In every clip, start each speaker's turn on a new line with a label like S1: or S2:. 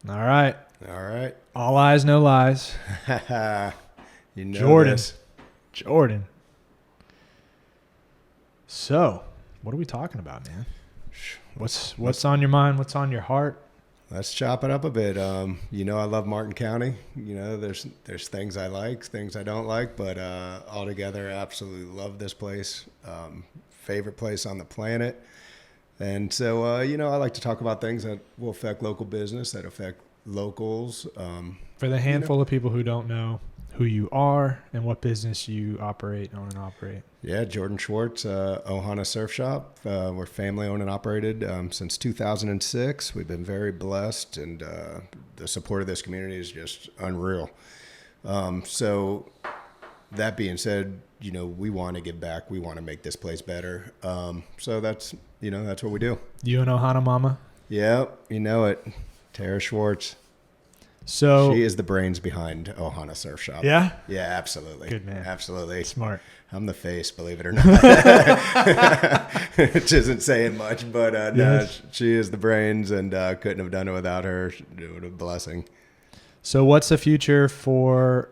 S1: All right.
S2: All right.
S1: All eyes, no lies.
S2: You know
S1: Jordan.
S2: this.
S1: Jordan. So, what are we talking about, man? What's on your mind? What's on your heart?
S2: Let's chop it up a bit. I love Martin County. There's things I like, things I don't like, but altogether, I absolutely love this place. Favorite place on the planet. And so, I like to talk about things that will affect local business, that affect locals.
S1: For the handful of people who don't know who you are and what business you own and operate.
S2: Yeah, Jordan Schwartz, Ohana Surf Shop. We're family owned and operated since 2006. We've been very blessed, and the support of this community is just unreal. So that being said, we want to give back. We want to make this place better. So that's what we do.
S1: You and Ohana Mama?
S2: Yep, you know it. Tara Schwartz.
S1: So
S2: she is the brains behind Ohana Surf Shop.
S1: Yeah?
S2: Yeah, absolutely.
S1: Good man.
S2: Absolutely.
S1: Smart.
S2: I'm the face, believe it or not. Which isn't saying much, but no, she is the brains, and couldn't have done it without her. It was a blessing.
S1: So what's the future for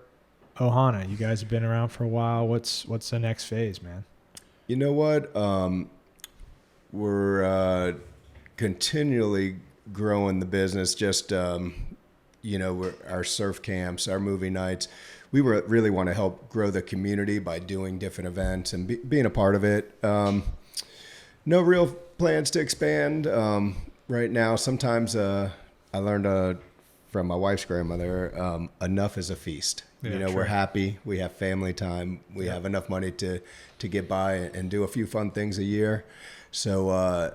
S1: Ohana? You guys have been around for a while. What's the next phase, man?
S2: You know what? We're continually growing the business. Just our surf camps, our movie nights. We really want to help grow the community by doing different events and being a part of it. No real plans to expand right now. Sometimes I learned from my wife's grandmother, enough is a feast.
S1: Yeah,
S2: we're happy. We have family time. We have enough money to get by and do a few fun things a year. So,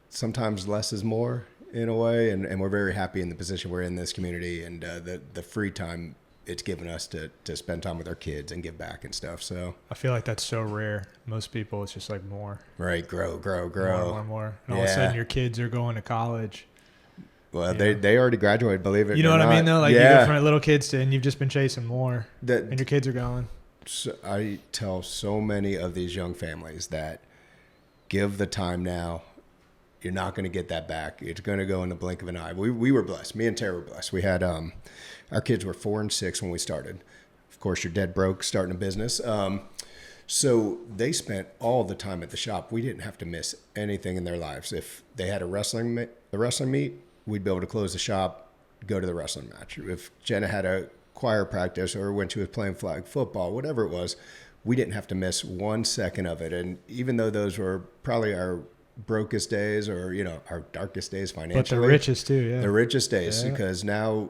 S2: sometimes less is more in a way. And we're very happy in the position we're in this community, and the free time it's given us to spend time with our kids and give back and stuff. So
S1: I feel like that's so rare. Most people, it's just like more.
S2: Right. Grow.
S1: More. And all of a sudden your kids are going to college.
S2: Well, they already graduated, believe it or not.
S1: You know what I mean, though? Like, you go from little kids and you've just been chasing more, and your kids are going.
S2: So I tell so many of these young families that give the time now. You're not going to get that back. It's going to go in the blink of an eye. We were blessed. Me and Tara were blessed. We had our kids were 4 and 6 when we started. Of course, you're dead broke starting a business. So they spent all the time at the shop. We didn't have to miss anything in their lives. If they had a wrestling meet, we'd be able to close the shop, go to the wrestling match. If Jenna had a choir practice or when she was playing flag football, whatever it was, we didn't have to miss 1 second of it. And even though those were probably our brokest days or, our darkest days financially.
S1: But the richest too, yeah.
S2: The richest days, because now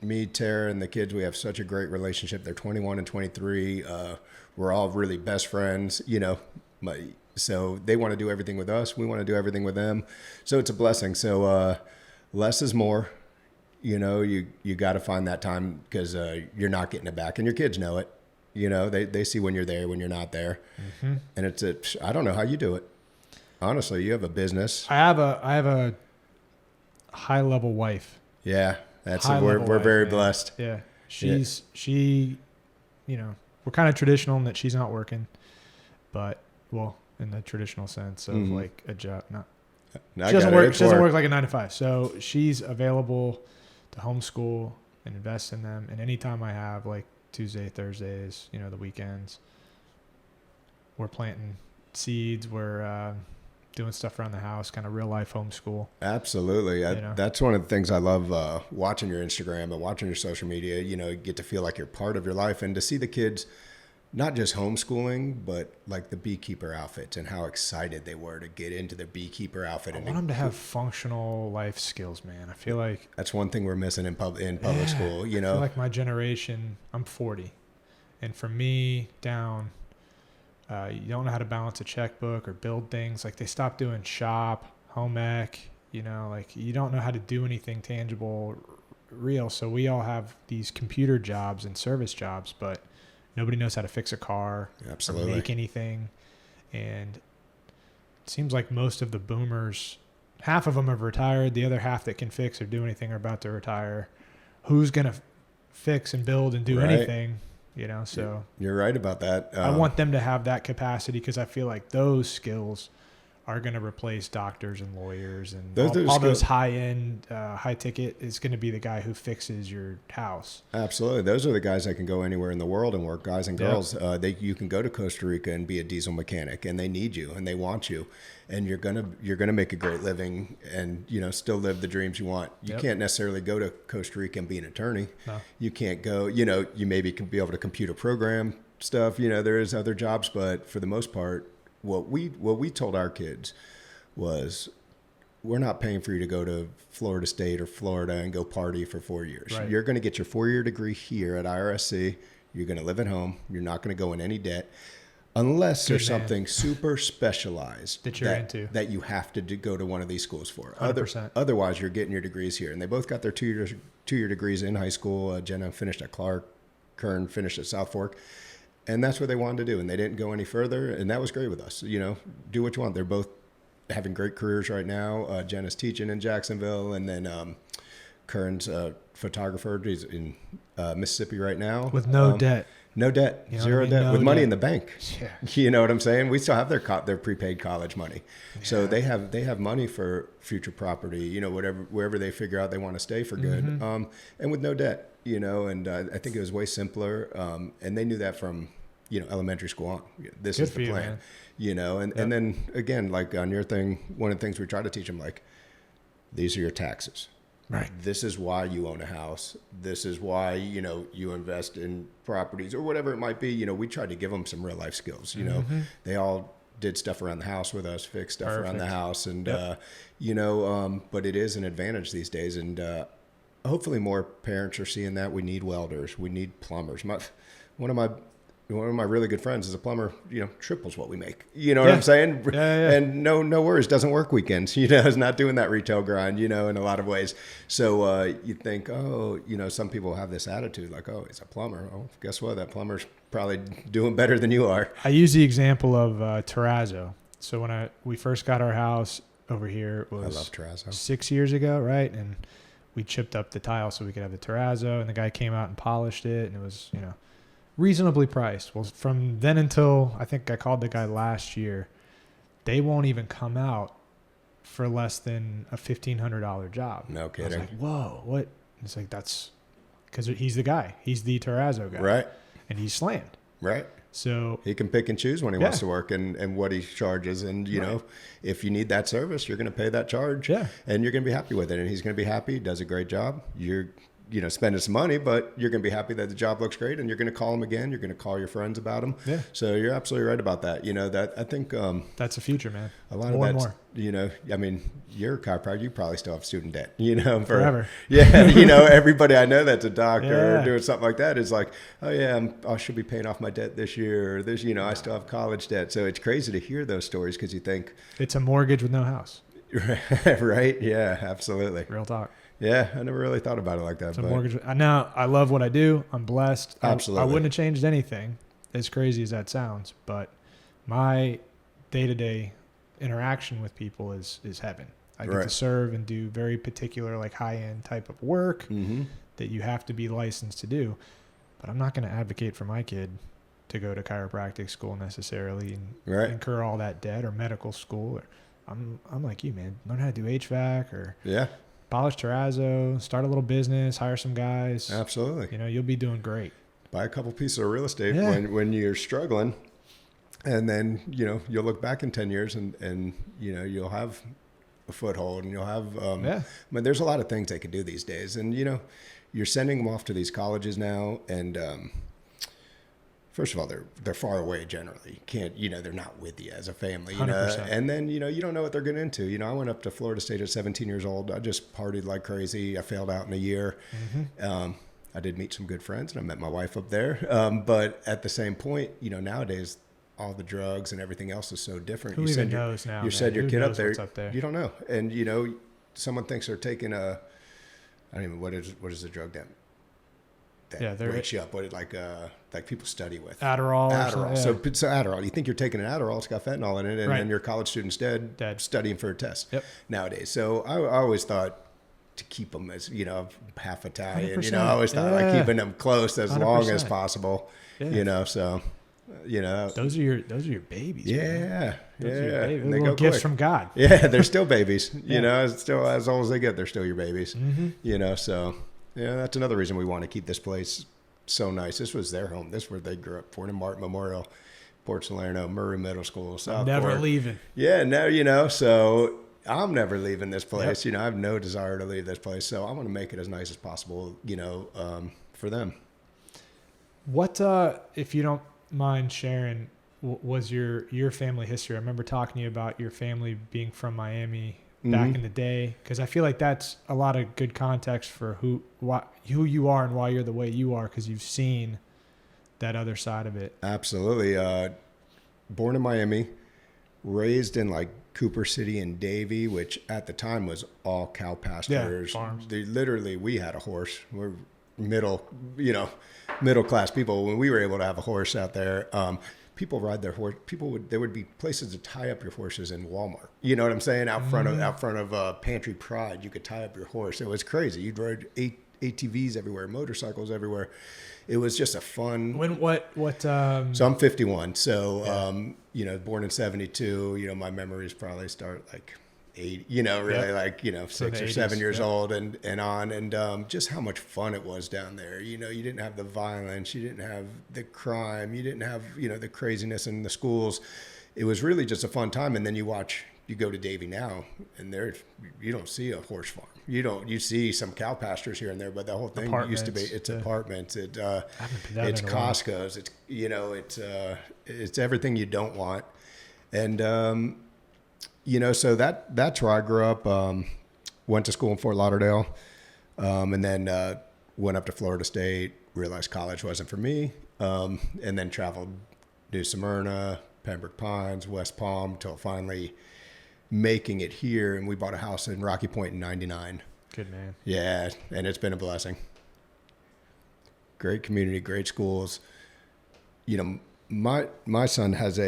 S2: me, Tara, and the kids, we have such a great relationship. They're 21 and 23. We're all really best friends, so they want to do everything with us. We want to do everything with them. So it's a blessing. So less is more. You got to find that time because you're not getting it back. And your kids know it. They see when you're there, when you're not there. Mm-hmm. And I don't know how you do it. Honestly, you have a business.
S1: I have a high level wife.
S2: Yeah, we're very blessed.
S1: Yeah, we're kind of traditional in that she's not working, but in the traditional sense of like a job, she doesn't work. She doesn't work like a 9 to 5. So she's available to homeschool and invest in them. And anytime I have like Tuesday, Thursdays, the weekends, we're planting seeds. We're doing stuff around the house, kind of real life homeschool.
S2: Absolutely. That's one of the things I love watching your Instagram and watching your social media. You get to feel like you're part of your life, and to see the kids not just homeschooling, but like the beekeeper outfits and how excited they were to get into the beekeeper outfit.
S1: I want them to have functional life skills, man. I feel like
S2: that's one thing we're missing in public school. I
S1: feel like my generation, I'm 40, and for me down, you don't know how to balance a checkbook or build things. Like they stopped doing shop, home ec, like you don't know how to do anything tangible, real. So we all have these computer jobs and service jobs, but nobody knows how to fix a car.
S2: Absolutely.
S1: Or make anything. And it seems like most of the boomers, half of them have retired. The other half that can fix or do anything are about to retire. Who's going to fix and build and do anything? So
S2: you're right about that.
S1: I want them to have that capacity because I feel like those skills are going to replace doctors and lawyers and
S2: all
S1: those high-end, high-ticket is going to be the guy who fixes your house.
S2: Absolutely. Those are the guys that can go anywhere in the world and work, guys and girls. Yep. You can go to Costa Rica and be a diesel mechanic, and they need you and they want you, and you're gonna make a great living and, you know, still live the dreams you want. You
S1: Yep.
S2: can't necessarily go to Costa Rica and be an attorney.
S1: No.
S2: You can't go, you know, you maybe can be able to computer program stuff. You know, there is other jobs, but for the most part, what we told our kids was, we're not paying for you to go to Florida State or Florida and go party for 4 years.
S1: Right.
S2: You're going to get your 4-year degree here at IRSC. You're going to live at home. You're not going to go in any debt unless there's something super specialized
S1: that you're into,
S2: that you have to go to one of these schools for.
S1: 100%.
S2: Otherwise, you're getting your degrees here. And they both got their two-year degrees in high school. Jenna finished at Clark. Kern finished at South Fork. And that's what they wanted to do. And they didn't go any further. And that was great with us. You know, do what you want. They're both having great careers right now. Jenna's teaching in Jacksonville. And then Kern's a photographer. He's in Mississippi right now.
S1: With no debt.
S2: No debt.
S1: You know
S2: Zero debt.
S1: No
S2: with money
S1: debt.
S2: in the bank.
S1: Yeah.
S2: You know what I'm saying? We still have their prepaid college money. Yeah. So they have money for future property, you know, wherever they figure out they want to stay for good.
S1: Mm-hmm.
S2: And with no debt, you know, and I think it was way simpler. And they knew that from, you know, elementary school on. This
S1: Good
S2: is the plan,
S1: man.
S2: you know, and then again, like on your thing, one of the things we try to teach them, like, these are your taxes.
S1: Right.
S2: This is why you own a house. This is why, you know, you invest in properties or whatever it might be. You know, we tried to give them some real life skills. You know, they all did stuff around the house with us, fixed stuff around the house. And, you know, but it is an advantage these days. And hopefully more parents are seeing that. We need welders. We need plumbers. One of my really good friends is a plumber, you know, triples what we make. You know what I'm saying?
S1: Yeah.
S2: And no worries, doesn't work weekends. You know, is not doing that retail grind, you know, in a lot of ways. So you think, oh, you know, some people have this attitude like, oh, he's a plumber. Oh, guess what? That plumber's probably doing better than you are.
S1: I use the example of terrazzo. So when we first got our house over here, it was
S2: I love terrazzo.
S1: 6 years ago, right? And we chipped up the tile so we could have the terrazzo, and the guy came out and polished it, and it was, you know, reasonably priced. Well, from then until I think I called the guy last year, they won't even come out for less than a $1,500 job.
S2: No kidding.
S1: I was like, whoa, what? It's like, that's because he's the guy. He's the terrazzo guy.
S2: Right.
S1: And he's slammed.
S2: Right.
S1: So
S2: he can pick and choose when he wants to work and what he charges. And, you know, if you need that service, you're going to pay that charge.
S1: Yeah.
S2: And you're going to be happy with it. And he's going to be happy. He does a great job. You're, you know, spending some money, but you're going to be happy that the job looks great, and you're going to call him again. You're going to call your friends about him. Yeah. So you're absolutely right about that. You know, that I think
S1: that's the future, man.
S2: A lot
S1: more
S2: of that,
S1: and more.
S2: You know, I mean, you're a chiropractor. You probably still have student debt, you know,
S1: forever.
S2: Yeah. You know, everybody I know that's a doctor or doing something like that is like, oh yeah, I should be paying off my debt this year. Or this, you know, I still have college debt. So it's crazy to hear those stories because you think
S1: it's a mortgage with no house.
S2: Right. Yeah, absolutely.
S1: Real talk.
S2: Yeah, I never really thought about it like that.
S1: It's a mortgage. Now, I love what I do. I'm blessed.
S2: Absolutely.
S1: I wouldn't have changed anything, as crazy as that sounds, but my day-to-day interaction with people is heaven. I get to serve and do very particular, like high-end type of work that you have to be licensed to do. But I'm not going to advocate for my kid to go to chiropractic school necessarily and incur all that debt, or medical school. Or I'm like you, man. Learn how to do HVAC or polish terrazzo, start a little business, hire some guys.
S2: Absolutely.
S1: You know, you'll be doing great.
S2: Buy a couple pieces of real estate when you're struggling. And then, you know, you'll look back in 10 years and you know, you'll have a foothold and you'll have, I mean, there's a lot of things they can do these days. And, you know, you're sending them off to these colleges now. And, first of all, they're far away generally. You can't, you know, they're not with you as a family, you 100%. Know, and then, you know, you don't know what they're getting into. You know, I went up to Florida State at 17 years old. I just partied like crazy. I failed out in a year. I did meet some good friends and I met my wife up there. But at the same point, you know, nowadays, all the drugs and everything else is so different.
S1: Who even knows now?
S2: You send your kid up there, you don't know. And, you know, someone thinks they're taking I don't even, what is the drug that wakes you up? What like people study with?
S1: Adderall.
S2: So Adderall. You think you're taking an Adderall, it's got fentanyl in it, and then your college student's dead studying for a test nowadays. So I always thought to keep them as, you know, half Italian, 100%. You know, I always thought like keeping them close as 100%. Long as possible, you know, so.
S1: those are your babies.
S2: Yeah,
S1: man.
S2: yeah.
S1: Babies.
S2: And they
S1: little
S2: go
S1: gifts
S2: quick.
S1: from God.
S2: Yeah, they're still babies.
S1: Yeah.
S2: It's still as old as they get. They're still your babies.
S1: Mm-hmm.
S2: So that's another reason we want to keep this place so nice. This was their home. This is where they grew up. Fort and Martin Memorial, Port Salerno, Murray Middle School, South.
S1: Never leaving.
S2: Yeah, no, so I'm never leaving this place. Yep. I have no desire to leave this place. So I want to make it as nice as possible, for them.
S1: What, if you don't mind sharing, was your family history? I remember talking to you about your family being from Miami back in the day, because I feel like that's a lot of good context for who you are and why you're the way you are, because you've seen that other side of it.
S2: Absolutely. Born in Miami, raised in like Cooper City and Davie, which at the time was all cow pastures.
S1: Yeah, farms.
S2: We had a horse. We're middle class people. When we were able to have a horse out there, people ride their horse. There would be places to tie up your horses in Walmart. You know what I'm saying? Out front of Pantry Pride, you could tie up your horse. It was crazy. You'd ride ATVs everywhere, motorcycles everywhere. It was just a fun. So I'm 51. So born in 72. My memories probably start like 8. Like 6 or 7 years old and on, and just how much fun it was down there. You didn't have the violence, you didn't have the crime, you didn't have the craziness in the schools. It was really just a fun time. And then you go to Davie now, and you don't see a horse farm. You see some cow pastures here and there, but the whole thing used to be apartments. It's Costco's. It's everything you don't want. And so that's where I grew up. Went to school in Fort Lauderdale, and then went up to Florida State. Realized college wasn't for me, and then traveled to Smyrna, Pembroke Pines, West Palm, till finally making it here. And we bought a house in Rocky Point in '99.
S1: Good man. Yeah,
S2: and it's been a blessing. Great community, great schools. My son has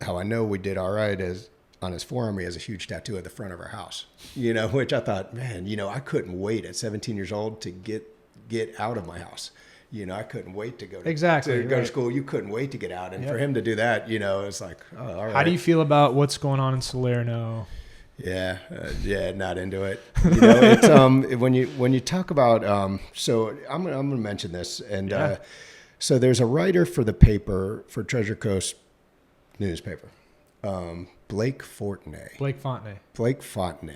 S2: how I know we did all right is on his forearm, he has a huge tattoo at the front of our house, which I thought, man, I couldn't wait at 17 years old to get out of my house. I couldn't wait to go to school. You couldn't wait to get out. And for him to do that, it's like, oh, all right.
S1: How do you feel about what's going on in Salerno?
S2: Yeah, not into it. It's when you talk about so I'm gonna mention this, and so there's a writer for the paper, for Treasure Coast newspaper, Blake Fontenay.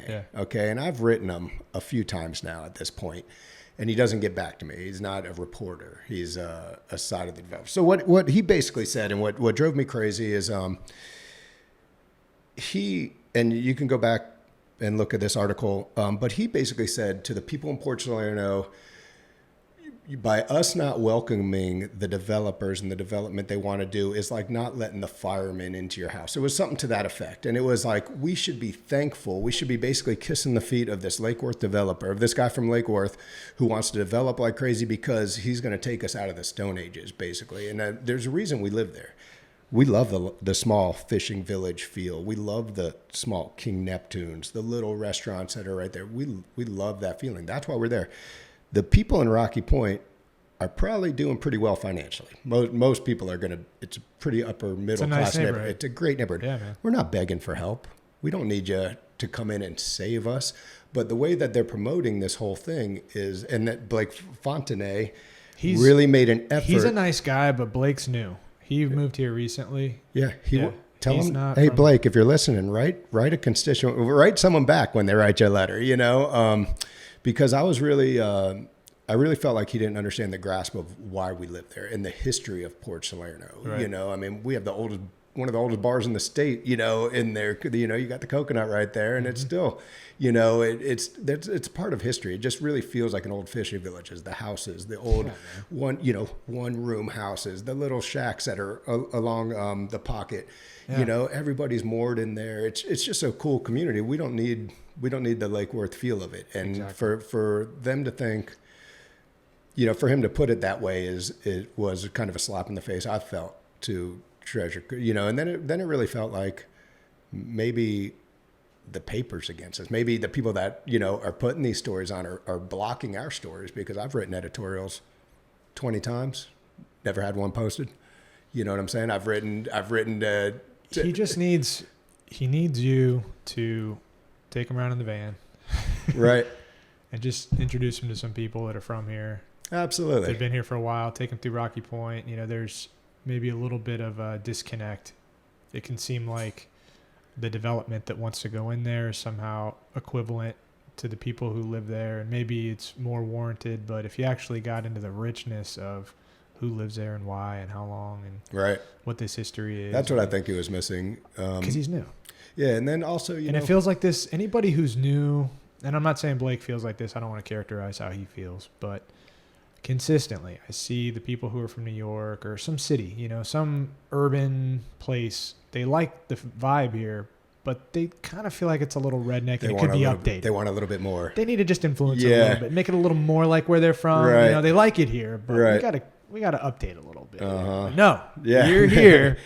S1: Yeah.
S2: Okay, and I've written him a few times now at this point, and he doesn't get back to me. He's not a reporter. He's a side of the developer. So what he basically said, and what drove me crazy is and you can go back and look at this article, but he basically said to the people in Port Salerno, by us not welcoming the developers and the development they want to do is like not letting the firemen into your house. It was something to that effect. And it was like, we should be thankful. We should be basically kissing the feet of this Lake Worth developer, of this guy from Lake Worth who wants to develop like crazy, because he's going to take us out of the Stone Ages, basically. And there's a reason we live there. We love the small fishing village feel. We love the small King Neptunes, the little restaurants that are right there. We love that feeling. That's why we're there. The people in Rocky Point are probably doing pretty well financially. Most people are it's a pretty upper middle class neighborhood. It's a great neighborhood.
S1: Yeah, man.
S2: We're not begging for help. We don't need you to come in and save us. But the way that they're promoting this whole thing is, and that Blake Fontenay really made an effort.
S1: He's a nice guy, but Blake's new. He moved here recently.
S2: Yeah. Tell him, hey, Blake, if you're listening, write a constituent, write someone back when they write you a letter, because I was really, I really felt like he didn't understand the grasp of why we live there and the history of Port Salerno. Right. We have one of the oldest bars in the state, in there. You got the coconut right there, and it's still, it's part of history. It just really feels like an old fishing village. The houses, the old one room houses, the little shacks that are along the pocket. Yeah. Everybody's moored in there. It's just a cool community. We don't need the Lake Worth feel of it. And exactly. for them to think, for him to put it that way it was kind of a slap in the face, I felt, to Treasure, and then it really felt like maybe the paper's against us. Maybe the people that, are putting these stories on are blocking our stories, because I've written editorials 20 times, never had one posted. You know what I'm saying? I've written.
S1: He just needs you to take him around in the van,
S2: right,
S1: and just introduce him to some people that are from here.
S2: Absolutely,
S1: they've been here for a while. Take him through Rocky Point. You know, there's maybe a little bit of a disconnect. It can seem like the development that wants to go in there is somehow equivalent to the people who live there, and maybe it's more warranted. But if you actually got into the richness of who lives there and why and how long and what this history is.
S2: That's what I think he was missing.
S1: Because he's new.
S2: Yeah, and then also,
S1: and it feels like this, anybody who's new, and I'm not saying Blake feels like this, I don't want to characterize how he feels, but consistently, I see the people who are from New York or some city, you know, some urban place, they like the vibe here, but they kind of feel like it's a little redneck and it could be updated.
S2: They want a little bit more.
S1: They need to just influence it a little bit, make it a little more like where they're from.
S2: Right.
S1: You know, they like it here, but we got to update a little bit.
S2: Uh-huh.
S1: No, you're here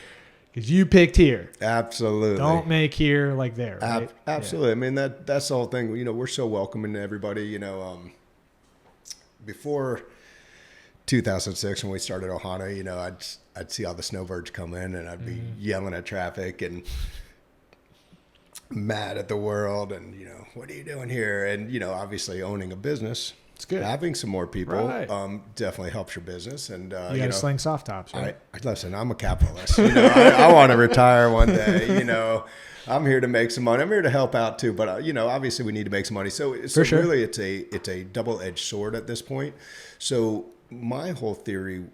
S1: because you picked here.
S2: Absolutely.
S1: Don't make here like there. Right?
S2: Absolutely. I mean, that's the whole thing. You know, we're so welcoming to everybody. You know, before 2006 when we started Ohana, you know, I'd see all the snowbirds come in and I'd be yelling at traffic and mad at the world and, you know, what are you doing here? And, you know, obviously owning a business.
S1: It's good.
S2: Having some more people definitely helps your business. And
S1: you got to sling soft tops, right?
S2: Listen, I'm a capitalist. You know, I want to retire one day. You know, I'm here to make some money. I'm here to help out too. But you know, obviously, we need to make some money. So really, it's a double-edged sword at this point. So my whole theory,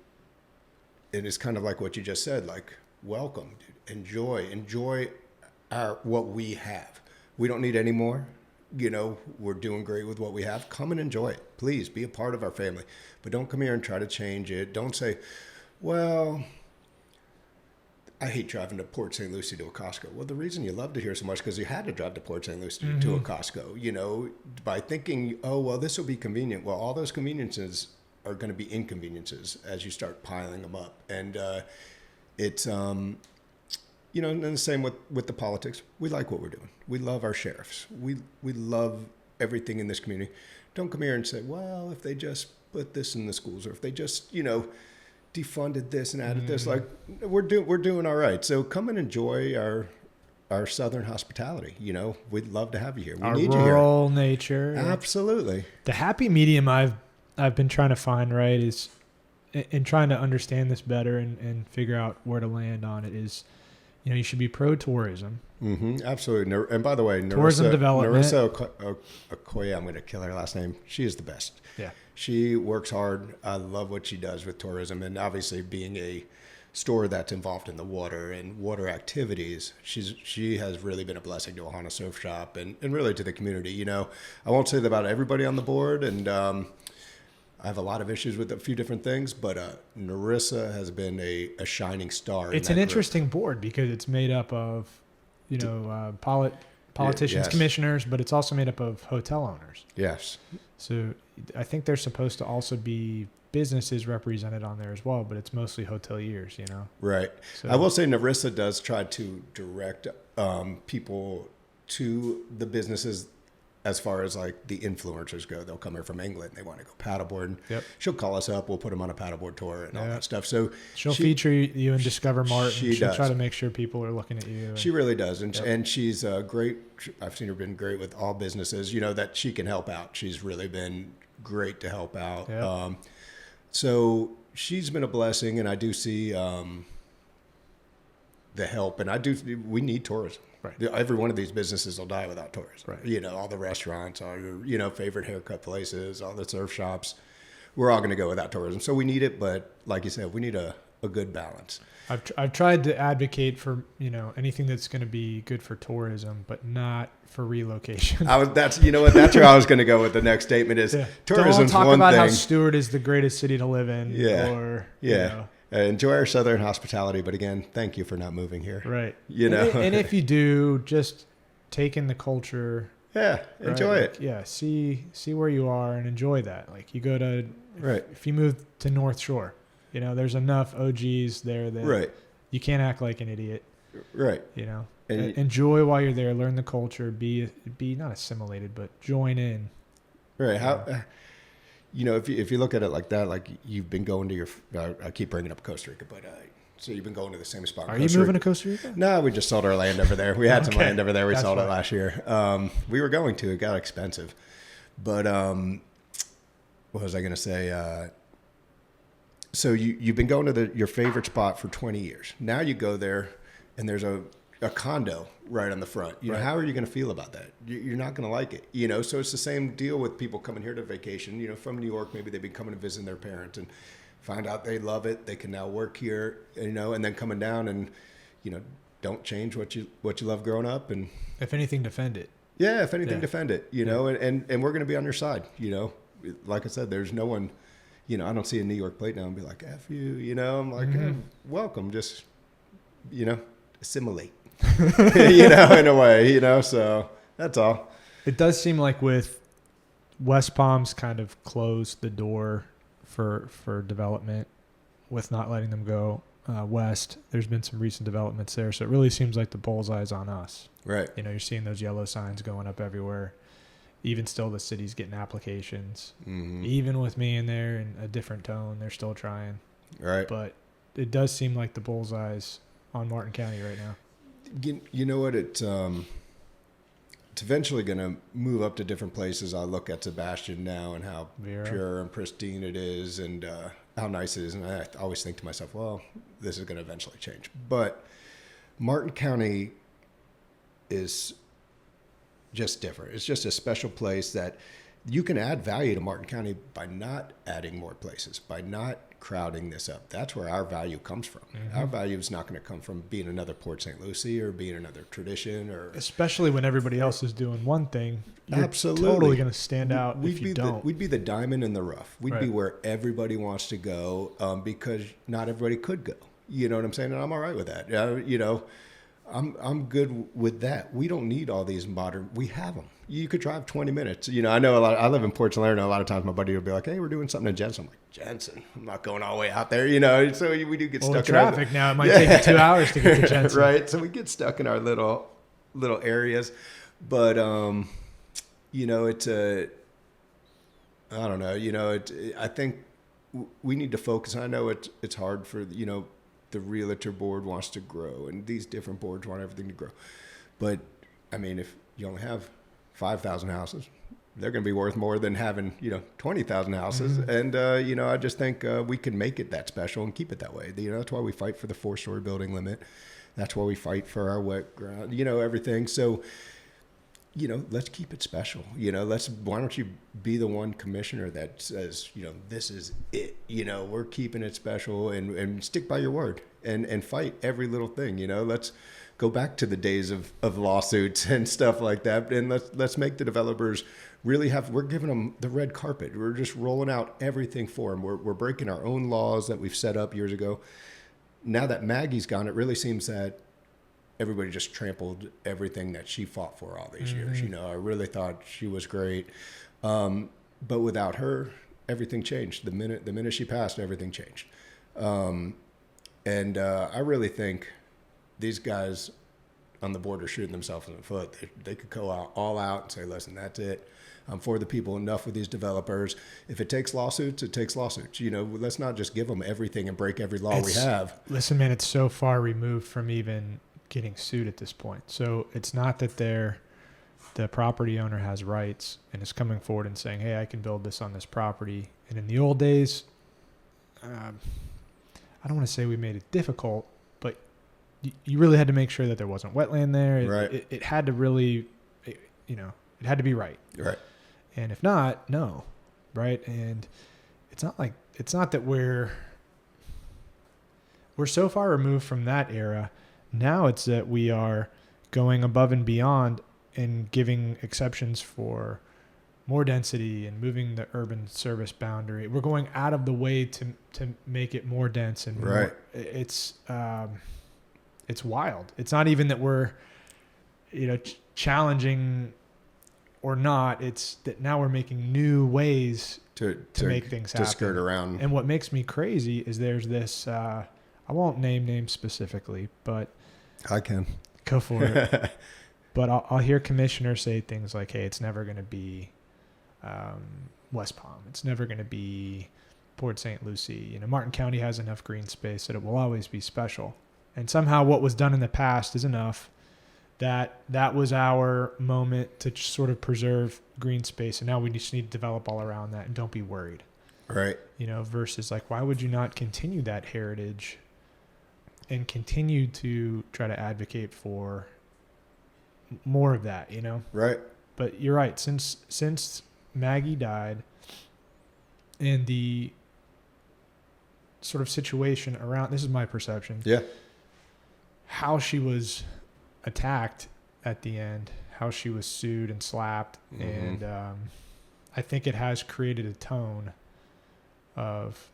S2: and it's kind of like what you just said. Like, welcome, dude. Enjoy what we have. We don't need any more. You know, we're doing great with what we have. Come and enjoy it. Please be a part of our family. But don't come here and try to change it. Don't say, well, I hate driving to Port St. Lucie to a Costco. Well, the reason you loved it here so much because you had to drive to Port St. Lucie to a Costco, you know, by thinking, oh, well, this will be convenient. Well, all those conveniences are going to be inconveniences as you start piling them up. And it's... you know, and the same with the politics. We like what we're doing. We love our sheriffs. We love everything in this community. Don't come here and say, well, if they just put this in the schools or if they just, you know, defunded this and added this, like we're doing all right. So come and enjoy our Southern hospitality. You know, we'd love to have you here. We need you here. Our
S1: rural nature.
S2: Absolutely.
S1: The happy medium I've been trying to find, right, is in trying to understand this better and figure out where to land on it is, you know, you should be pro-tourism.
S2: Absolutely. And by the way,
S1: tourism development.
S2: Narissa Okoye, I'm going to kill her last name. She is the best.
S1: Yeah.
S2: She works hard. I love what she does with tourism. And obviously being a store that's involved in the water and water activities, she has really been a blessing to Ohana Surf Shop and really to the community. You know, I won't say that about everybody on the board. And I have a lot of issues with a few different things, but Narissa has been a shining star.
S1: It's an interesting board because it's made up of, you know, politicians, commissioners, but it's also made up of hotel owners.
S2: Yes.
S1: So I think there's supposed to also be businesses represented on there as well, but it's mostly hoteliers, you know.
S2: Right. So, I will say Narissa does try to direct people to the businesses. As far as like the influencers go, they'll come here from England. They want to go paddleboard.
S1: Yep.
S2: She'll call us up. We'll put them on a paddleboard tour and all that stuff. So
S1: she'll feature you in Discover Mart. She'll try to make sure people are looking at you.
S2: She really does. And she's great. I've seen her been great with all businesses, you know, that she can help out. She's really been great to help out.
S1: Yep.
S2: So she's been a blessing, and I do see the help. And we need tourism.
S1: Right.
S2: Every one of these businesses will die without tourism.
S1: Right.
S2: You know, all the restaurants, all your, you know, favorite haircut places, all the surf shops, we're all going to go without tourism. So we need it, but like you said, we need a good balance.
S1: I've tried to advocate for, you know, anything that's going to be good for tourism, but not for relocation.
S2: That's where I was going to go with the next statement is tourism's one thing. Don't
S1: talk about how Stewart is the greatest city to live in.
S2: Yeah.
S1: Or,
S2: yeah.
S1: You know,
S2: enjoy our Southern hospitality, but again, thank you for not moving here.
S1: Right.
S2: You know,
S1: and if you do, just take in the culture.
S2: Yeah, enjoy it.
S1: Like, yeah, see where you are and enjoy that. Like you go to if you move to North Shore, you know, there's enough OGs there that you can't act like an idiot.
S2: Right.
S1: You know, and enjoy while you're there. Learn the culture. Be not assimilated, but join in.
S2: Right. How. You know, if you look at it like that, like you've been going to I keep bringing up Costa Rica, but So you've been going to the same spot.
S1: Are you moving to Costa Rica?
S2: No, we just sold our land over there. We had some land over there. We sold it last year. We were going to. It got expensive. But what was I going to say? So you've been going to your favorite spot for 20 years. Now you go there, and there's a condo right on the front. You know, how are you going to feel about that? You're not going to like it. You know, so it's the same deal with people coming here to vacation. You know, from New York, maybe they've been coming to visit their parents and find out they love it. They can now work here. You know, and then coming down and, you know, don't change what you love growing up. And
S1: if anything, defend it.
S2: Yeah, if anything, defend it. You know, and we're going to be on your side. You know, like I said, there's no one. You know, I don't see a New York plate now and be like, F you, you know. I'm like, hey, welcome. Just, you know, assimilate, you know, in a way, you know. So that's all.
S1: It does seem like with West Palm's kind of closed the door for development with not letting them go west. There's been some recent developments there. So it really seems like the bullseye's on us.
S2: Right.
S1: You know, you're seeing those yellow signs going up everywhere. Even still, the city's getting applications. Mm-hmm. Even with me in there in a different tone, they're still trying.
S2: Right.
S1: But it does seem like the bullseye's on Martin County right now.
S2: You know what? It's eventually going to move up to different places. I look at Sebastian now and how pure and pristine it is and how nice it is. And I always think to myself, well, this is going to eventually change. But Martin County is just different. It's just a special place that you can add value to Martin County by not adding more places, by not crowding this up. That's where our value comes from. Mm-hmm. Our value is not going to come from being another Port St. Lucie or being another Tradition, or
S1: especially when everybody else is doing one thing. You're
S2: absolutely
S1: totally going to stand out if you don't.
S2: We'd be the diamond in the rough. We'd be where everybody wants to go because not everybody could go. You know what I'm saying? And I'm all right with that. You know. I'm good with that. We don't need all these modern. We have them. You could drive 20 minutes. You know, I know a lot. I live in Port Salerno. A lot of times, my buddy will be like, "Hey, we're doing something in Jensen." I'm like, "Jensen? I'm not going all the way out there." You know, so we do get stuck in
S1: traffic now. It might take you 2 hours to get to Jensen,
S2: right? So we get stuck in our little areas, but you know, it's I don't know. You know, I think we need to focus. I know it's hard for the realtor board wants to grow and these different boards want everything to grow. But I mean, if you only have 5,000 houses, they're going to be worth more than having, 20,000 houses. Mm-hmm. And, I just think we can make it that special and keep it that way. That's why we fight for the 4-story building limit. That's why we fight for our wet ground, everything. So, let's keep it special. Why don't you be the one commissioner that says, this is it, we're keeping it special and stick by your word and fight every little thing, let's go back to the days of lawsuits and stuff like that. And let's make the developers really we're giving them the red carpet. We're just rolling out everything for them. We're breaking our own laws that we've set up years ago. Now that Maggie's gone, it really seems that everybody just trampled everything that she fought for all these years. I really thought she was great. But without her, everything changed. The minute she passed, everything changed. And I really think these guys on the board are shooting themselves in the foot. They could go all out and say, listen, that's it. I'm for the people, enough with these developers. If it takes lawsuits, it takes lawsuits. Let's not just give them everything and break every law we have.
S1: Listen, man, it's so far removed from even getting sued at this point. So it's not that the property owner has rights and is coming forward and saying, hey, I can build this on this property. And in the old days, I don't want to say we made it difficult, but you really had to make sure that there wasn't wetland there.
S2: Right.
S1: It had to really, it had to be right.
S2: Right.
S1: And if not, no. Right. And it's not that we're so far removed from that era. Now it's that we are going above and beyond and giving exceptions for more density and moving the urban service boundary. We're going out of the way to make it more dense and
S2: right.
S1: It's wild. It's not even that we're challenging or not. It's that now we're making new ways to make things happen.
S2: To skirt around.
S1: And what makes me crazy is there's this. I won't name names specifically, but
S2: I can
S1: go for it. But I'll hear commissioners say things like, "Hey, it's never going to be West Palm. It's never going to be Port St. Lucie. Martin County has enough green space that it will always be special. And somehow what was done in the past is enough that was our moment to sort of preserve green space. And now we just need to develop all around that and don't be worried.
S2: Right.
S1: Versus like, why would you not continue that heritage and continue to try to advocate for more of that,
S2: Right.
S1: But you're right. Since Maggie died and the sort of situation around, this is my perception.
S2: Yeah.
S1: How she was attacked at the end, how she was sued and slapped. And I think it has created a tone of,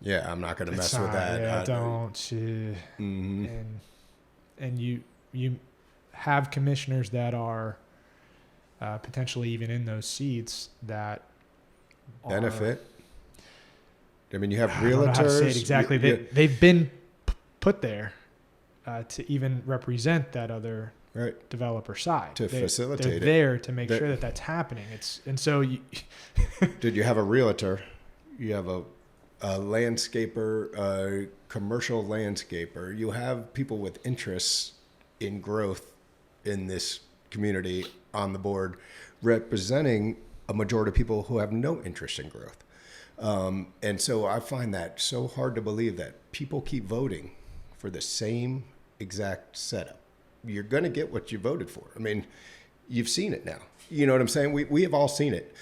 S2: yeah, I'm not going to mess with that.
S1: Yeah, don't. And you have commissioners that are potentially even in those seats that
S2: benefit. I mean, you have realtors.
S1: I don't know how to say it exactly. They've been put there to even represent that other developer side.
S2: To facilitate it.
S1: They're there to make sure that that's happening.
S2: Dude, you have a realtor. You have a landscaper, a commercial landscaper. You have people with interests in growth in this community on the board representing a majority of people who have no interest in growth. And so I find that so hard to believe that people keep voting for the same exact setup. You're going to get what you voted for. I mean, you've seen it now. You know what I'm saying? We have all seen it.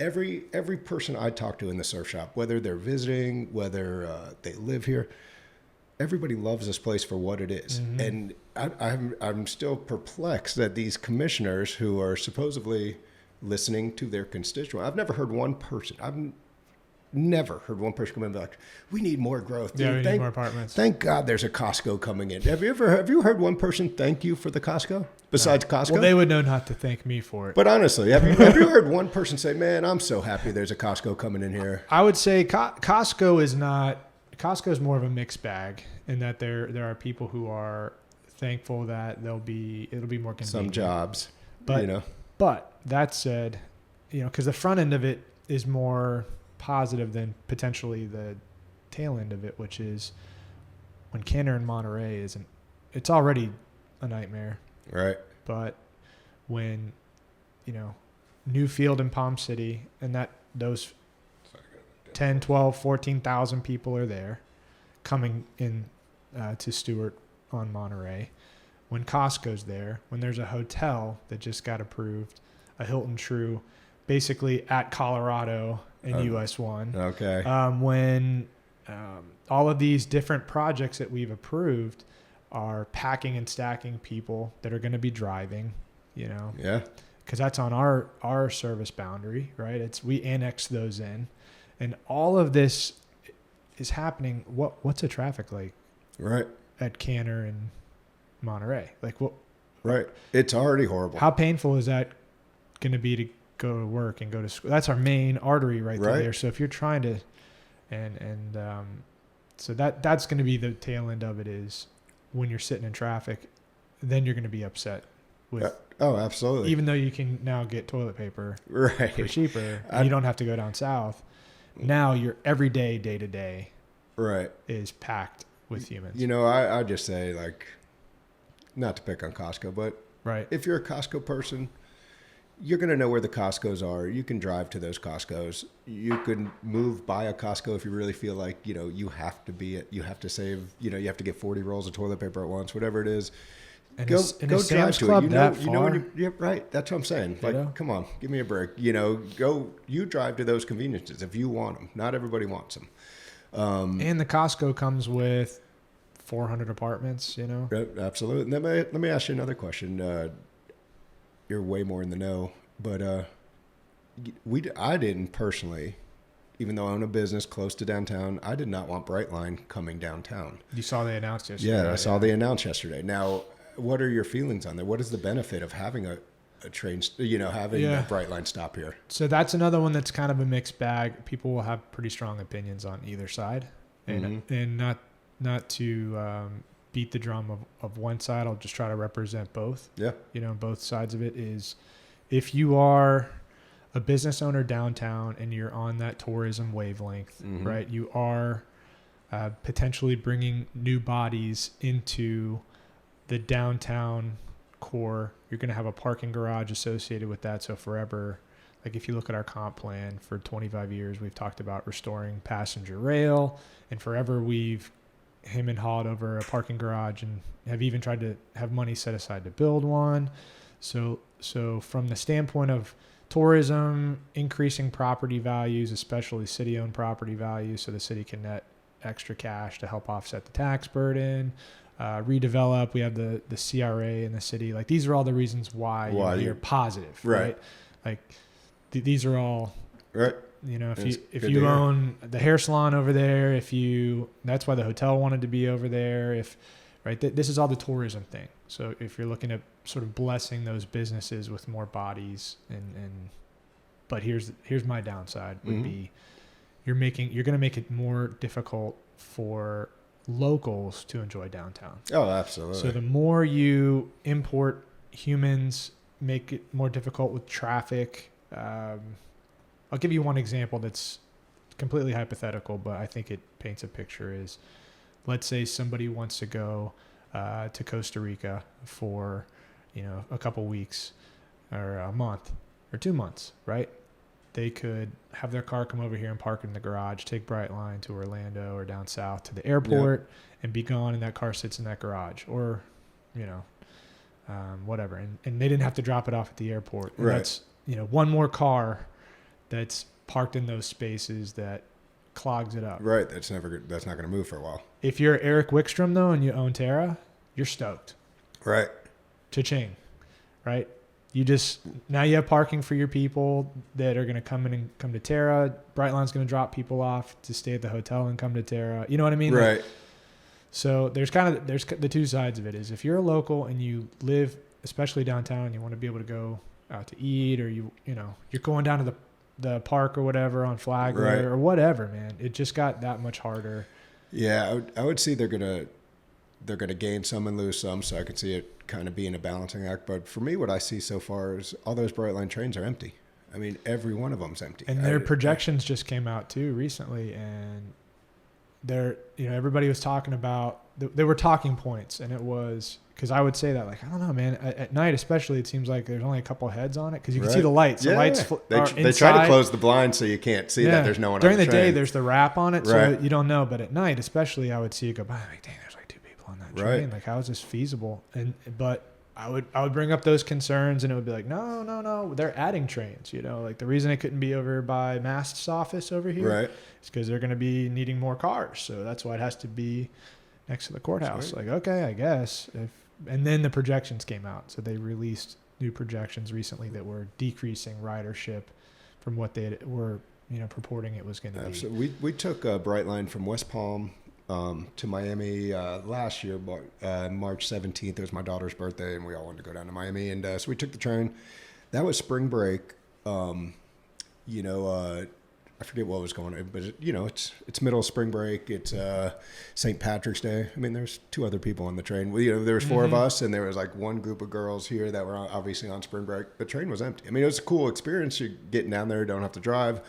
S2: Every person I talk to in the surf shop, whether they're visiting, whether they live here, everybody loves this place for what it is. And I'm still perplexed that these commissioners who are supposedly listening to their constituent, I've never heard one person come in and be like, we need more growth.
S1: Yeah, we need more apartments.
S2: Thank God there's a Costco coming in. Have you heard one person thank you for the Costco besides Costco?
S1: Well, they would know not to thank me for it.
S2: But honestly, have you heard one person say, man, I'm so happy there's a Costco coming in here?
S1: I would say Costco is more of a mixed bag in that there are people who are thankful that it'll be more convenient.
S2: Some jobs,
S1: but that said, because the front end of it is more positive than potentially the tail end of it, which is when Canner and Monterey it's already a nightmare.
S2: Right.
S1: But when, Newfield and Palm City and those 10, 12, 14,000 people are there coming in to Stewart on Monterey. When Costco's there, when there's a hotel that just got approved, a Hilton True, basically at Colorado and US 1.
S2: Okay.
S1: When all of these different projects that we've approved are packing and stacking people that are going to be driving,
S2: Yeah.
S1: Because that's on our service boundary, right? We annex those in. And all of this is happening. What's the traffic like?
S2: Right.
S1: At Canner and Monterey? Like what?
S2: Right. It's already horrible.
S1: How painful is that going to be to go to work and go to school? That's our main artery right there. So if you're trying to, so that's going to be the tail end of it is when you're sitting in traffic, then you're going to be upset with.
S2: Oh, absolutely.
S1: Even though you can now get toilet paper for cheaper, you don't have to go down south. Now your everyday day to day, is packed with humans.
S2: I just say, like, not to pick on Costco, but if you're a Costco person, you're going to know where the Costcos are. You can drive to those Costcos. You can move by a Costco if you really feel like, you have to save, you have to get 40 rolls of toilet paper at once, whatever it is.
S1: And
S2: go
S1: Sam's
S2: drive to
S1: Club
S2: it.
S1: that far?
S2: Right. That's what I'm saying. Like, come on, give me a break. You drive to those conveniences if you want them. Not everybody wants them.
S1: And the Costco comes with 400 apartments,
S2: Absolutely. Let me ask you another question. You're way more in the know, but I didn't personally, even though I own a business close to downtown, I did not want Brightline coming downtown.
S1: You saw they announced yesterday.
S2: Yeah, I saw they announced yesterday. Now, what are your feelings on that? What is the benefit of having a train, having a Brightline stop here?
S1: So that's another one that's kind of a mixed bag. People will have pretty strong opinions on either side, and not to beat the drum of one side. I'll just try to represent both.
S2: Yeah.
S1: Both sides of it is, if you are a business owner downtown and you're on that tourism wavelength, right? You are potentially bringing new bodies into the downtown core. You're going to have a parking garage associated with that. So forever, like if you look at our comp plan for 25 years, we've talked about restoring passenger rail, and forever we've him and hawed over a parking garage and have even tried to have money set aside to build one. So from the standpoint of tourism, increasing property values, especially city-owned property values, so the city can net extra cash to help offset the tax burden, redevelop. We have the CRA in the city. Like these are all the reasons why you're positive, right? Like these are all
S2: right.
S1: You know, if you own the hair salon over there, that's why the hotel wanted to be over there. This is all the tourism thing. So if you're looking at sort of blessing those businesses with more bodies but here's my downside would be you're going to make it more difficult for locals to enjoy downtown.
S2: Oh, absolutely.
S1: So the more you import humans, make it more difficult with traffic. I'll give you one example that's completely hypothetical, but I think it paints a picture. Is let's say somebody wants to go to Costa Rica for, a couple weeks or a month or 2 months, right? They could have their car come over here and park in the garage, take Brightline to Orlando or down south to the airport and be gone, and that car sits in that garage or, whatever. And they didn't have to drop it off at the airport. And that's, one more car that's parked in those spaces that clogs it up.
S2: Right. That's not going to move for a while.
S1: If you're Eric Wickstrom though, and you own Terra, you're stoked.
S2: Right.
S1: Cha-ching. Right. Now you have parking for your people that are going to come in and come to Terra. Brightline's going to drop people off to stay at the hotel and come to Terra. You know what I mean?
S2: Right.
S1: So there's the two sides of it. Is if you're a local and you live, especially downtown, and you want to be able to go out to eat, or you're going down to the park or whatever on Flagler or whatever, man, it just got that much harder.
S2: Yeah, I would see they're gonna gain some and lose some, so I could see it kind of being a balancing act. But for me, what I see so far is all those Brightline trains are empty. I mean, every one of them's empty.
S1: And their projections just came out too recently, and everybody was talking about there were talking points, and it was because I would say that, like, I don't know, man, at night especially, it seems like there's only a couple of heads on it because you can see the lights.
S2: Yeah,
S1: the lights
S2: they try to close the blinds so you can't see that there's no one
S1: during
S2: on the
S1: the
S2: train.
S1: day. There's the wrap on it, so you don't know. But at night, especially, I would see it go by. Like, dang, there's like 2 people on that train. Like, how is this feasible? But I would bring up those concerns, and it would be like, no, they're adding trains. Like the reason it couldn't be over by Mast's office over here is because they're going to be needing more cars. So that's why it has to be next to the courthouse.
S2: Sweet.
S1: Like, okay, I guess. And then the projections came out. So they released new projections recently that were decreasing ridership from what they were, purporting it was going to be.
S2: So we took a Brightline from West Palm to Miami last year, March 17th. It was my daughter's birthday, and we all wanted to go down to Miami. And so we took the train. That was spring break. I forget what was going on, but it's middle of spring break. It's St. Patrick's Day. I mean, there's 2 other people on the train. There was 4 of us, and there was like one group of girls here that were obviously on spring break. The train was empty. I mean, it was a cool experience. You're getting down there, don't have to drive,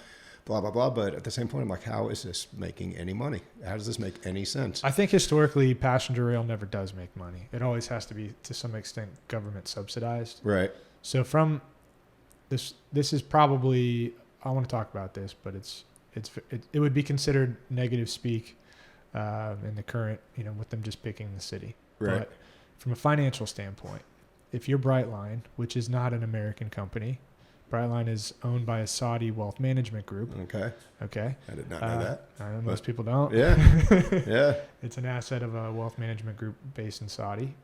S2: blah, blah, blah. But at the same point, I'm like, how is this making any money? How does this make any sense?
S1: I think historically, passenger rail never does make money. It always has to be, to some extent, government subsidized.
S2: Right.
S1: So from this is probably, I want to talk about this, but it would be considered negative speak in the current, with them just picking the city.
S2: Right.
S1: But from a financial standpoint, if you're Brightline, which is not an American company, Brightline is owned by a Saudi wealth management group. Okay.
S2: I did not know that.
S1: I know most people don't.
S2: Yeah. Yeah.
S1: It's an asset of a wealth management group based in Saudi.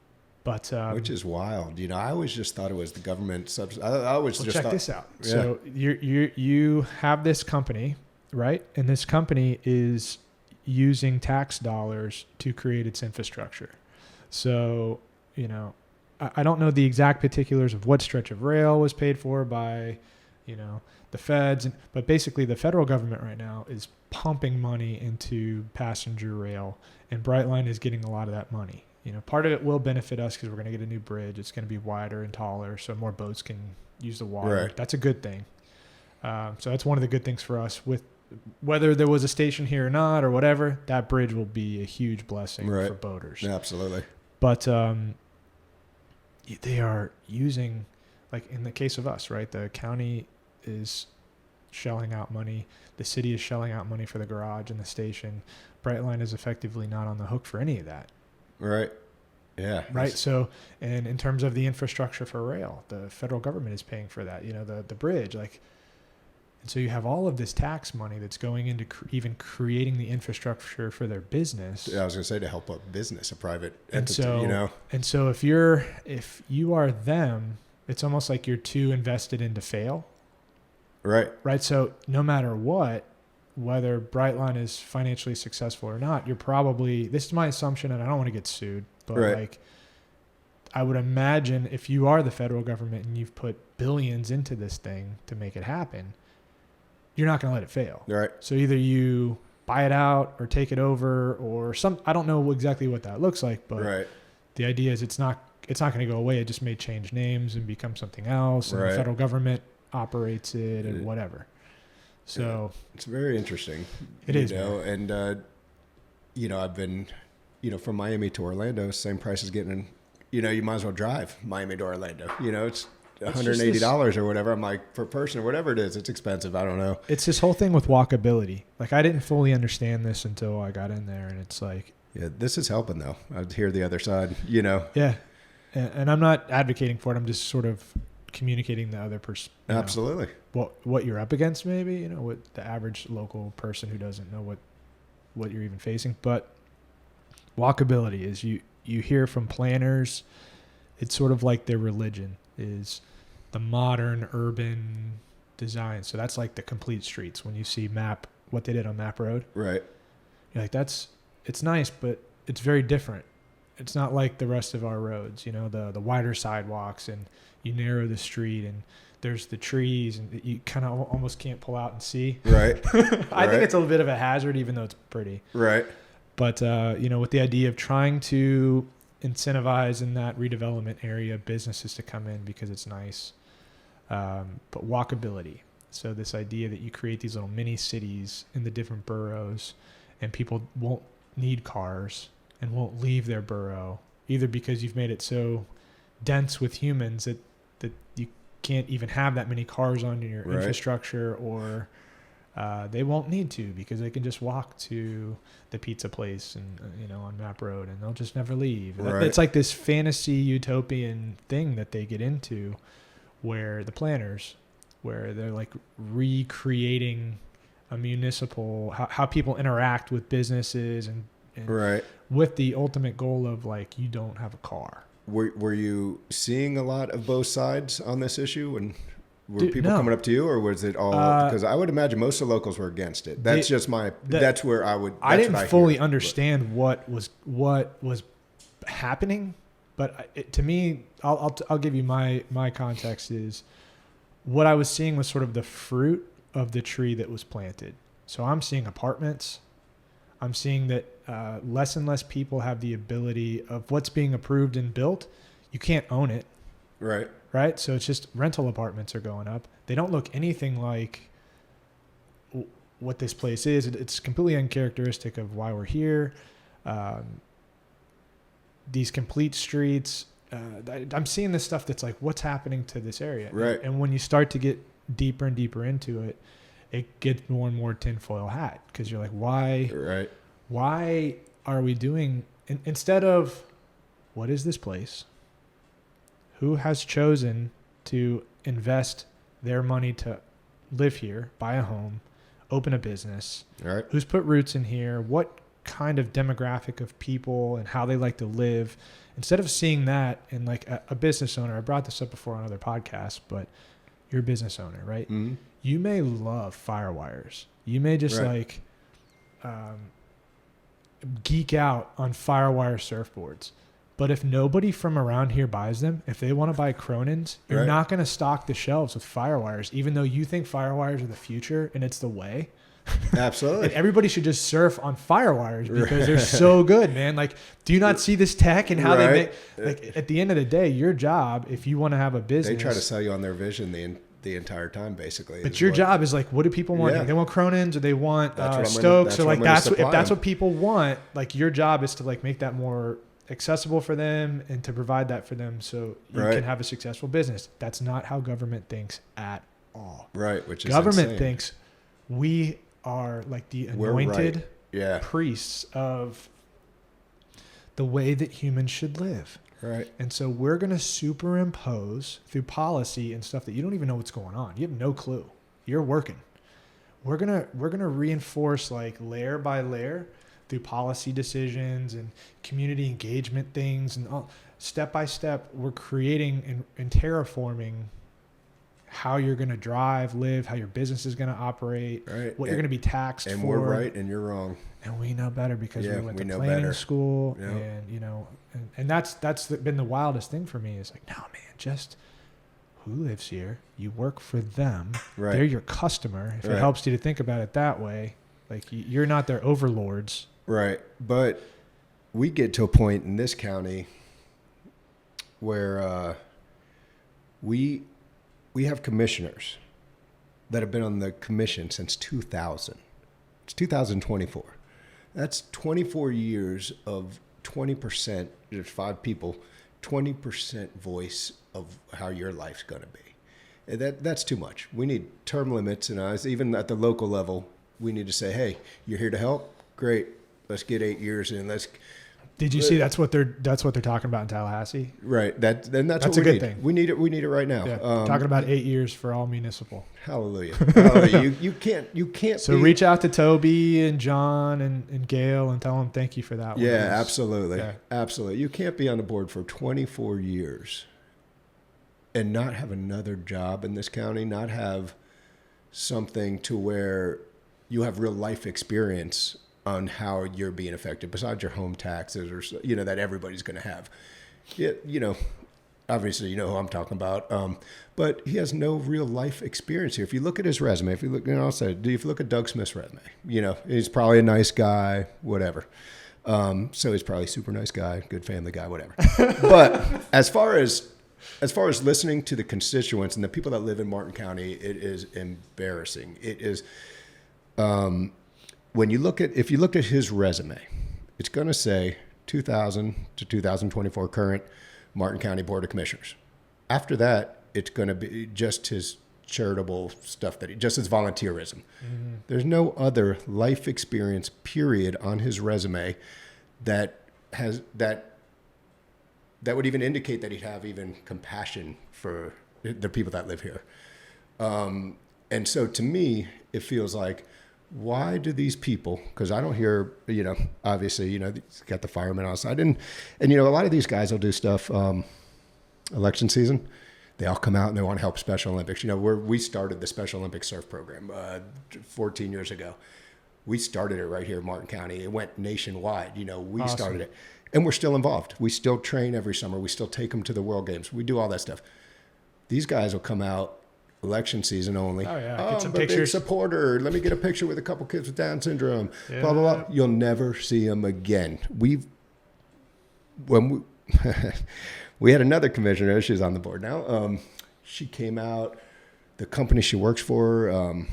S1: But
S2: which is wild. I always just thought it was the government I always just
S1: check
S2: thought,
S1: this out.
S2: Yeah.
S1: So you have this company, right? And this company is using tax dollars to create its infrastructure. So, I don't know the exact particulars of what stretch of rail was paid for by, the feds, but basically the federal government right now is pumping money into passenger rail, and Brightline is getting a lot of that money. Part of it will benefit us because we're going to get a new bridge. It's going to be wider and taller, so more boats can use the water.
S2: Right.
S1: That's a good thing. So that's one of the good things for us with whether there was a station here or not or whatever, that bridge will be a huge blessing for boaters.
S2: Yeah, absolutely.
S1: But they are using, like in the case of us, right? The county is shelling out money. The city is shelling out money for the garage and the station. Brightline is effectively not on the hook for any of that.
S2: Right. Yeah.
S1: Right. So, and in terms of the infrastructure for rail, the federal government is paying for that, the bridge, like, and so you have all of this tax money that's going into even creating the infrastructure for their business.
S2: Yeah, I was going to say to help a business, a private entity,
S1: And so if you are them, it's almost like you're too invested in to fail.
S2: Right.
S1: Right. So no matter what, whether Brightline is financially successful or not, you're probably, this is my assumption and I don't want to get sued, but like I would imagine if you are the federal government and you've put billions into this thing to make it happen, you're not going to let it fail.
S2: Right.
S1: So either you buy it out or take it over or I don't know exactly what that looks like, but the idea is it's not going to go away. It just may change names and become something else. And the federal government operates it and whatever. So
S2: it's very interesting.
S1: It is.
S2: And, I've been, from Miami to Orlando, same price as getting, you might as well drive Miami to Orlando. It's $180 or whatever. I'm like, per person or whatever it is, it's expensive. I don't know.
S1: It's this whole thing with walkability. Like I didn't fully understand this until I got in there, and it's like,
S2: yeah, this is helping though. I hear the other side,
S1: Yeah, and I'm not advocating for it. I'm just sort of communicating the other person.
S2: Absolutely.
S1: What you're up against, maybe what the average local person who doesn't know what you're even facing. But walkability is you hear from planners. It's sort of like their religion is the modern urban design. So that's like the complete streets. When you see what they did on Map Road,
S2: right?
S1: You're like, it's nice, but it's very different. It's not like the rest of our roads, the wider sidewalks, and you narrow the street and there's the trees and you kind of almost can't pull out and see.
S2: Right.
S1: I think it's a bit of a hazard, even though it's pretty.
S2: Right.
S1: But, with the idea of trying to incentivize in that redevelopment area businesses to come in because it's nice. But walkability. So this idea that you create these little mini cities in the different boroughs and people won't need cars and won't leave their borough either because you've made it so dense with humans that you can't even have that many cars on your infrastructure, or they won't need to because they can just walk to the pizza place and on Map Road and they'll just never leave. It's like this fantasy utopian thing that they get into where the planners, where they're like recreating a municipal, how people interact with businesses and with the ultimate goal of like, you don't have a car.
S2: Were you seeing a lot of both sides on this issue, and were people coming up to you, or was it all? Because I would imagine most of the locals were against it. That's that's where I would.
S1: I didn't fully understand what was happening, but to me, I'll give you my context is what I was seeing was sort of the fruit of the tree that was planted. So I'm seeing apartments. I'm seeing that less and less people have the ability of what's being approved and built. You can't own it. Right. So it's just rental apartments are going up. They don't look anything like what this place is. It's completely uncharacteristic of why we're here. These complete streets. I'm seeing this stuff that's like, what's happening to this area?
S2: Right.
S1: And when you start to get deeper and deeper into it, it gets more and more tinfoil hat because you're like, why are we doing, instead of what is this place? Who has chosen to invest their money to live here, buy a home, open a business?
S2: Right.
S1: Who's put roots in here? What kind of demographic of people and how they like to live? Instead of seeing that in like a business owner, I brought this up before on other podcasts, but you're a business owner, right?
S2: Mm-hmm.
S1: You may love firewires. You may just geek out on firewire surfboards. But if nobody from around here buys them, if they want to buy Cronin's, you're not going to stock the shelves with firewires, even though you think firewires are the future and it's the way.
S2: Absolutely.
S1: And everybody should just surf on firewires because they're so good, man. Like, do you not see this tech and how they make, like, at the end of the day, your job, if you want to have a business.
S2: They try to sell you on their vision the entire time, basically.
S1: But your job is like, what do people want?
S2: Yeah.
S1: They want Cronin's, or they want Stokes, or like if that's what people want. Like your job is to like make that more accessible for them and to provide that for them, so you can have a successful business. That's not how government thinks at all.
S2: Right, which is
S1: government
S2: insane.
S1: Thinks we are like the anointed priests of the way that humans should live.
S2: Right.
S1: And so we're going to superimpose through policy and stuff that you don't even know what's going on. You have no clue. You're working. We're going to reinforce like layer by layer through policy decisions and community engagement things, and all, step by step we're creating and terraforming how you're going to drive, live, how your business is going to operate, what you're going to be taxed for.
S2: And we're right and you're wrong.
S1: And we know better because we went to planning school, and you know, and that's been the wildest thing for me is like, no man, just who lives here? You work for them.
S2: Right.
S1: They're your customer. If it helps you to think about it that way, like you're not their overlords.
S2: Right. But we get to a point in this county where we have commissioners that have been on the commission since 2000. It's 2024. That's 24 years of 20%, there's 5 people, 20% voice of how your life's going to be. That's too much. We need term limits, and even at the local level, we need to say, hey, you're here to help? Great. Let's get 8 years in.
S1: Did you see that's what they're talking about in Tallahassee?
S2: Right. That's
S1: a
S2: what
S1: good thing.
S2: We need it. We need it right now.
S1: Yeah. Talking about 8 years for all municipal.
S2: Hallelujah. Hallelujah. You can't.
S1: So reach out to Toby and John and Gail and tell them thank you for that.
S2: Yeah, absolutely. Yeah. Absolutely. You can't be on the board for 24 years and not have another job in this county, not have something to where you have real life experience on how you're being affected besides your home taxes or, that everybody's going to have. Obviously, who I'm talking about. But he has no real life experience here. If you look at his resume, if you look, if you look at Doug Smith's resume, he's probably a nice guy, whatever. So he's probably a super nice guy, good family guy, whatever. But as far as listening to the constituents and the people that live in Martin County, it is embarrassing. It is, if you look at his resume, it's going to say 2000 to 2024 current Martin County Board of Commissioners. After that, it's going to be just his charitable stuff just his volunteerism. Mm-hmm. There's no other life experience period on his resume that would even indicate that he'd have even compassion for the people that live here. And so to me, it feels like, why do these people, because I don't hear, obviously, he's got the firemen outside. And a lot of these guys will do stuff, election season. They all come out and they want to help Special Olympics. We started the Special Olympics surf program 14 years ago. We started it right here in Martin County. It went nationwide. We
S1: Awesome.
S2: started it. And we're still involved. We still train every summer. We still take them to the World Games. We do all that stuff. These guys will come out election season only.
S1: Oh, yeah.
S2: Oh,
S1: Get some
S2: I'm a big
S1: pictures.
S2: supporter. Let me get a picture with a couple kids with Down syndrome.
S1: Yeah.
S2: Blah, blah, blah. You'll never see them again. We had another commissioner. She's on the board now. She came out. The company she works for,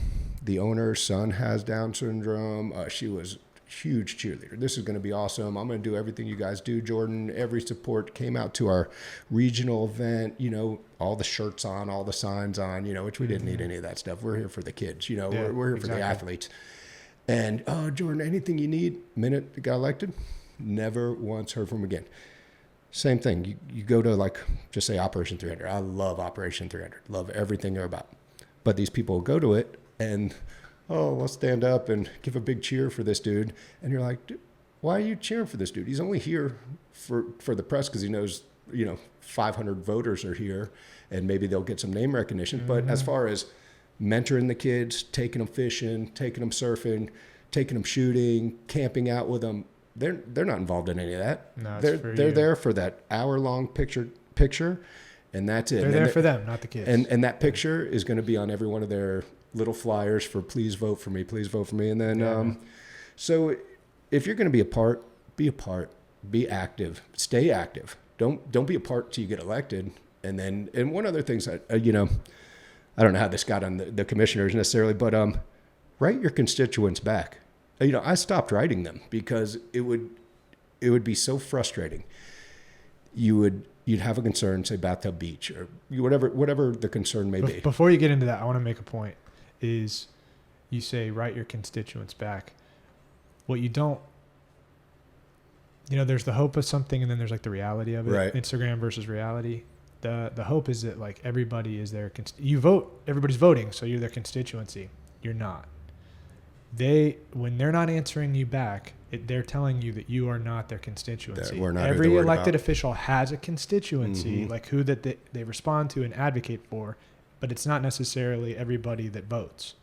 S2: the owner's son has Down syndrome. She was huge cheerleader. This is going to be awesome. I'm going to do everything you guys do, Jordan. Every support. Came out to our regional event, all the shirts on, all the signs on, which we didn't need any of that stuff. We're here for the kids, we're here for the athletes. And, Jordan, anything you need, minute it got elected, never once heard from him again. Same thing. You go to just say Operation 300. I love Operation 300. Love everything they're about. But these people go to it and, let's stand up and give a big cheer for this dude. And you're like, dude, why are you cheering for this dude? He's only here for the press because he knows, 500 voters are here and maybe they'll get some name recognition. Mm-hmm. But as far as mentoring the kids, taking them fishing, taking them surfing, taking them shooting, camping out with them, they're not involved in any of that.
S1: No,
S2: they're there for that hour-long picture, and that's it.
S1: They're there for them, not the kids.
S2: And that picture is going to be on every one of their little flyers for please vote for me, please vote for me. And then, so if you're going to be a part, be active, stay active. Don't be a part till you get elected. And one other thing that, I don't know how this got on the commissioners necessarily, but write your constituents back. I stopped writing them because it would be so frustrating. You'd have a concern, say Bathtub Beach or whatever the concern may be.
S1: Before you get into that, I want to make a point. Is you say write your constituents back. What you don't, there's the hope of something, and then there's like the reality of it.
S2: Right.
S1: Instagram versus reality. The hope is that like everybody is their you vote. Everybody's voting, so you're their constituency. You're not. When they're not answering you back, they're telling you that you are not their constituency.
S2: We're not
S1: Every elected official has a constituency, like who that they respond to and advocate for, but it's not necessarily everybody that votes.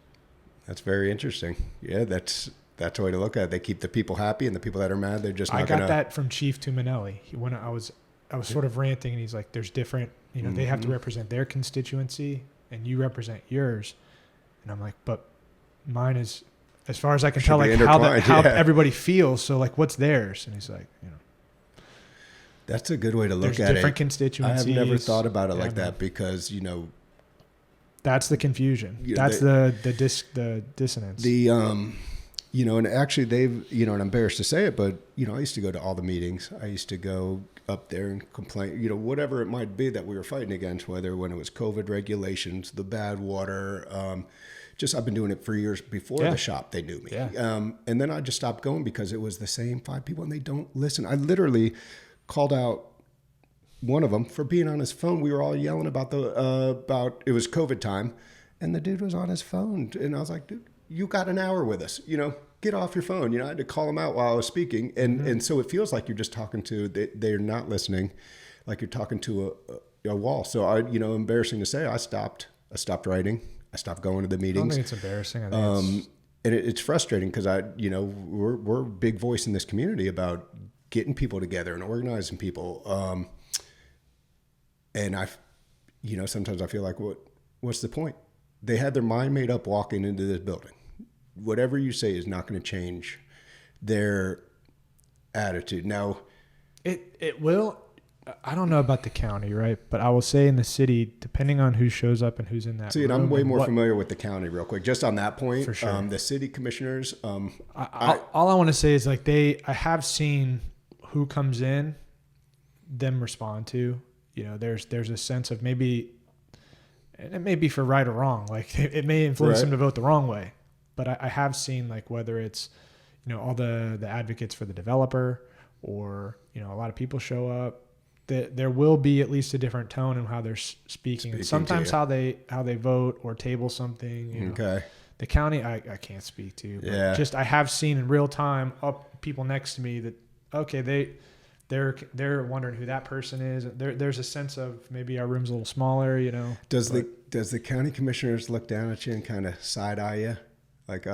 S2: That's very interesting. Yeah, that's a way to look at it. They keep the people happy, and the people that are mad, they're just not going to.
S1: I got that from Chief Tuminelli. When I was sort of ranting, and he's like, there's different, they have to represent their constituency, and you represent yours. And I'm like, but mine is, as far as I can tell, like how everybody feels. So like, what's theirs? And he's like,
S2: that's a good way to look
S1: at
S2: it.
S1: Different constituencies.
S2: I have never thought about it like that because
S1: that's the confusion. That's the dissonance.
S2: And actually they've, and I'm embarrassed to say it, but I used to go to all the meetings. I used to go up there and complain, whatever it might be that we were fighting against, whether when it was COVID regulations, the bad water, I've been doing it for years before the shop. They knew me. Yeah. And then I just stopped going because it was the same 5 people and they don't listen. I literally called out one of them for being on his phone. We were all yelling about it was COVID time, and the dude was on his phone. And I was like, dude, you got an hour with us, get off your phone. I had to call him out while I was speaking. And so it feels like you're just talking they're not listening, like you're talking to a wall. So embarrassing to say, I stopped writing. I stopped going to the meetings.
S1: I don't think it's embarrassing. I think
S2: and it's frustrating because we're a big voice in this community about getting people together and organizing people. And sometimes I feel like, what's the point? They had their mind made up walking into this building. Whatever you say is not going to change their attitude. Now,
S1: it will. I don't know about the county, right? But I will say in the city, depending on who shows up and who's in that room.
S2: I'm way more familiar with the county real quick. Just on that point,
S1: for sure.
S2: The city commissioners.
S1: All I want to say is like I have seen who comes in, them respond to. There's a sense of maybe, and it may be for right or wrong. Like it may influence them to vote the wrong way. But I have seen like whether it's, all the advocates for the developer or, a lot of people show up. There will be at least a different tone in how they're speaking and sometimes how they vote or table something.
S2: Okay.
S1: The county, I can't speak to. But just I have seen in real time people next to me that, okay, they're wondering who that person is. There's a sense of maybe our room's a little smaller,
S2: Does the county commissioners look down at you and kind of side eye you? Like,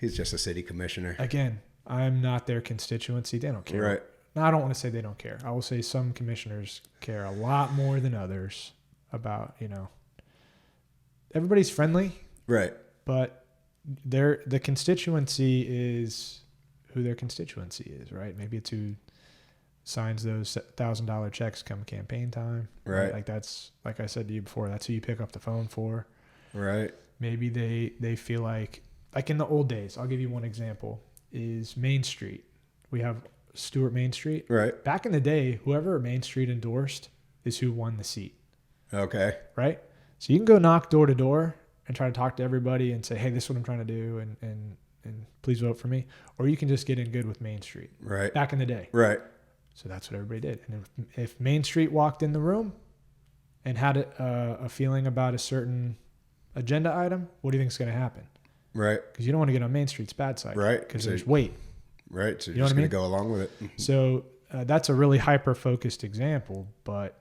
S2: he's just a city commissioner.
S1: Again, I'm not their constituency. They don't care.
S2: Right.
S1: No, I don't want to say they don't care. I will say some commissioners care a lot more than others about, everybody's friendly.
S2: Right.
S1: But the constituency is who their constituency is, right? Maybe it's who signs those $1,000 checks come campaign time.
S2: Right.
S1: Like that's, like I said to you before, that's who you pick up the phone for.
S2: Right.
S1: Maybe they feel like in the old days, I'll give you one example, is Main Street. We have Stewart Main Street.
S2: Right.
S1: Back in the day, whoever Main Street endorsed is who won the seat.
S2: Okay.
S1: Right? So you can go knock door to door and try to talk to everybody and say, hey, this is what I'm trying to do and please vote for me. Or you can just get in good with Main Street.
S2: Right.
S1: Back in the day.
S2: Right.
S1: So that's what everybody did. And if Main Street walked in the room and had a feeling about a certain agenda item, what do you think is going to happen?
S2: Right.
S1: Because you don't want to get on Main Street's bad side.
S2: Right.
S1: Because there's weight.
S2: Right. So you're just going to go along with it.
S1: So that's a really hyper-focused example, but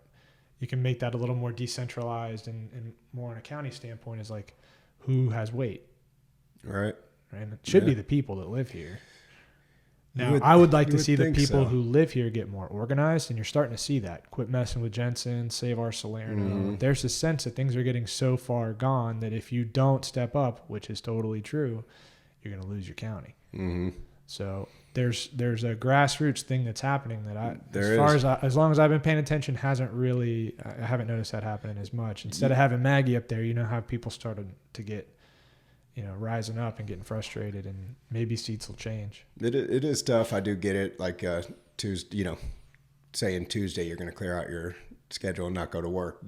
S1: you can make that a little more decentralized and more on a county standpoint is like who has weight.
S2: Right.
S1: And it should be the people that live here. Now, I would like to see the people who live here get more organized, and you're starting to see that. Quit messing with Jensen, save our Salerno. Mm-hmm. There's a sense that things are getting so far gone that if you don't step up, which is totally true, you're going to lose your county.
S2: Mm-hmm.
S1: So there's a grassroots thing that's happening that as long as I've been paying attention, I haven't noticed that happening as much. Instead of having Maggie up there, how people started to get, rising up and getting frustrated, and maybe seats will change.
S2: It is tough. I do get it. Like Tuesday, saying Tuesday you're going to clear out your schedule and not go to work,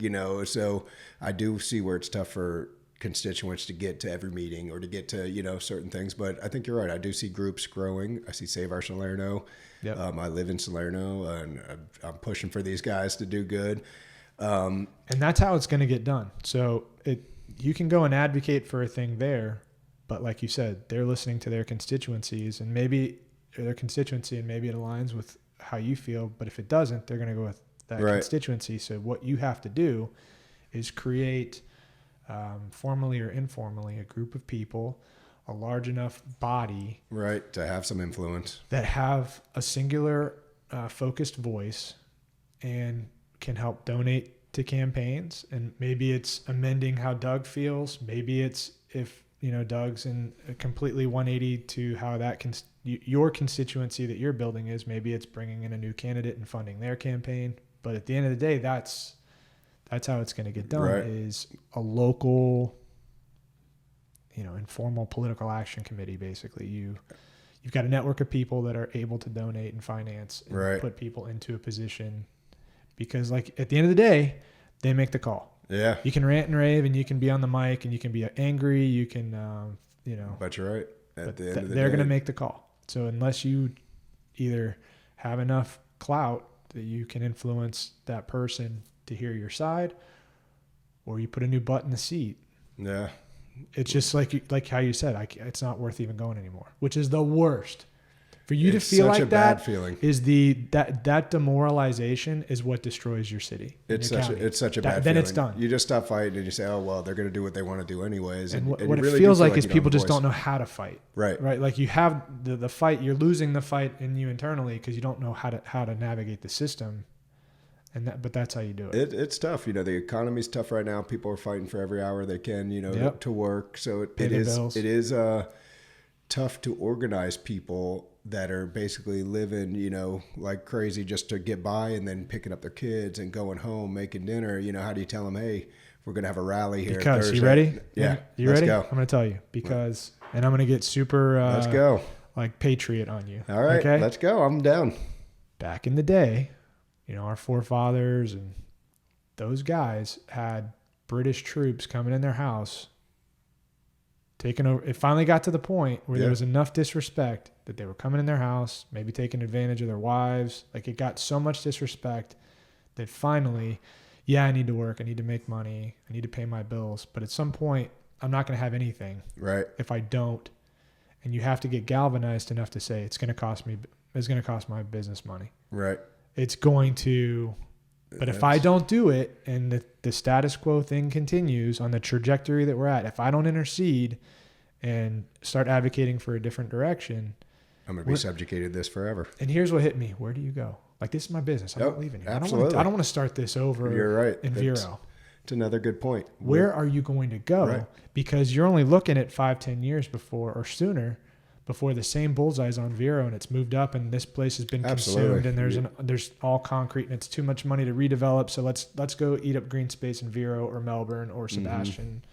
S2: So I do see where it's tough for constituents to get to every meeting or to get to, certain things. But I think you're right. I do see groups growing. I see Save Our Salerno. Yep. I live in Salerno, and I'm pushing for these guys to do good.
S1: And that's how it's going to get done. So you can go and advocate for a thing there, but like you said, they're listening to their constituencies, and maybe it aligns with how you feel. But if it doesn't, they're going to go with that constituency. So what you have to do is create, formally or informally, a group of people, a large enough body,
S2: right, to have some influence,
S1: that have a singular, focused voice, and can help donate to campaigns. And maybe it's amending how Doug feels. Maybe it's if Doug's in a completely 180 to how that your constituency that you're building is. Maybe it's bringing in a new candidate and funding their campaign. But at the end of the day, that's how it's going to get done. Right. Is a local, informal political action committee. Basically, you've got a network of people that are able to donate and finance and put people into a position. Because, like, at the end of the day, they make the call. Yeah. You can rant and rave, and you can be on the mic, and you can be angry. You can,
S2: But you're right. At the end of the day,
S1: they're going to make the call. So unless you either have enough clout that you can influence that person to hear your side, or you put a new butt in the seat. Yeah. It's just like how you said, it's not worth even going anymore, which is the worst. For you to feel like that is that demoralization is what destroys your city.
S2: It's such a bad feeling. Then it's done. You just stop fighting and you say, oh, well, they're going to do what they want to do anyways.
S1: And what it really feels like is people just don't know how to fight. Right. Right. Like you have the fight, you're losing the fight in you internally because you don't know how to navigate the system. But that's how you do it.
S2: It's tough. The economy's tough right now. People are fighting for every hour they can, to work. So it is tough to organize people that are basically living, like crazy just to get by, and then picking up their kids and going home, making dinner. How do you tell them, hey, we're going to have a rally here
S1: because
S2: Thursday.
S1: You ready?
S2: Yeah.
S1: You ready? Go. I'm going to tell you and I'm going to get super,
S2: let's go.
S1: Like patriot on you.
S2: All right. Okay? Let's go. I'm down.
S1: Back in the day, our forefathers and those guys had British troops coming in their house, taking over. It finally got to the point where there was enough disrespect that they were coming in their house, maybe taking advantage of their wives. Like, it got so much disrespect that finally, I need to work. I need to make money. I need to pay my bills. But at some point, I'm not going to have anything. Right. If I don't. And you have to get galvanized enough to say, it's going to cost my business money. Right. It's going to, but if I don't do it and the status quo thing continues on the trajectory that we're at, if I don't intercede and start advocating for a different direction,
S2: I'm going to be subjugated to this forever.
S1: And here's what hit me. Where do you go? Like, this is my business. I'm not leaving here. Absolutely. I don't want to start this over.
S2: You're right.
S1: In Vero.
S2: It's another good point.
S1: Where are you going to go? Right. Because you're only looking at 5-10 years before or sooner before the same bullseye's on Vero and it's moved up and this place has been consumed and there's all concrete and it's too much money to redevelop. So let's go eat up green space in Vero or Melbourne or Sebastian.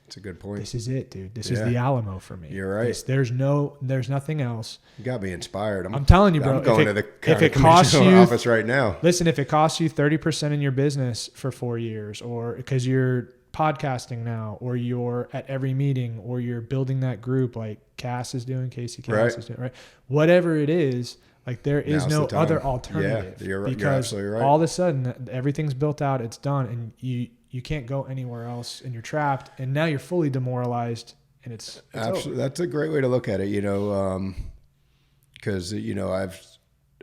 S2: That's a good point.
S1: This is it, dude. This is the Alamo for me.
S2: You're right.
S1: There's nothing else.
S2: You got me inspired.
S1: I'm telling you, bro.
S2: I'm going to the county commissioner office right now.
S1: Listen, if it costs you 30% in your business for 4 years, or because you're podcasting now, or you're at every meeting, or you're building that group like Casey Cass is doing, right? Whatever it is, like there is no other alternative. Yeah, you're absolutely right. All of a sudden, everything's built out, it's done, and you can't go anywhere else, and you're trapped, and now you're fully demoralized, and it's
S2: absolutely over. That's a great way to look at it, because I've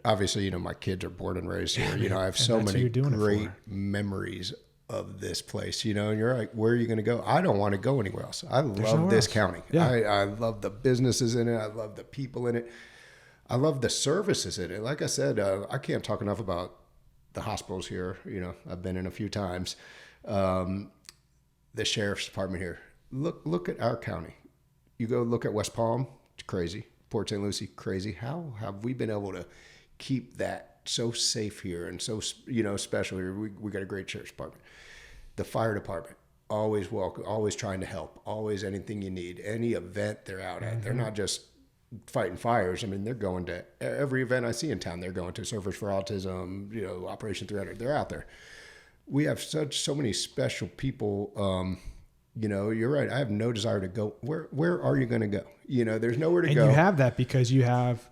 S2: obviously my kids are born and raised here. I have so many great memories of this place, and you're like, where are you going to go? I don't want to go anywhere else. I love this county. Yeah. I love the businesses in it. I love the people in it. I love the services in it. Like I said, I can't talk enough about the hospitals here. I've been in a few times. The sheriff's department here. Look at our county. You go look at West Palm. It's crazy. Port St. Lucie crazy. How have we been able to keep that so safe here and so, special here? We got a great church department. The fire department, always welcome, always trying to help, always anything you need, any event they're out at. They're not just fighting fires. I mean, they're going to every event I see in town. They're going to Surfers for Autism, Operation 300. They're out there. We have so many special people. You're right. I have no desire to go. Where are you going to go? There's nowhere to go.
S1: And you have that because you have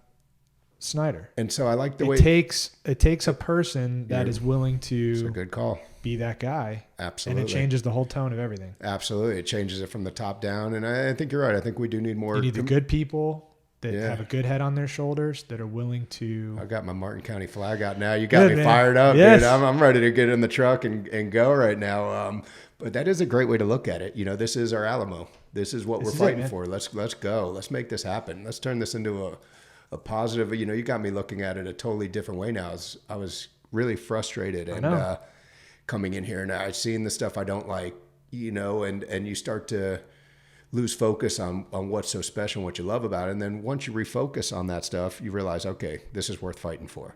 S1: Snyder.
S2: And so I like the way
S1: it takes a person that is willing to.
S2: It's a good call.
S1: Be that guy.
S2: Absolutely.
S1: And it changes the whole tone of everything.
S2: Absolutely. It changes it from the top down. And I think you're right. I think we do need more.
S1: You need the good people that have a good head on their shoulders, that are willing to.
S2: I got my Martin County flag out now. You got me fired up, dude. I'm ready to get in the truck and go right now. But that is a great way to look at it. This is our Alamo. This is what we're fighting for. Let's go. Let's make this happen. Let's turn this into a positive. You got me looking at it a totally different way now. I was really frustrated and coming in here, and I seen the stuff I don't like, and you start to lose focus on what's so special and what you love about it. And then once you refocus on that stuff, you realize, okay, this is worth fighting for.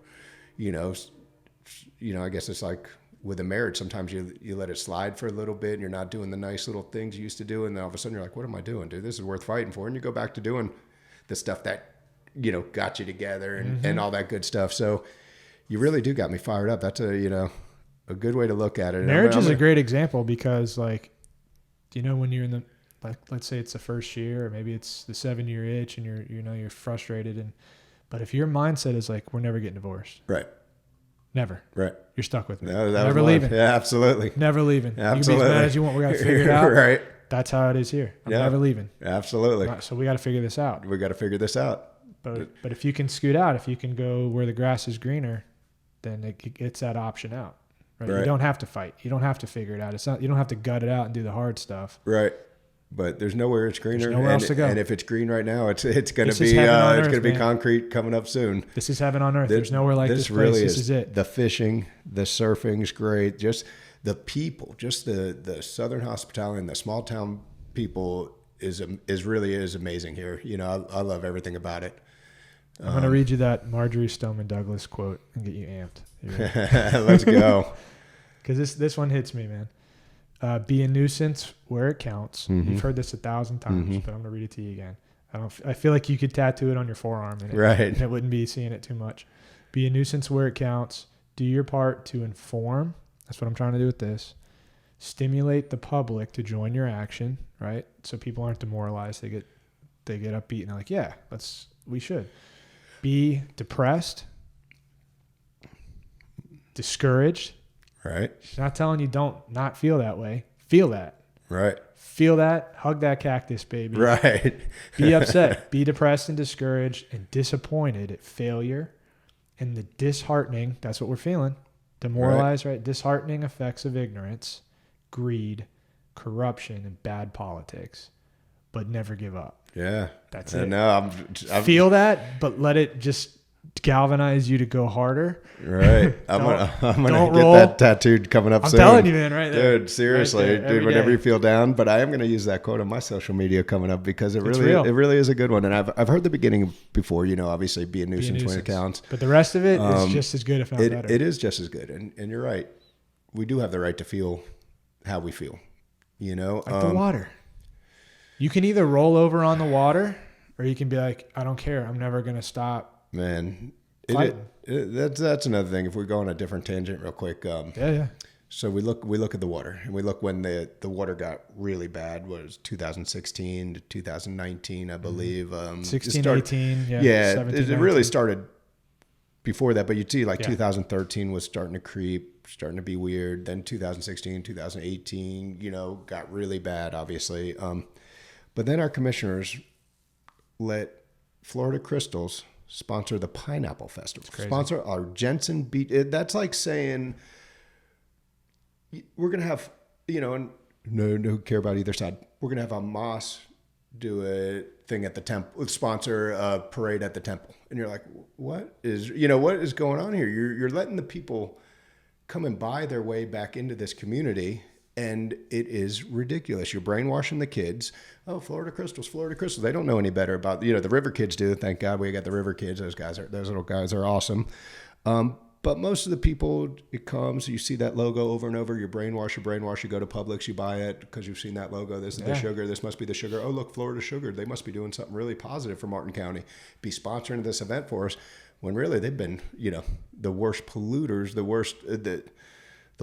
S2: I guess it's like with a marriage, sometimes you let it slide for a little bit and you're not doing the nice little things you used to do. And then all of a sudden you're like, what am I doing, dude? This is worth fighting for. And you go back to doing the stuff that, got you together and all that good stuff. So you really do got me fired up. That's a good way to look at it.
S1: Marriage is a great example because when you're in the, let's say it's the first year or maybe it's the 7-year itch and you're frustrated. But if your mindset is like, we're never getting divorced.
S2: Right.
S1: Never.
S2: Right.
S1: You're stuck with me.
S2: No,
S1: never leaving.
S2: Yeah, absolutely.
S1: Never leaving.
S2: Absolutely.
S1: You can be as mad as you want. We got to figure it out.
S2: Right.
S1: That's how it is here. I'm never leaving.
S2: Absolutely.
S1: So we got to figure this out.
S2: We got to figure this out.
S1: But if you can scoot out, if you can go where the grass is greener, then it gets that option out. Right? You don't have to fight. You don't have to figure it out. It's not. You don't have to gut it out and do the hard stuff.
S2: Right. But there's nowhere it's greener.
S1: There's nowhere else to go.
S2: And if it's green right now, it's going to be concrete coming up soon.
S1: This is heaven on earth. There's nowhere like this place.
S2: Really
S1: this is it.
S2: The fishing, the surfing's great. Just the people, just the Southern hospitality and the small town people is really amazing here. I love everything about it.
S1: I'm going to read you that Marjorie Stoneman Douglas quote and get you amped.
S2: Let's go.
S1: Because this one hits me, man. Be a nuisance where it counts. Mm-hmm. You've heard this 1,000 times, but I'm going to read it to you again. I feel like you could tattoo it on your forearm and it wouldn't be seeing it too much. Be a nuisance where it counts. Do your part to inform. That's what I'm trying to do with this. Stimulate the public to join your action, right? So people aren't demoralized. They get upbeat and they're like, yeah, we should. Be depressed, discouraged.
S2: Right.
S1: She's not telling you don't not feel that way. Feel that.
S2: Right.
S1: Feel that. Hug that cactus, baby.
S2: Right.
S1: Be upset. Be depressed and discouraged and disappointed at failure and the disheartening. That's what we're feeling. Demoralized, right? Disheartening effects of ignorance, greed, corruption, and bad politics. But never give up.
S2: Yeah.
S1: That's it.
S2: No, I'm
S1: feel that, but let it just galvanize you to go harder.
S2: Right. I'm gonna get that tattooed coming up soon.
S1: I'm telling you, man, right there.
S2: Dude, seriously.
S1: Right there,
S2: dude, whenever you feel down. But I am gonna use that quote on my social media coming up because it really is a good one. And I've heard the beginning before, obviously be a nuisance when it counts.
S1: But the rest of it is just as good, if not better.
S2: It is just as good. And you're right. We do have the right to feel how we feel. Like
S1: the water. You can either roll over on the water or you can be like, I don't care. I'm never going to stop.
S2: Man, that's another thing. If we go on a different tangent real quick.
S1: Yeah.
S2: So we look at the water and we look when the water got really bad was 2016 to 2019, I believe.
S1: 16, 18.
S2: Yeah.
S1: 17,
S2: it really started before that, but you'd see 2013 was starting to creep, starting to be weird. Then 2016, 2018, got really bad, obviously. But then our commissioners let Florida Crystals sponsor the Pineapple Festival, sponsor our Jensen Beach. That's like saying we're going to have, and no care about either side. We're going to have a Moss do a thing at the temple, sponsor a parade at the temple. And you're like, what is going on here? You're letting the people come and buy their way back into this community And it is ridiculous. You're brainwashing the kids. Oh, Florida crystals, Florida crystals. They don't know any better about, the river kids do. Thank God we got the river kids. Those little guys are awesome. But most of the people, it comes, you see that logo over and over. You brainwash, you go to Publix, you buy it because you've seen that logo. This is the sugar. This must be the sugar. Oh, look, Florida sugar. They must be doing something really positive for Martin County. Be sponsoring this event for us, when really they've been, the worst polluters, the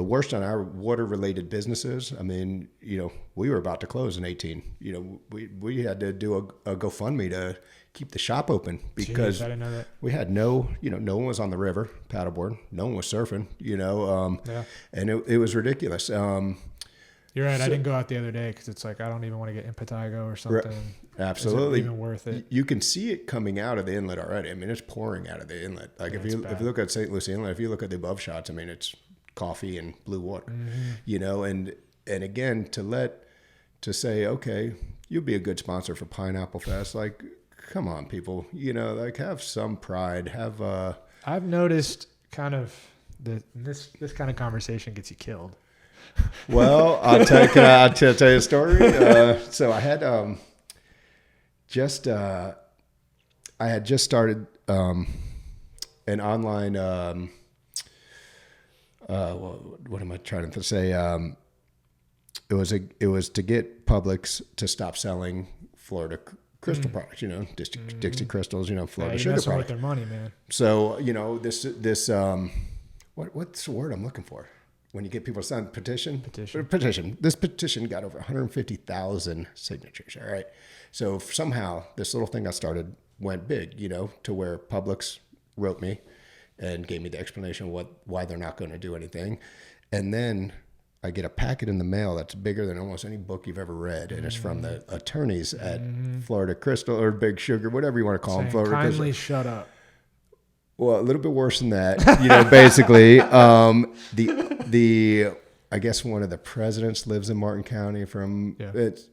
S2: worst on our water-related businesses. I mean, we were about to close in 18. We had to do a GoFundMe to keep the shop open because
S1: I didn't know that.
S2: We had no one was on the river paddleboard, no one was surfing, and it was ridiculous.
S1: You're right. I didn't go out the other day because it's like I don't even want to get impetigo or something.
S2: Absolutely,
S1: is it even worth it?
S2: You can see it coming out of the inlet already. I mean, it's pouring out of the inlet. Like if you look at St. Lucie Inlet, if you look at the above shots, I mean, it's coffee and blue water, and again, to say, okay, you'll be a good sponsor for Pineapple Fest. Like, come on, people, like have some pride.
S1: I've noticed kind of this kind of conversation gets you killed.
S2: Well, I'll tell you a story. So I had I had just started an online. What am I trying to say? It was to get Publix to stop selling Florida crystal products. Dixie crystals. Florida sugar products.
S1: With their money, man.
S2: So this what's the word I'm looking for? When you get people to sign petition. This petition got over 150,000 signatures. All right. So somehow this little thing I started went big, to where Publix wrote me and gave me the explanation why they're not going to do anything. And then I get a packet in the mail that's bigger than almost any book you've ever read. And it's from the attorneys at Florida Crystal or Big Sugar, whatever you want to call them. Florida
S1: kindly
S2: Crystal.
S1: Shut up.
S2: Well, a little bit worse than that, basically. I guess one of the presidents lives in Martin County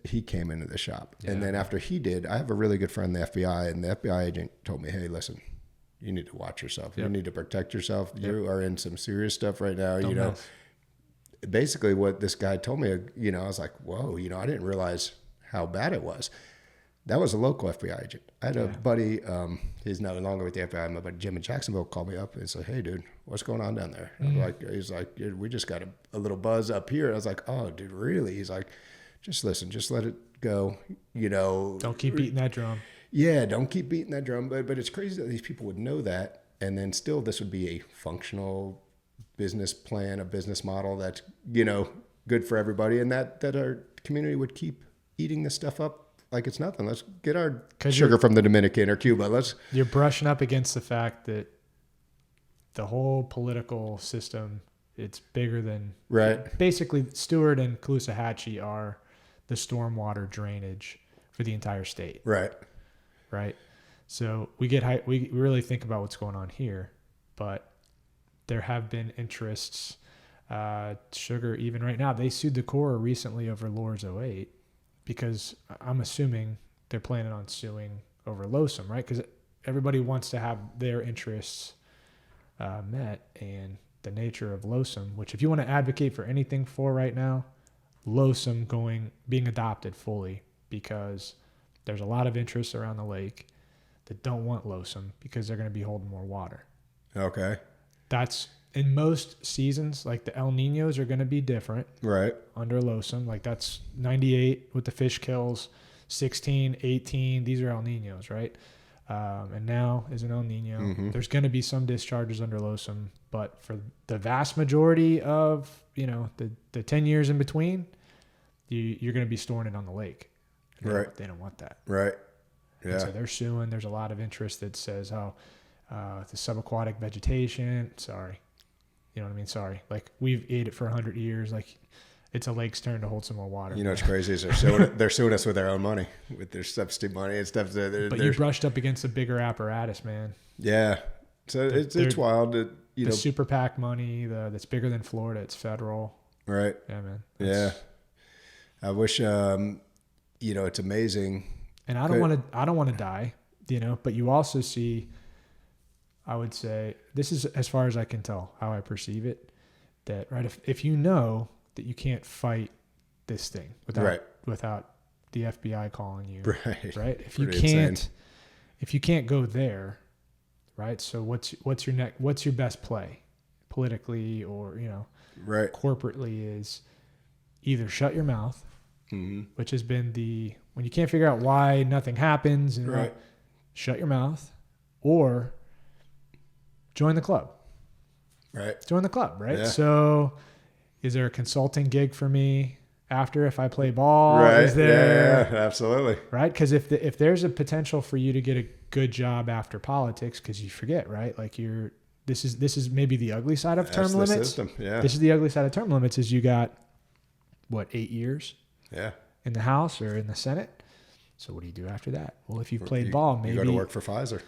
S2: he came into the shop. Yeah. And then after he did, I have a really good friend in the FBI, and the FBI agent told me, hey, listen, you need to watch yourself. Yep. You need to protect yourself. Yep. You are in some serious stuff right now. Don't mess. Basically what this guy told me, I was like, whoa, I didn't realize how bad it was. That was a local FBI agent. I had a buddy, he's no longer with the FBI, my buddy Jim in Jacksonville called me up and said, hey, dude, what's going on down there? He's like, we just got a little buzz up here. I was like, oh, dude, really? He's like, just listen, just let it go,
S1: Don't keep beating that drum.
S2: Yeah, don't keep beating that drum. But it's crazy that these people would know that, and then still this would be a functional business plan, a business model that's, good for everybody, and that our community would keep eating this stuff up like it's nothing. Let's get our sugar from the Dominican or Cuba.
S1: You're brushing up against the fact that the whole political system, it's bigger than
S2: right.
S1: Basically, Stewart and Caloosahatchee are the stormwater drainage for the entire state.
S2: Right.
S1: So we really think about what's going on here, but there have been interests. Sugar, even right now, they sued the Corps recently over Lourdes 08. Because I'm assuming they're planning on suing over LOSUM, right? Because everybody wants to have their interests met, and the nature of LOSUM, which if you want to advocate for anything for right now, LOSUM being adopted fully, because there's a lot of interests around the lake that don't want LOSUM because they're going to be holding more water.
S2: Okay.
S1: That's in most seasons, like the El Niños are going to be different.
S2: Right.
S1: Under LOSUM. Like that's 98 with the fish kills, 16, 18. These are El Niños, right? And now is an El Niño. Mm-hmm. There's going to be some discharges under LOSUM, but for the vast majority of, the 10 years in between, you're going to be storing it on the lake.
S2: Right.
S1: They don't want that.
S2: Right. Yeah.
S1: And so they're suing. There's a lot of interest that says, the subaquatic vegetation, sorry. You know what I mean? Sorry. Like we've ate it for 100 years. Like it's a lake's turn to hold some more water.
S2: What's crazy is they're suing us with their own money, with their subsidy money and stuff.
S1: But you brushed up against a bigger apparatus, man.
S2: Yeah. So it's wild.
S1: The super PAC money, that's bigger than Florida. It's federal.
S2: Right.
S1: Yeah, man.
S2: Yeah. I wish, it's amazing.
S1: And I don't want to die, but you also see, I would say, this is as far as I can tell how I perceive it, that right if that you can't fight this thing without the FBI calling you. Right. If you can't go there, right. So what's your best play politically or, corporately is either shut your mouth, which has been when you can't figure out why nothing happens and shut your mouth, or join the club. Right. Join the club. Right. Yeah. So is there a consulting gig for me after if I play ball?
S2: Right.
S1: Is there,
S2: yeah, absolutely.
S1: Right. Because if there's a potential for you to get a good job after politics, because you forget, right? Like this is maybe the ugly side of term limits. System. Yeah. This is the ugly side of term limits is you got 8 years?
S2: Yeah.
S1: In the House or in the Senate. So what do you do after that? Well, if you've played ball, maybe
S2: you go to work for Pfizer.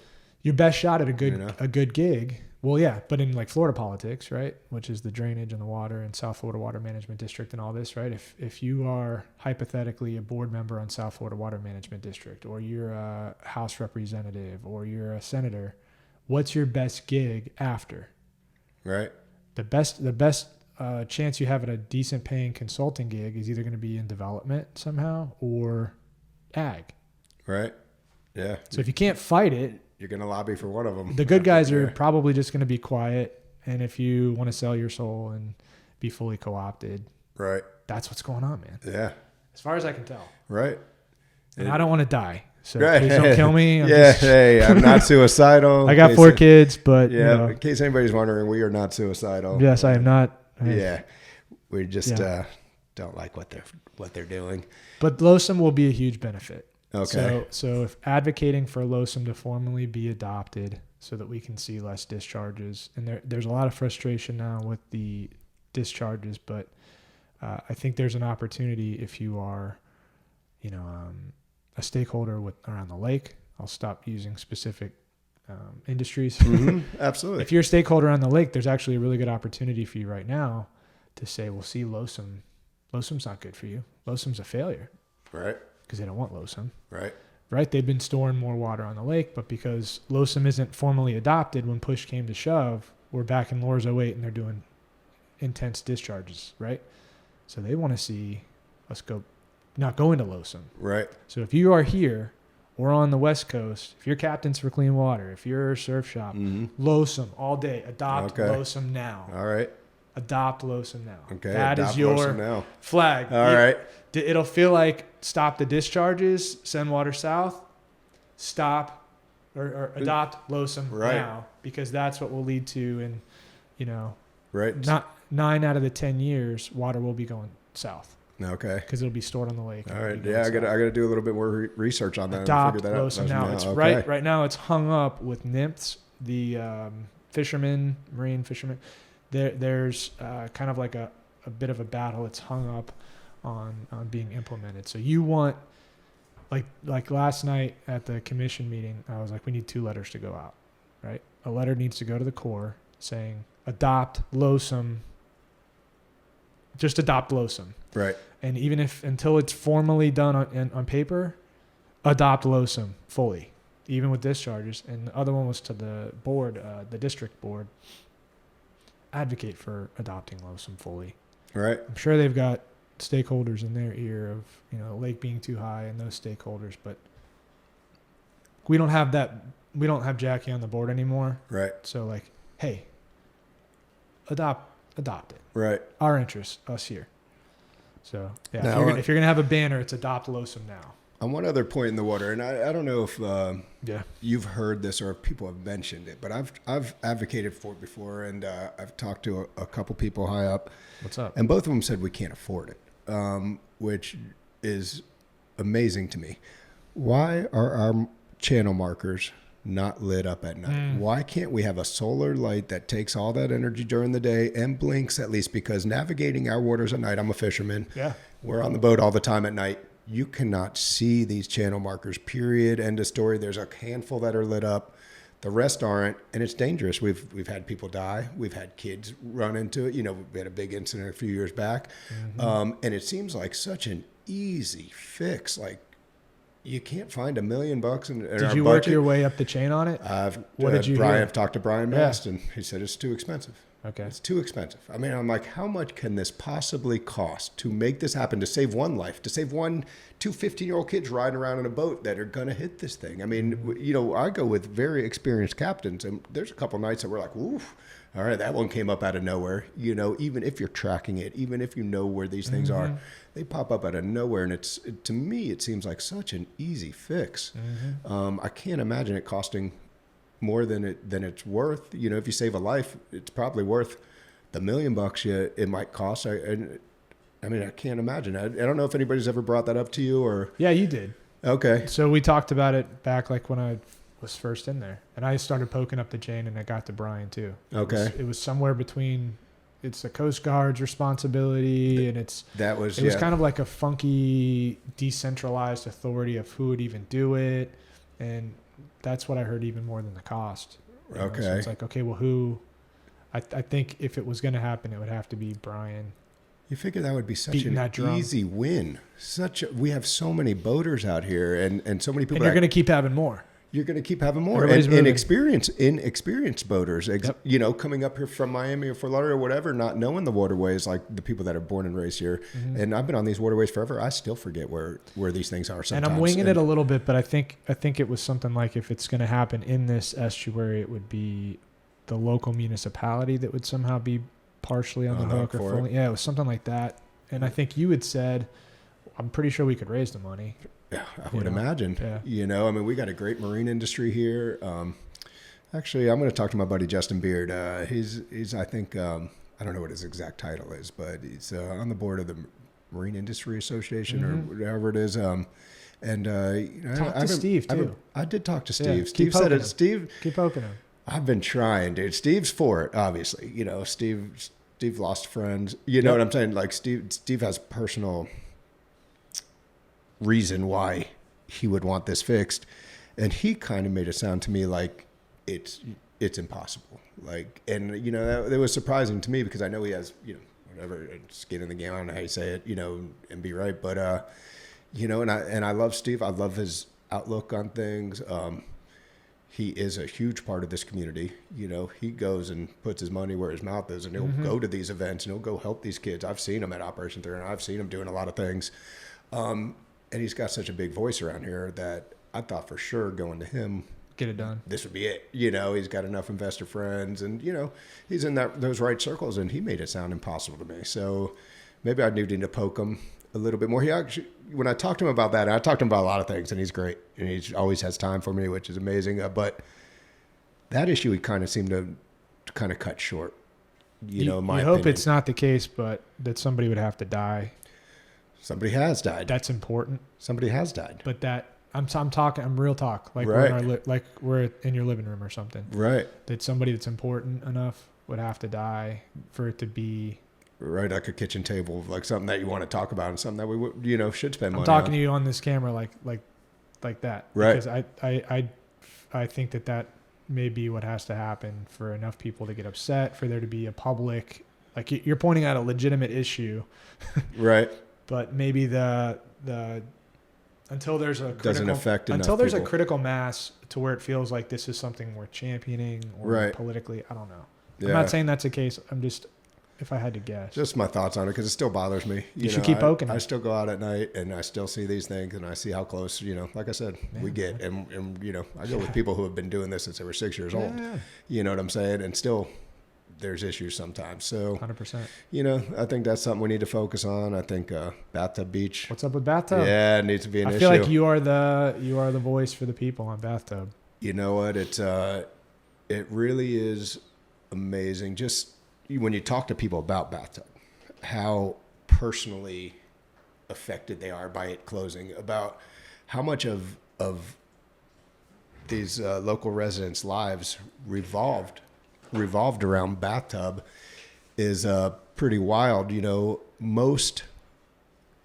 S1: Your best shot at a good gig. Well, yeah, but in like Florida politics, right, which is the drainage and the water and South Florida Water Management District and all this, right? If you are hypothetically a board member on South Florida Water Management District, or you're a House representative, or you're a senator, what's your best gig after?
S2: Right.
S1: The best chance you have at a decent paying consulting gig is either going to be in development somehow or ag.
S2: Right. Yeah.
S1: So if you can't fight it,
S2: you're going to lobby for one of them.
S1: The good guys are probably just going to be quiet. And if you want to sell your soul and be fully co-opted,
S2: right,
S1: that's what's going on, man.
S2: Yeah.
S1: As far as I can tell.
S2: Right.
S1: And I don't want to die. So please don't kill me.
S2: I'm not suicidal.
S1: I got 4 kids, but
S2: in case anybody's wondering, we are not suicidal.
S1: Yes, I am not.
S2: We just don't like what they're doing.
S1: But LOSUM will be a huge benefit.
S2: Okay.
S1: So if advocating for LOSUM to formally be adopted so that we can see less discharges, and there's a lot of frustration now with the discharges, but I think there's an opportunity if you are, a stakeholder around the lake. I'll stop using specific industries.
S2: Absolutely.
S1: If you're a stakeholder on the lake, there's actually a really good opportunity for you right now to say, well, see, LOSUM's not good for you. LOSUM's a failure.
S2: Right.
S1: Because they don't want LOSUM.
S2: Right.
S1: They've been storing more water on the lake, but because LOSUM isn't formally adopted, when push came to shove, we're back in Lore's 08 and they're doing intense discharges, right? So they want to see us not go into LOSUM.
S2: Right.
S1: So if you are here or on the West Coast, if you're Captains for Clean Water, if you're a surf shop, LOSUM all day, adopt LOSUM now.
S2: All right.
S1: Adopt LOSUM now.
S2: Okay.
S1: That is your flag.
S2: All right.
S1: It'll feel like stop the discharges, send water south, stop or adopt LOSUM now, because that's what will lead to not 9 out of the 10 years, water will be going south.
S2: Okay.
S1: Because it'll be stored on the lake.
S2: All right. Yeah, I got to do a little bit more research on that.
S1: Adopt
S2: and figure that
S1: LOSUM now. It's right now. It's hung up with nymphs, the marine fishermen. There's kind of like a bit of a battle. It's hung up on being implemented. So you want, like last night at the commission meeting, I was like, we need 2 letters to go out, right? A letter needs to go to the Corps saying adopt LOSUM. Just adopt LOSUM.
S2: Right.
S1: And even until it's formally done on paper, adopt LOSUM fully, even with discharges. And the other one was to the board, the district board. Advocate for adopting LOSUM fully.
S2: Right.
S1: I'm sure they've got stakeholders in their ear of the lake being too high and those stakeholders, but we don't have that. We don't have Jackie on the board anymore.
S2: Right.
S1: So hey, adopt it.
S2: Right.
S1: Our interests, us here. So yeah,
S2: now,
S1: if you're gonna have a banner, it's adopt LOSUM now.
S2: On one other point in the water, and I don't know if you've heard this or if people have mentioned it, but I've advocated for it before, and I've talked to a couple people high up.
S1: What's up?
S2: And both of them said we can't afford it, which is amazing to me. Why are our channel markers not lit up at night? Why can't we have a solar light that takes all that energy during the day and blinks at least? Because navigating our waters at night, I'm a fisherman.
S1: Yeah.
S2: We're on the boat all the time at night. You cannot see these channel markers, period, end of story. There's a handful that are lit up. The rest aren't, and it's dangerous. We've had people die. We've had kids run into it. We had a big incident a few years back. And it seems like such an easy fix. You can't find $1 million in our budget.
S1: Did you work your way up the chain on it?
S2: What did you hear? I've talked to Brian Mast, and he said it's too expensive.
S1: Okay.
S2: It's too expensive. I mean, I'm like, how much can this possibly cost to make this happen, to save one life, to save two 15-year-old kids riding around in a boat that are going to hit this thing? I mean, you know, I go with very experienced captains, and there's a couple nights that we're like, oof, all right, that one came up out of nowhere. You know, even if you're tracking it, even if you know where these things are, they pop up out of nowhere. And to me, it seems like such an easy fix. I can't imagine it costing more than it's worth. You know, if you save a life, it's probably worth the $1 million it might cost. I mean, I can't imagine. I don't know if anybody's ever brought that up to you or.
S1: Yeah, you did.
S2: Okay.
S1: So we talked about it back like when I was first in there, and I started poking up the chain, and I got to Brian too.
S2: Okay.
S1: It was somewhere between. It's the Coast Guard's responsibility, and it was kind of like a funky decentralized authority of who would even do it, and that's what I heard even more than the cost.
S2: Okay.
S1: So it's like, okay, well, who? I think if it was going to happen, it would have to be Brian.
S2: You figure that would be such an easy win. We have so many boaters out here, and so many people.
S1: And you're going to keep having more.
S2: You're going to keep having more. And inexperienced boaters, you know, coming up here from Miami or Fort Lauderdale or whatever, not knowing the waterways like the people that are born and raised here. And I've been on these waterways forever. I still forget where these things are sometimes.
S1: And I'm winging it a little bit, but I think it was something like if it's going to happen in this estuary, it would be the local municipality that would somehow be partially on the hook or fully. Yeah, it was something like that. And I think you had said, I'm pretty sure we could raise the money.
S2: Yeah, I would imagine. Yeah. You know, I mean, we got a great marine industry here. Actually, I'm going to talk to my buddy Justin Beard. He's I think, I don't know what his exact title is, but he's on the board of the Marine Industry Association or whatever it is. You know,
S1: talk to Steve too.
S2: I did talk to Steve.
S1: Yeah,
S2: Steve said it. Steve,
S1: keep poking him.
S2: I've been trying, dude. Steve's for it, obviously. You know, Steve lost friends. You know what I'm saying? Like Steve has personal reason why he would want this fixed, and he kind of made it sound to me like it's impossible. Like, and you know, that was surprising to me because I know he has, you know, whatever skin in the game. I don't know how you say it, you know, and be right, but you know, and I love Steve. I love his outlook on things. He is a huge part of this community. You know, he goes and puts his money where his mouth is, and he'll go to these events and he'll go help these kids. I've seen him at Operation 3, and I've seen him doing a lot of things. And he's got such a big voice around here that I thought for sure going to him,
S1: get it done.
S2: This would be it. You know, he's got enough investor friends, and you know, he's in those right circles. And he made it sound impossible to me. So maybe I need to poke him a little bit more. He actually, when I talked to him about that, I talked to him about a lot of things, and he's great, and he always has time for me, which is amazing. But that issue, he kind of seemed to kind of cut short. You know, in my opinion.
S1: I hope it's not the case, but that somebody would have to die.
S2: Somebody has died.
S1: That's important.
S2: Somebody has died.
S1: But that I'm real talk. Like we're in your living room or something.
S2: Right.
S1: That somebody that's important enough would have to die for it to be.
S2: Right, like a kitchen table, like something that you want to talk about and something that we would, you know, should spend money on.
S1: I'm talking to you on this camera like that.
S2: Right.
S1: Because I think that may be what has to happen for enough people to get upset, for there to be a public, like you're pointing out a legitimate issue.
S2: Right.
S1: But maybe the until there's a critical mass to where it feels like this is something worth championing or politically, I don't know. Yeah. I'm not saying that's the case. I'm just, if I had to guess,
S2: just my thoughts on it, because it still bothers me.
S1: You should keep poking.
S2: I still go out at night and I still see these things and I see how close, you know, like I said, we get, and you know, I go with people who have been doing this since they were 6 years old. You know what I'm saying? And still, there's issues sometimes. So
S1: 100%.
S2: You know, I think that's something we need to focus on. I think Bathtub Beach.
S1: What's up with Bathtub?
S2: Yeah, it needs to be an issue.
S1: I feel like you are the voice for the people on Bathtub.
S2: You know what? It really is amazing. Just when you talk to people about Bathtub, how personally affected they are by it closing, about how much of these local residents' lives revolved around Bathtub is pretty wild. You know, most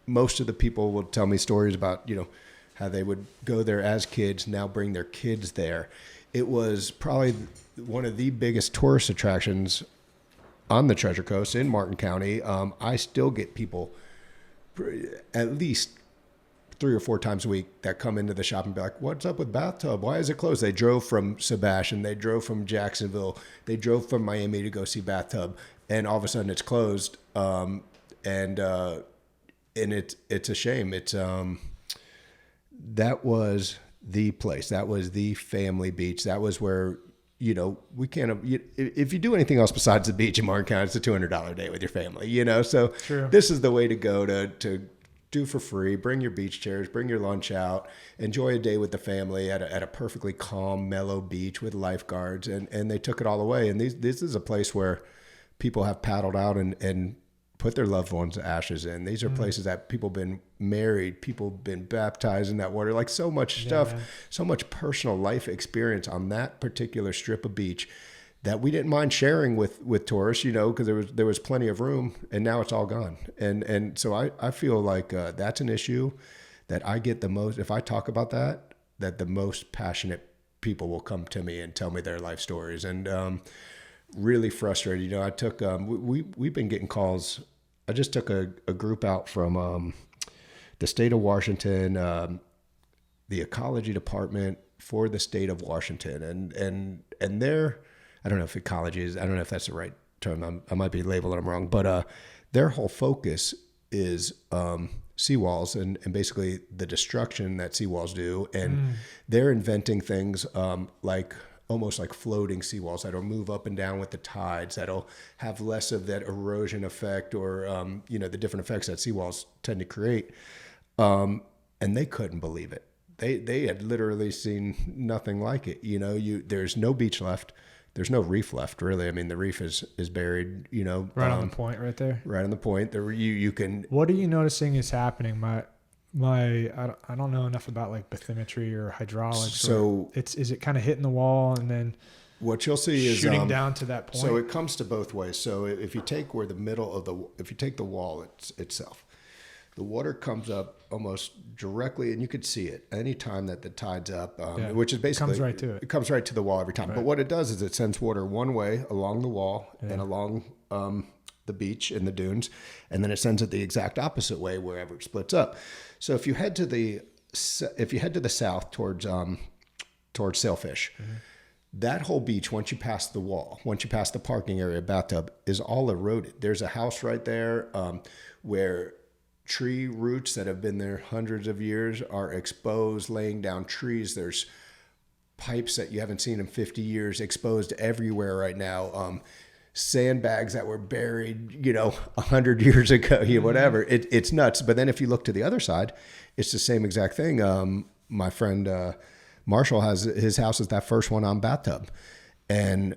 S2: of the people will tell me stories about, you know, how they would go there as kids, now bring their kids there. It was probably one of the biggest tourist attractions on the Treasure Coast in Martin County. I still get people at least 3 or 4 times a week that come into the shop and be like, what's up with bathtub? Why is it closed? They drove from Sebastian. They drove from Jacksonville. They drove from Miami to go see bathtub. And all of a sudden it's closed. And it's a shame. It's, that was the place. That was the family beach. That was where, you know, we can't, if you do anything else besides the beach in Martin County, it's a $200 day with your family, you know? So
S1: True.
S2: This is the way to go to do for free. Bring your beach chairs, bring your lunch out, enjoy a day with the family at a perfectly calm, mellow beach with lifeguards. And they took it all away. And this is a place where people have paddled out and put their loved ones' ashes in. These are places that people been married, people been baptized in that water, like so much stuff, so much personal life experience on that particular strip of beach that we didn't mind sharing with tourists, you know, because there was plenty of room, and now it's all gone. And so I feel like that's an issue that I get the most, if I talk about that the most passionate people will come to me and tell me their life stories. And really frustrated. You know, I took, we've been getting calls. I just took a group out from the state of Washington, the ecology department for the state of Washington. And they're, I don't know if ecology is, I don't know if that's the right term. I might be labeling them wrong, but their whole focus is seawalls and basically the destruction that seawalls do. And they're inventing things like almost like floating seawalls that'll move up and down with the tides, that'll have less of that erosion effect or, you know, the different effects that seawalls tend to create. And they couldn't believe it. They had literally seen nothing like it. You know, there's no beach left. There's no reef left, really. I mean, the reef is buried, you know.
S1: Right on the point right there.
S2: Right on the point. There, you can...
S1: What are you noticing is happening? I don't know enough about like bathymetry or hydraulics.
S2: So
S1: is it kind of hitting the wall and then
S2: what you'll see is
S1: shooting down to that point?
S2: So it comes to both ways. So if you take if you take the wall itself, the water comes up almost directly, and you could see it anytime that the tide's up, which is basically
S1: comes right to it.
S2: It comes right to the wall every time. Right. But what it does is it sends water one way along the wall and along the beach and the dunes, and then it sends it the exact opposite way wherever it splits up. So if you head to the south towards Sailfish, that whole beach, once you pass the wall, once you pass the parking area, bathtub, is all eroded. There's a house right there where tree roots that have been there hundreds of years are exposed, laying down trees. There's pipes that you haven't seen in 50 years exposed everywhere right now. Sandbags that were buried, you know, 100 years ago, you know, whatever. It's nuts. But then if you look to the other side, it's the same exact thing. My friend Marshall has his house is that first one on bathtub, and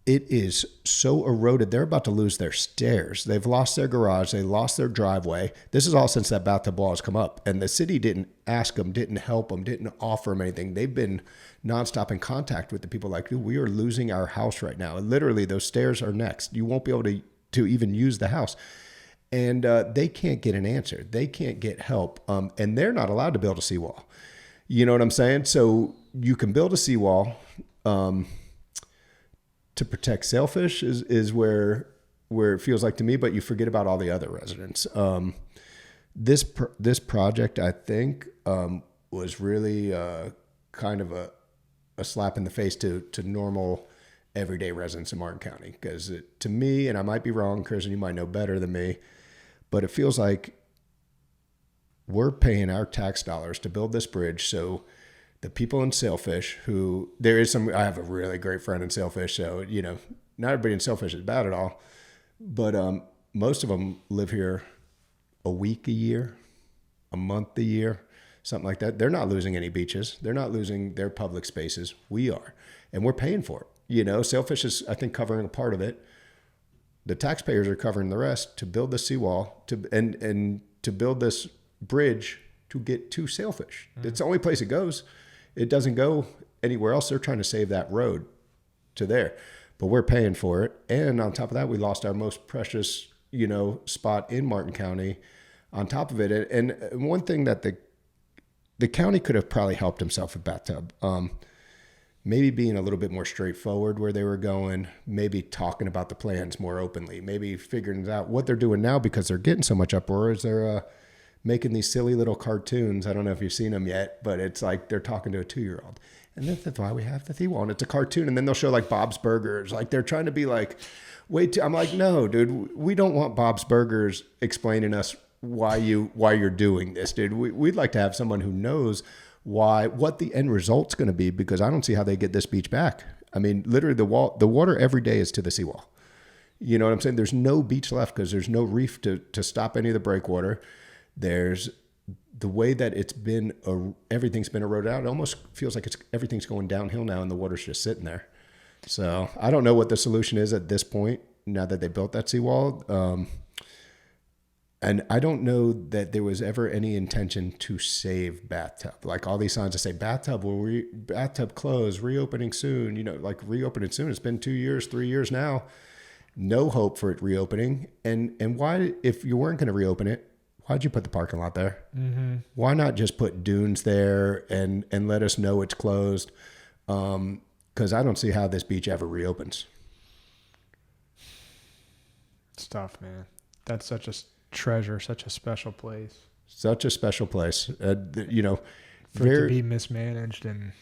S2: it is so eroded. They're about to lose their stairs. They've lost their garage. They lost their driveway. This is all since that bathtub wall has come up, and the city didn't ask them, didn't help them, didn't offer them anything. They've been nonstop in contact with the people like, dude, we are losing our house right now. And literally those stairs are next. You won't be able to even use the house. And they can't get an answer. They can't get help. And they're not allowed to build a seawall. You know what I'm saying? So you can build a seawall to protect sailfish is where it feels like to me, but you forget about all the other residents. This project, I think, was really kind of a slap in the face to normal everyday residents in Martin County. Because to me, and I might be wrong, Chris, and you might know better than me, but it feels like we're paying our tax dollars to build this bridge. So the people in Sailfish I have a really great friend in Sailfish. So, you know, not everybody in Sailfish is bad at all, but most of them live here a week a year, a month a year, something like that. They're not losing any beaches. They're not losing their public spaces. We are, and we're paying for it. You know, Sailfish is, I think, covering a part of it. The taxpayers are covering the rest to build the seawall and to build this bridge to get to Sailfish. It's the only place it goes. It doesn't go anywhere else. They're trying to save that road to there, but we're paying for it. And on top of that, we lost our most precious, you know, spot in Martin County on top of it. And one thing that the county could have probably helped himself with bathtub. Maybe being a little bit more straightforward where they were going, maybe talking about the plans more openly, maybe figuring out what they're doing now because they're getting so much uproar. Is there making these silly little cartoons. I don't know if you've seen them yet, but it's like they're talking to a 2-year-old. And that's why we have the seawall. And it's a cartoon. And then they'll show like Bob's Burgers. Like they're trying to be like, wait, I'm like, no, dude, we don't want Bob's Burgers explaining us why you're doing this, dude. We'd like to have someone who knows what the end result's going to be, because I don't see how they get this beach back. I mean, literally the water every day is to the seawall. You know what I'm saying? There's no beach left because there's no reef to stop any of the breakwater. There's the way that it's been, everything's been eroded out. It almost feels like everything's going downhill now and the water's just sitting there. So I don't know what the solution is at this point, now that they built that seawall. And I don't know that there was ever any intention to save bathtub. Like all these signs that say bathtub bathtub closed, reopening soon, you know, like reopening soon. It's been 2 years, 3 years now. No hope for it reopening. And why, if you weren't going to reopen it, why'd you put the parking lot there? Mm-hmm. Why not just put dunes there and let us know it's closed? Because I don't see how this beach ever reopens.
S1: It's tough, man. That's such a treasure, such a special place.
S2: Such a special place. You know,
S1: for it to be mismanaged, and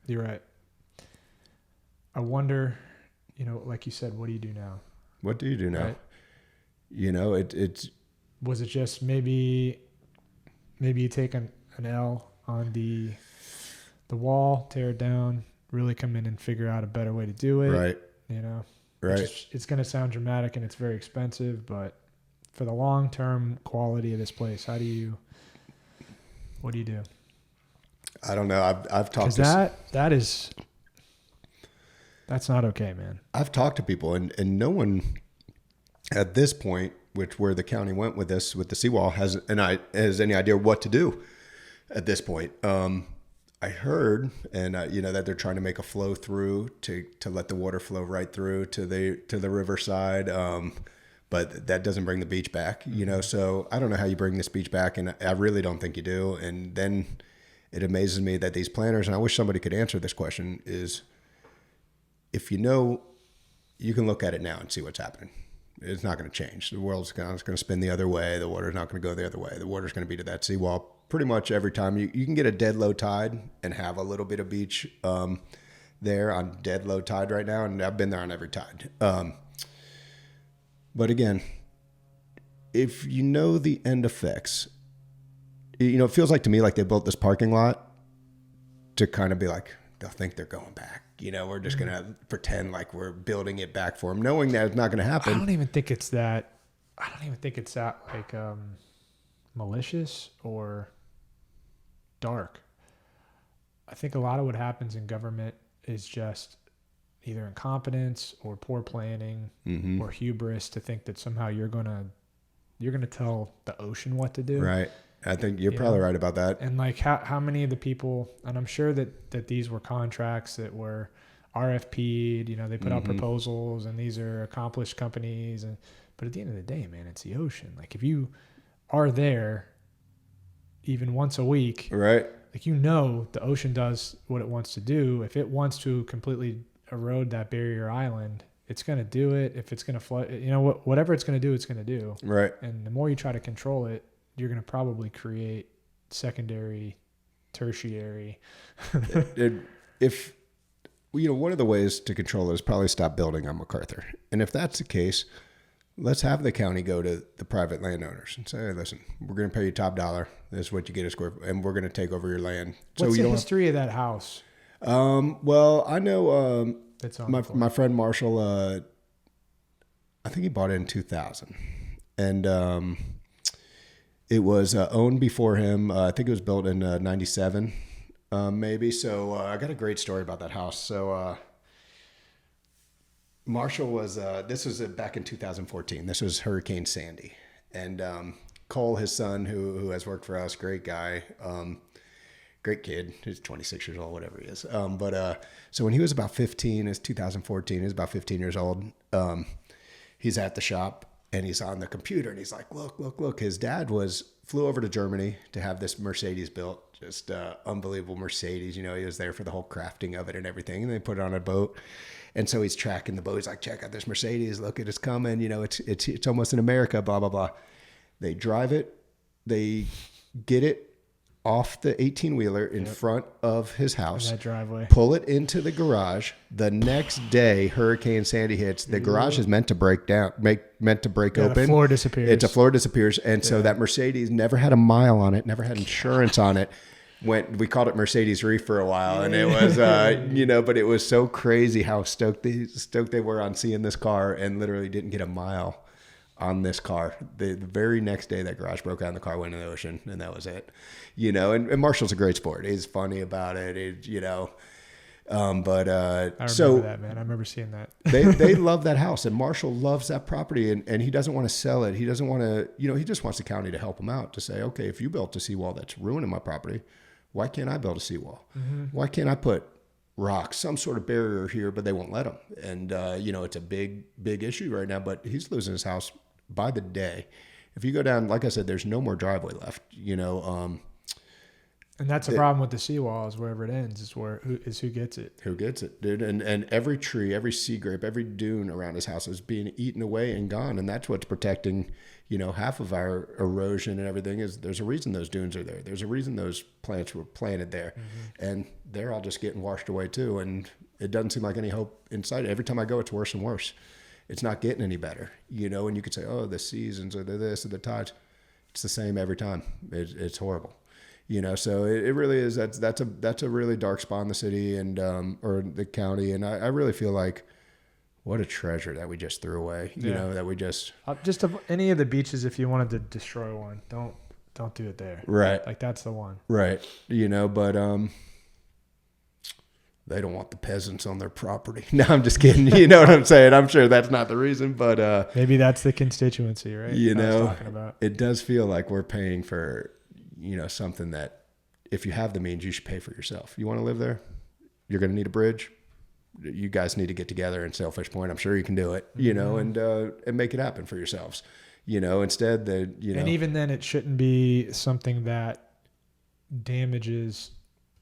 S1: you're right. I wonder, you know, like you said, what do you do now?
S2: What do you do now? Right? You know, it's.
S1: Was it just maybe you take an L on the wall, tear it down, really come in and figure out a better way to do it?
S2: Right.
S1: You know.
S2: Right.
S1: It's going to sound dramatic and it's very expensive, but for the long-term quality of this place, what do you do?
S2: I don't know. I've talked
S1: to that's not okay, man.
S2: I've talked to people and no one at this point, where the county went with this, with the seawall, has any idea what to do at this point. I heard, and you know, that they're trying to make a flow through to let the water flow right through to the riverside. But that doesn't bring the beach back, you know? So I don't know how you bring this beach back, and I really don't think you do. And then it amazes me that these planners, and I wish somebody could answer this question, is if you know, you can look at it now and see what's happening. It's not going to change. The world's going to spin the other way. The water's not going to go the other way. The water's going to be to that seawall pretty much every time. You can get a dead low tide and have a little bit of beach there on dead low tide right now, and I've been there on every tide. But again, if you know the end effects, you know, it feels like to me like they built this parking lot to kind of be like, they'll think they're going back. You know, we're just going to pretend like we're building it back for them, knowing that it's not going to happen.
S1: I don't even think it's that like malicious or dark. I think a lot of what happens in government is just either incompetence or poor planning or hubris to think that somehow you're gonna tell the ocean what to do.
S2: Right. I think you're probably right about that.
S1: And like how many of the people, and I'm sure that these were contracts that were RFP'd, you know, they put out proposals, and these are accomplished companies, but at the end of the day, man, it's the ocean. Like if you are there even once a week,
S2: right?
S1: Like, you know, the ocean does what it wants to do. If it wants to completely erode that barrier island, it's going to do it. If it's going to flood, you know, whatever it's going to do, it's going to do.
S2: Right.
S1: And the more you try to control it, you're going to probably create secondary, tertiary.
S2: If, you know, one of the ways to control it is probably stop building on MacArthur. And if that's the case, let's have the county go to the private landowners and say, hey, listen, we're going to pay you top dollar. This is what you get a square foot, and we're going to take over your land.
S1: What's the history of that house?
S2: Well, I know
S1: That's on
S2: my friend Marshall, I think he bought it in 2000. And it was owned before him. I think it was built in 97, maybe. So I got a great story about that house. So Marshall was, this was back in 2014. This was Hurricane Sandy. And Cole, his son, who has worked for us, great guy, great kid. He's 26 years old, whatever he is. So when he was about 15, it's 2014, he was about 15 years old. He's at the shop and he's on the computer and he's like, look. His dad flew over to Germany to have this Mercedes built, just unbelievable Mercedes. You know, he was there for the whole crafting of it and everything. And they put it on a boat. And so he's tracking the boat. He's like, check out this Mercedes. Look, it's coming. You know, it's almost in America, blah, blah, blah. They drive it They get it off the 18-wheeler in front of his house,
S1: that driveway,
S2: pull it into the garage. The next day, Hurricane Sandy hits. The garage is meant to break down, meant to break open.
S1: The floor disappears.
S2: The floor disappears. And so that Mercedes never had a mile on it, never had insurance on it. We called it Mercedes Reef for a while, and it was, but it was so crazy how stoked they were on seeing this car, and literally didn't get a mile on this car. The very next day, that garage broke down, the car went in the ocean, and that was it. And Marshall's a great sport. He's funny about it. I remember
S1: that, man. I remember seeing that.
S2: they love that house, and Marshall loves that property, and he doesn't want to sell it. He doesn't want to, he just wants the county to help him out, to say, okay, if you built a seawall that's ruining my property, why can't I build a seawall? Mm-hmm. Why can't I put rocks, some sort of barrier here? But they won't let him. And, it's a big, big issue right now, but he's losing his house by the day. If you go down, like I said, there's no more driveway left,
S1: and that's the problem with the seawall, is wherever it ends is who gets it.
S2: Who gets it, dude? And every tree, every sea grape, every dune around his house is being eaten away and gone. And that's what's protecting, half of our erosion and everything. Is there's a reason those dunes are there. There's a reason those plants were planted there. Mm-hmm. And they're all just getting washed away too. And it doesn't seem like any hope in sight. Every time I go, it's worse and worse. It's not getting any better, and you could say, oh, the seasons or the this or the tides. It's the same every time. It's horrible. So it really is. That's a really dark spot in the city and or the county, and I really feel like what a treasure that we just threw away. That we just
S1: any of the beaches. If you wanted to destroy one, don't do it there.
S2: Right.
S1: Like that's the one.
S2: Right. But they don't want the peasants on their property. No, I'm just kidding. You know what I'm saying? I'm sure that's not the reason, but
S1: maybe that's the constituency, right? I was talking about.
S2: It does feel like we're paying for. Something that if you have the means, you should pay for yourself. You want to live there? You're going to need a bridge. You guys need to get together in Sailfish Point. I'm sure you can do it, mm-hmm. and make it happen for yourselves. Instead
S1: And even then, it shouldn't be something that damages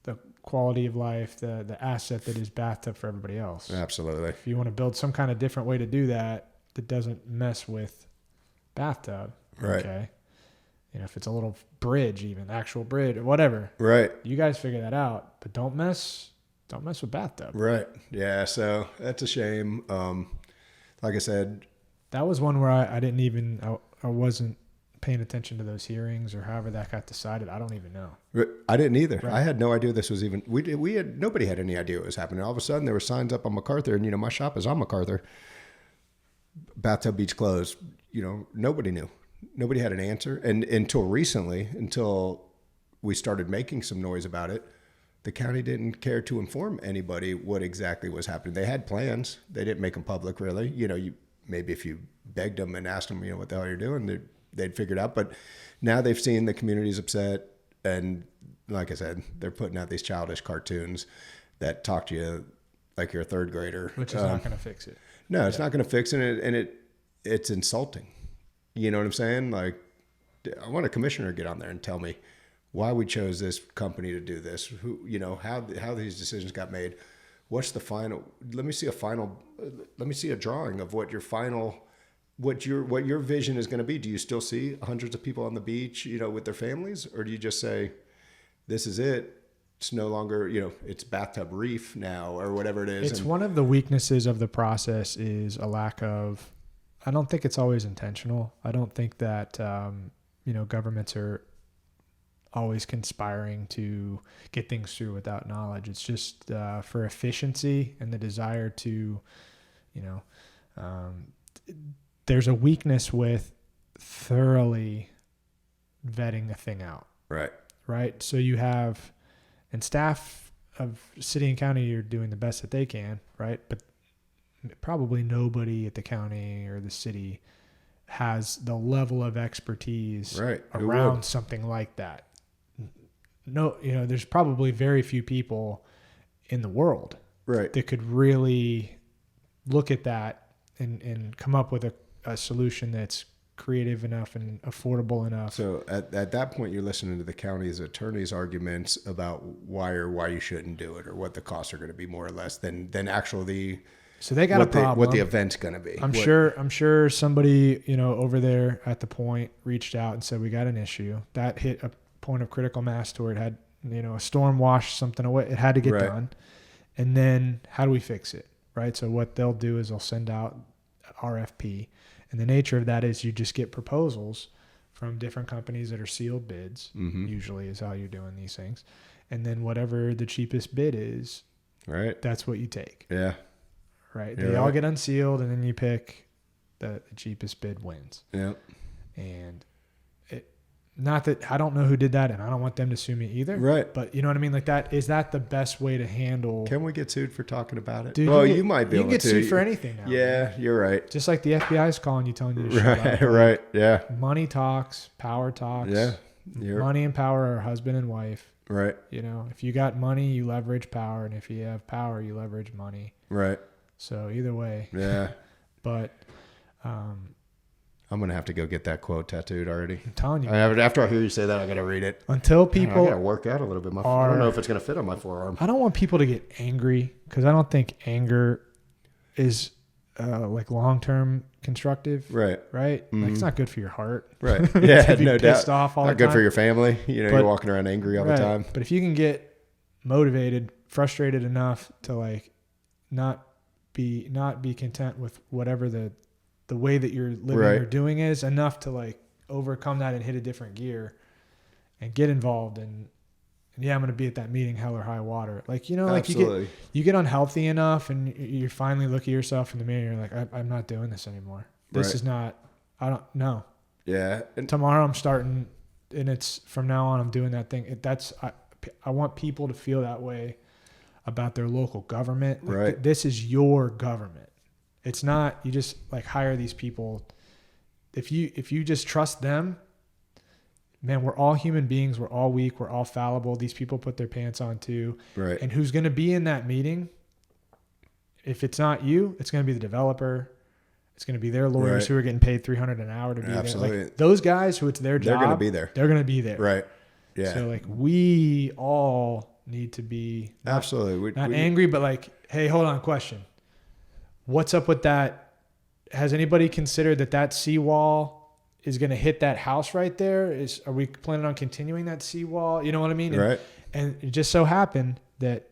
S1: the quality of life, the asset that is bathtub for everybody else.
S2: Absolutely.
S1: If you want to build some kind of different way to do that doesn't mess with bathtub.
S2: Right.
S1: Okay. If it's a little bridge, even actual bridge or whatever,
S2: right? You
S1: guys figure that out, but don't mess with bathtub.
S2: Right. Yeah. So that's a shame. Like I said,
S1: that was one where I wasn't paying attention to those hearings or however that got decided. I don't even know.
S2: I didn't either.
S1: Right.
S2: I had no idea this was even. Nobody had any idea what was happening. All of a sudden, there were signs up on MacArthur, and my shop is on MacArthur. Bathtub beach closed. Nobody knew. Nobody had an answer. And until recently, until we started making some noise about it, the county didn't care to inform anybody what exactly was happening. They had plans. They didn't make them public, really. Maybe if you begged them and asked them, what the hell you're doing, they'd figure it out. But now they've seen the community's upset. And like I said, they're putting out these childish cartoons that talk to you like you're a third grader.
S1: Which is not going to fix it.
S2: No, it's not going to fix it. And it's insulting. You know what I'm saying? Like, I want a commissioner to get on there and tell me why we chose this company to do this. Who, how these decisions got made. What's the final? Let me see a drawing of what your vision is going to be. Do you still see hundreds of people on the beach, with their families, or do you just say, this is it? It's no longer, it's bathtub reef now, or whatever it is.
S1: It's one of the weaknesses of the process is a lack of. I don't think it's always intentional. I don't think that, governments are always conspiring to get things through without knowledge. It's just for efficiency and the desire to, there's a weakness with thoroughly vetting the thing out.
S2: Right.
S1: Right. So you have, and staff of city and county are doing the best that they can. Right. But probably nobody at the county or the city has the level of expertise around something like that. No, there's probably very few people in the world that could really look at that and come up with a solution that's creative enough and affordable enough.
S2: So at that point, you're listening to the county's attorney's arguments about why you shouldn't do it or what the costs are going to be more or less than actually
S1: So they got a problem.
S2: What the event's going to be.
S1: I'm sure somebody, over there at the point reached out and said, we got an issue. That hit a point of critical mass to where it had, a storm washed something away. It had to get done. And then how do we fix it? Right. So what they'll do is they'll send out RFP. And the nature of that is you just get proposals from different companies that are sealed bids, usually is how you're doing these things. And then whatever the cheapest bid is,
S2: right,
S1: that's what you take.
S2: Yeah.
S1: Right. They all get unsealed, and then you pick the cheapest bid wins.
S2: Yeah.
S1: And not that I don't know who did that, and I don't want them to sue me either.
S2: Right.
S1: But you know what I mean? Like that, is that the best way to handle?
S2: Can we get sued for talking about it?
S1: Dude,
S2: you might be able to.
S1: You get sued for anything now.
S2: Yeah,
S1: man.
S2: You're right.
S1: Just like the FBI is calling you, telling you to shut up.
S2: Right. Yeah.
S1: Money talks, power talks.
S2: Yeah.
S1: Money and power are husband and wife.
S2: Right.
S1: If you got money, you leverage power, and if you have power, you leverage money.
S2: Right.
S1: So either way.
S2: Yeah.
S1: But
S2: I'm going to have to go get that quote tattooed already.
S1: I'm telling you.
S2: After I hear you say that, I got to read it.
S1: Until people
S2: I got to work out a little bit. I don't know if it's going to fit on my forearm.
S1: I don't want people to get angry, because I don't think anger is like long-term constructive.
S2: Right.
S1: Right.
S2: Mm-hmm.
S1: Like, it's not good for your heart.
S2: Right. Yeah.
S1: to be
S2: no
S1: pissed
S2: doubt.
S1: off all
S2: not
S1: the time.
S2: good for your family. You're walking around angry all the time.
S1: But if you can get motivated, frustrated enough to like not be content with whatever the way that you're living or doing is, enough to like overcome that and hit a different gear and get involved and yeah, I'm going to be at that meeting, hell or high water. Like, like you get unhealthy enough and you finally look at yourself in the mirror and you're like, I'm not doing this anymore. This is not, I don't know.
S2: Yeah.
S1: And tomorrow I'm starting, and it's from now on, I'm doing that thing. I want people to feel that way about their local government. Like, this is your government. It's not, you just like hire these people. If you just trust them, man, we're all human beings. We're all weak. We're all fallible. These people put their pants on too.
S2: Right.
S1: And who's going to be in that meeting? If it's not you, it's going to be the developer. It's going to be their lawyers who are getting paid $300 an hour to be there. Like, those guys who it's their job,
S2: they're going to be there.
S1: They're going to be there.
S2: Right. Yeah.
S1: So like we all need to be not angry, but like, hey, hold on, question. What's up with that? Has anybody considered that seawall is going to hit that house right there? Are we planning on continuing that seawall? You know what I mean?
S2: Right.
S1: And it just so happened that,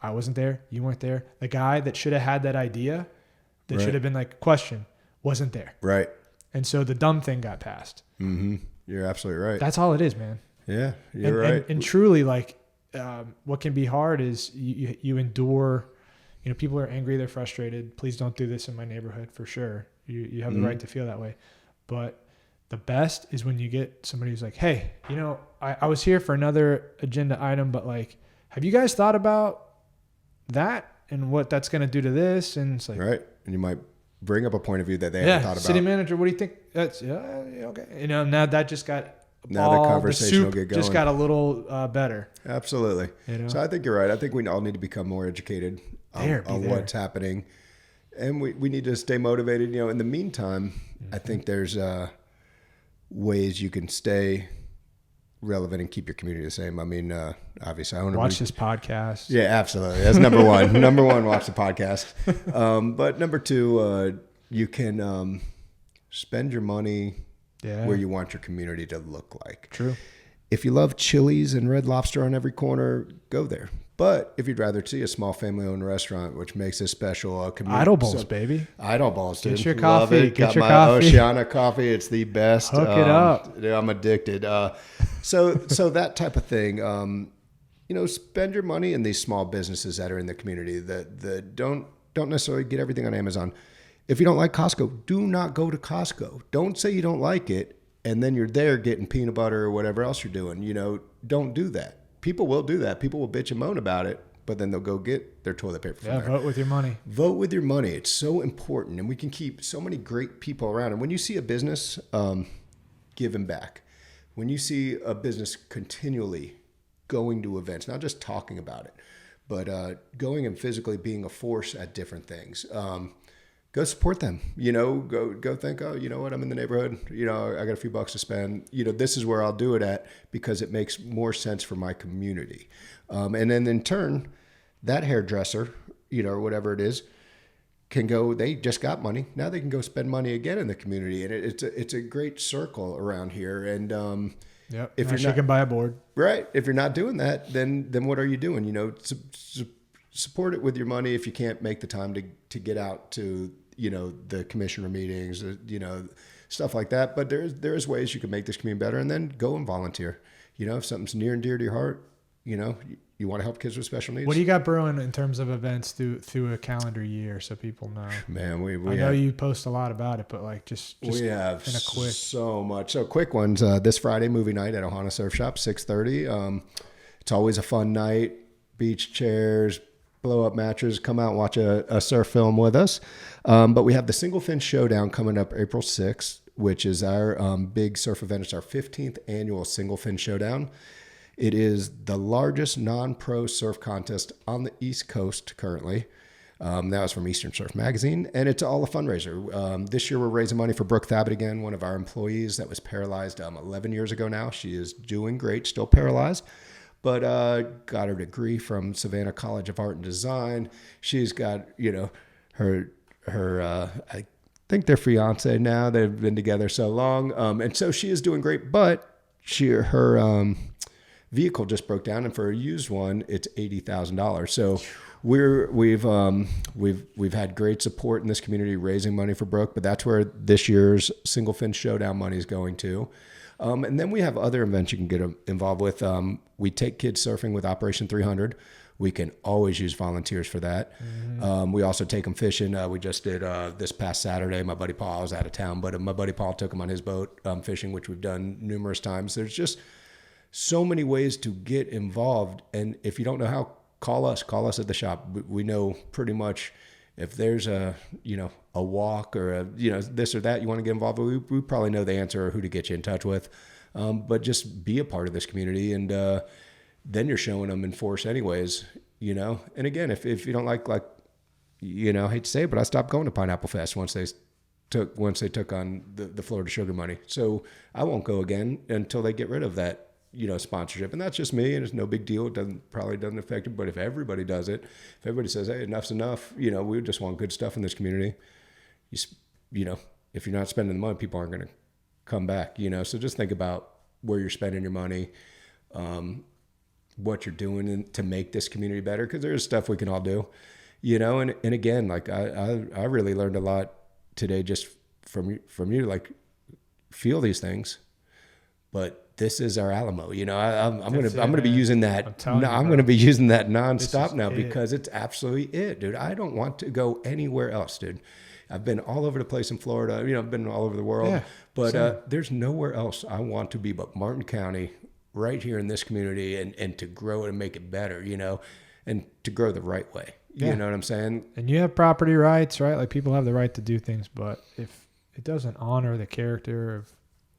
S1: I wasn't there. You weren't there. The guy that should have had that idea, that should have been like, question, wasn't there.
S2: Right.
S1: And so the dumb thing got passed.
S2: Mm-hmm. You're absolutely right.
S1: That's all it is, man.
S2: Yeah, you're right.
S1: And truly, like, what can be hard is you endure. People are angry, they're frustrated. Please don't do this in my neighborhood, for sure. You have the right to feel that way. But the best is when you get somebody who's like, hey, I was here for another agenda item, but like, have you guys thought about that and what that's going to do to this? And it's like,
S2: right. And you might bring up a point of view that they haven't thought about.
S1: City manager, what do you think? That's okay. Now that just got
S2: now the conversation will get going.
S1: Just got a little better.
S2: Absolutely. So I think you're right. I think we all need to become more educated on what's happening, and we need to stay motivated. In the meantime, I think there's ways you can stay relevant and keep your community the same. I mean, obviously, I want to
S1: watch this podcast.
S2: Yeah, absolutely. That's number one. Number one, watch the podcast. But number two, you can spend your money where you want your community to look like.
S1: True.
S2: If you love Chili's and Red Lobster on every corner, go there. But if you'd rather see a small family-owned restaurant, which makes it special, community.
S1: Idle Bowls, baby.
S2: Idle Bowls, dude.
S1: Get your coffee.
S2: Love it. Got my Oceana coffee. It's the best.
S1: Hook it up.
S2: Dude, I'm addicted. So that type of thing. Spend your money in these small businesses that are in the community that don't necessarily get everything on Amazon. If you don't like Costco, do not go to Costco. Don't say you don't like it, and then you're there getting peanut butter or whatever else you're doing. Don't do that. People will do that. People will bitch and moan about it, but then they'll go get their toilet paper from there.
S1: Vote with your money.
S2: Vote with your money. It's so important, and we can keep so many great people around. And when you see a business giving back, when you see a business continually going to events, not just talking about it, but going and physically being a force at different things, go support them. Go think, oh, you know what? I'm in the neighborhood. I got a few bucks to spend. This is where I'll do it at because it makes more sense for my community. And then in turn, that hairdresser, or whatever it is, can go, they just got money. Now they can go spend money again in the community. And it's a great circle around here. And,
S1: yep. If you're not, can buy a board,
S2: right. If you're not doing that, then what are you doing? You know, support it with your money. If you can't make the time to get out to, you know, the commissioner meetings, you know, stuff like that. But there's ways you can make this community better, and then go and volunteer. You know, if something's near and dear to your heart, you know, you want to help kids with special needs.
S1: What do you got brewing in terms of events through a calendar year, so people know?
S2: Man,
S1: I know you post a lot about it, but like just
S2: we have
S1: in a quick,
S2: so much. So quick ones. This Friday, movie night at Ohana Surf Shop, 6:30. It's always a fun night. Beach chairs, blow up mattress. Come out and watch a surf film with us. But we have the Single Fin Showdown coming up April 6th, which is our big surf event. It's our 15th annual Single Fin Showdown. It is the largest non-pro surf contest on the East Coast currently. That was from Eastern Surf Magazine, and it's all a fundraiser. This year we're raising money for Brooke Thabit again, one of our employees that was paralyzed 11 years ago now. She is doing great, still paralyzed, but got her degree from Savannah College of Art and Design. She's got, you know, her I think they're fiance now. They've been together so long, and so she is doing great, but her vehicle just broke down, and for a used one, it's $80,000. So we've had great support in this community raising money for Brooke, but that's where this year's Single Fin Showdown money is going to. And then we have other events you can get involved with. We take kids surfing with Operation 300. We can always use volunteers for that. Mm-hmm. We also take them fishing. We just did this past Saturday. My buddy Paul, I was out of town, but my buddy Paul took him on his boat fishing, which we've done numerous times. There's just so many ways to get involved. And if you don't know how, call us at the shop. We know pretty much if there's a walk or this or that you want to get involved with, we probably know the answer or who to get you in touch with. But just be a part of this community, and then you're showing them in force anyways, you know? And again, if you don't like, you know, I hate to say it, but I stopped going to Pineapple Fest once they took on the Florida Sugar money. So I won't go again until they get rid of that, you know, sponsorship. And that's just me, and it's no big deal. It probably doesn't affect it. But if everybody does it, if everybody says, hey, enough's enough, you know, we just want good stuff in this community. You know, if you're not spending the money, people aren't going to come back, you know. So just think about where you're spending your money, what you're doing to make this community better, because there's stuff we can all do, you know. And again, like I really learned a lot today just from you, like, feel these things, but this is our Alamo, you know. I'm gonna be using that. I'm gonna be using that nonstop now, because it's absolutely it, dude. I don't want to go anywhere else, dude. I've been all over the place in Florida, you know. I've been all over the world, but there's nowhere else I want to be but Martin County, right here in this community, and to grow it and make it better, you know, and to grow the right way. You know what I'm saying? And
S1: you have property rights, right? Like, people have the right to do things, but if it doesn't honor the character of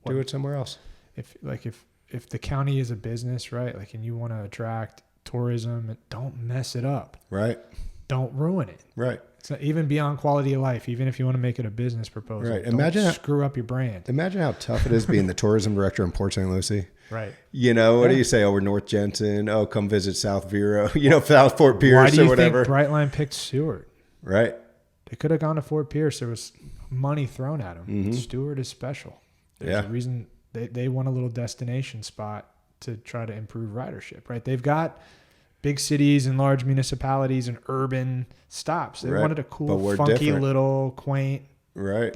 S2: do it somewhere else.
S1: If the county is a business, right? Like, and you want to attract tourism, don't mess it up.
S2: Right.
S1: Don't ruin it.
S2: Right.
S1: So even beyond quality of life, even if you want to make it a business proposal,
S2: right.
S1: Don't screw up your brand.
S2: Imagine how tough it is being the tourism director in Port St. Lucie.
S1: Right.
S2: You know, what do you say over North Jensen? Oh, come visit South Vero, you know, South Fort Pierce or whatever.
S1: Why do you think Brightline picked Stewart?
S2: Right.
S1: They could have gone to Fort Pierce. There was money thrown at them. Mm-hmm. Stewart is special. There's a reason they want a little destination spot to try to improve ridership, right? They've got big cities and large municipalities and urban stops. They wanted a cool, funky, little quaint.
S2: Right.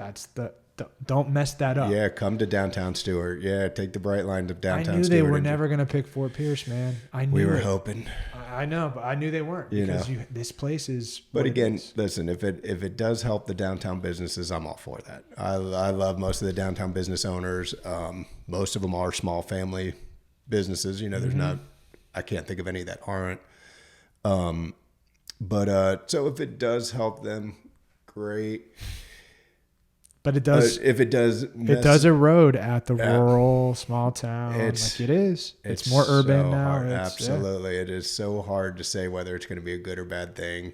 S1: Don't mess that up.
S2: Yeah, come to downtown Stewart. Yeah, take the Brightline to downtown Stewart.
S1: I knew they were never going to pick Fort Pierce, man.
S2: We were hoping.
S1: I know, but I knew they weren't, because this place is.
S2: But again, listen, if it does help the downtown businesses, I'm all for that. I love most of the downtown business owners. Most of them are small family businesses. You know, there's not. I can't think of any that aren't. But so if it does help them, great.
S1: But it does.
S2: If it does,
S1: it does erode at the rural small town. Like it is. It's more urban now.
S2: Absolutely, it is so hard to say whether it's going to be a good or bad thing.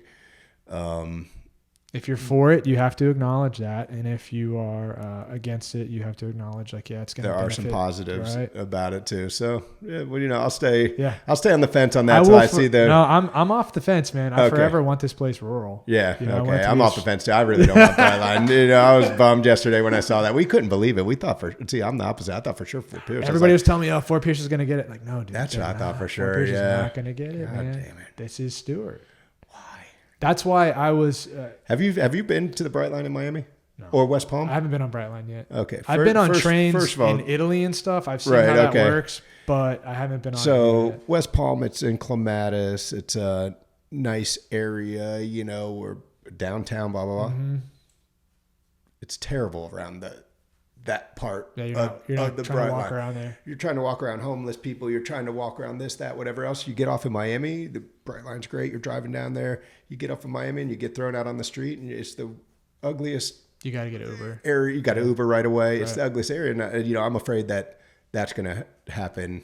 S1: If you're for it, you have to acknowledge that, and if you are against it, you have to acknowledge like, yeah, it's going to.
S2: There are some positives
S1: right?
S2: about it too. So, yeah, well, you know, I'll stay on the fence on
S1: I
S2: that. So I see the.
S1: No, I'm off the fence, man. I forever want this place rural.
S2: Yeah,
S1: you know,
S2: okay. I'm off the fence too. I really don't want Brightline. You know, I was bummed yesterday when I saw that. We couldn't believe it. We thought I'm the opposite. I thought for sure Fort Pierce.
S1: Everybody was telling me, oh, Fort Pierce is going to get it. Like, no, dude.
S2: That's what I thought for sure.
S1: Fort Pierce is not going to get it, man. Damn it. This is Stewart. That's why I was.
S2: Have you been to the Brightline in Miami?
S1: No.
S2: Or West Palm?
S1: I haven't been on Brightline yet.
S2: Okay.
S1: I've been on trains in Italy and stuff. I've seen how that works, but I haven't been on.
S2: So West Palm, it's in Clematis. It's a nice area, you know, we're downtown, blah, blah, blah.
S1: Mm-hmm.
S2: It's terrible around that part
S1: you're not
S2: of the
S1: trying to walk
S2: Brightline.
S1: Around there.
S2: You're trying to walk around homeless people. You're trying to walk around this, that, whatever else. You get off in Miami. The Brightline's great. You're driving down there. You get off in Miami and you get thrown out on the street, and it's the ugliest.
S1: You got to get Uber.
S2: Area. You got to Uber right away. Right. It's the ugliest area. And, you know, I'm afraid that that's going to happen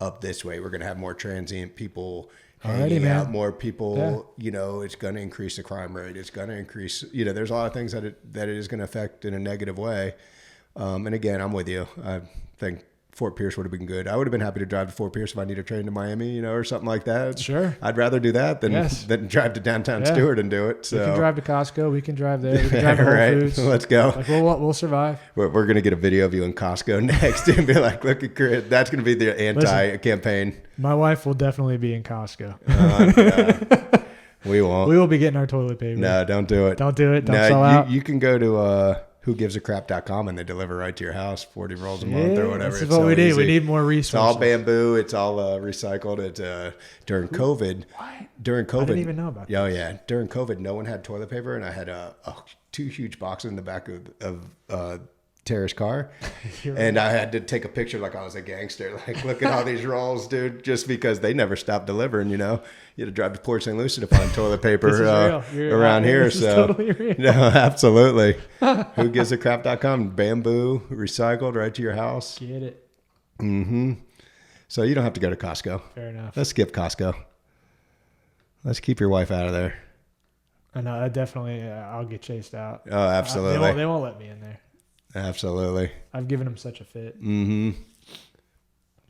S2: up this way. We're going to have more transient people hanging out, more people. Yeah. You know, it's going to increase the crime rate. It's going to increase. You know, there's a lot of things that it is going to affect in a negative way. And again, I'm with you. I think Fort Pierce would have been good. I would have been happy to drive to Fort Pierce if I need a train to Miami, you know, or something like that.
S1: Sure.
S2: I'd rather do that than drive to downtown Stewart and do it. So
S1: we can drive to Costco. We can drive there. We can drive to Whole Foods.
S2: Let's go.
S1: Like we'll survive.
S2: We're going to get a video of you in Costco next and be like, look at Chris. That's going to be the anti-campaign.
S1: My wife will definitely be in Costco.
S2: We won't.
S1: We will be getting our toilet paper.
S2: No, don't do it.
S1: Don't do it. Don't sell out.
S2: You can go to whogivesacrap.com and they deliver right to your house, 40 rolls a month or whatever.
S1: That's what we need. We need more resources.
S2: It's all bamboo. It's all recycled. It's during COVID.
S1: What?
S2: During COVID. I
S1: didn't even know about that.
S2: Oh, yeah. During COVID, no one had toilet paper, and I had 2 huge boxes in the back of Tara's car. And I had to take a picture like I was a gangster. Like, look at all these rolls, dude, just because they never stopped delivering, you know. You had to drive to Port St. Lucie to find toilet paper around here.
S1: This is totally real.
S2: No, absolutely. Whogivesacrap.com. Bamboo, recycled right to your house.
S1: Get it.
S2: Mm-hmm. So you don't have to go to Costco.
S1: Fair enough.
S2: Let's skip Costco. Let's keep your wife out of there.
S1: I know. I definitely, I'll get chased out.
S2: Oh, absolutely.
S1: They won't let me in there.
S2: Absolutely.
S1: I've given them such a fit.
S2: Mm-hmm.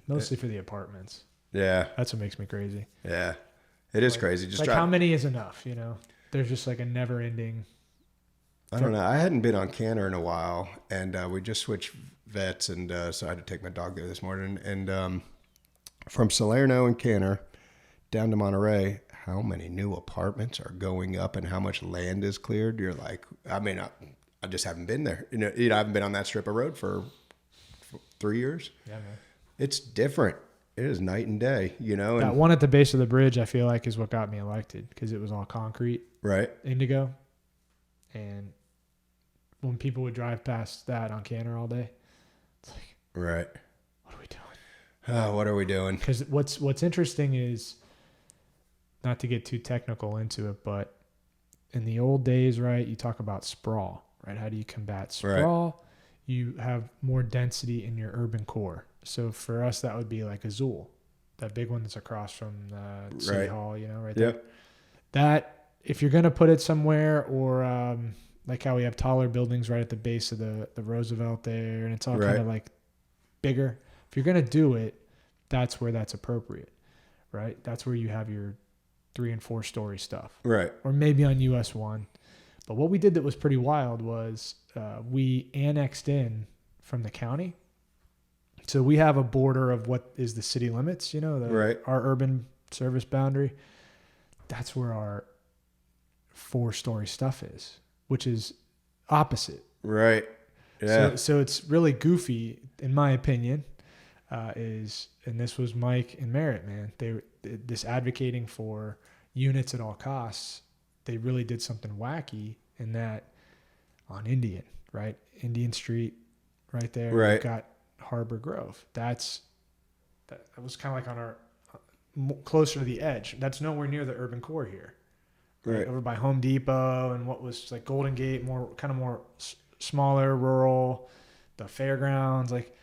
S1: Mostly for the apartments.
S2: Yeah.
S1: That's what makes me crazy.
S2: Yeah. It is crazy. Just
S1: how many is enough, you know? There's just like a never ending.
S2: I don't know. I hadn't been on Canner in a while, and we just switched vets, and so I had to take my dog there this morning. And from Salerno and Canner down to Monterey, how many new apartments are going up and how much land is cleared? You're like, I mean, I just haven't been there. You know, I haven't been on that strip of road for 3 years.
S1: Yeah, man.
S2: It's different. It is night and day, you know.
S1: That one at the base of the bridge, I feel like, is what got me elected because it was all concrete.
S2: Right.
S1: Indigo. And when people would drive past that on Canner all day, it's like,
S2: right.
S1: What are we doing?
S2: What are we doing?
S1: Because what's interesting is, not to get too technical into it, but in the old days, right, you talk about sprawl, right? How do you combat sprawl? Right. You have more density in your urban core. So for us, that would be like Azul, that big one that's across from the City Hall, you know, right there. That, if you're going to put it somewhere, or like how we have taller buildings right at the base of the Roosevelt there, and it's all kind of like bigger. If you're going to do it, that's where that's appropriate, right? That's where you have your 3 and 4 story stuff.
S2: Right.
S1: Or maybe on US 1. But what we did that was pretty wild was we annexed in from the county. So we have a border of what is the city limits, you know, our urban service boundary. That's where our 4-story stuff is, which is opposite.
S2: Right. Yeah.
S1: So it's really goofy, in my opinion, and this was Mike and Merritt, man. This advocating for units at all costs, they really did something wacky in that on Indian, right? Indian Street right there.
S2: Right.
S1: You've got Harbor Grove. That was kind of like on our closer to the edge. That's nowhere near the urban core here.
S2: Right.
S1: Over by Home Depot and what was like Golden Gate, more smaller, rural, the fairgrounds, like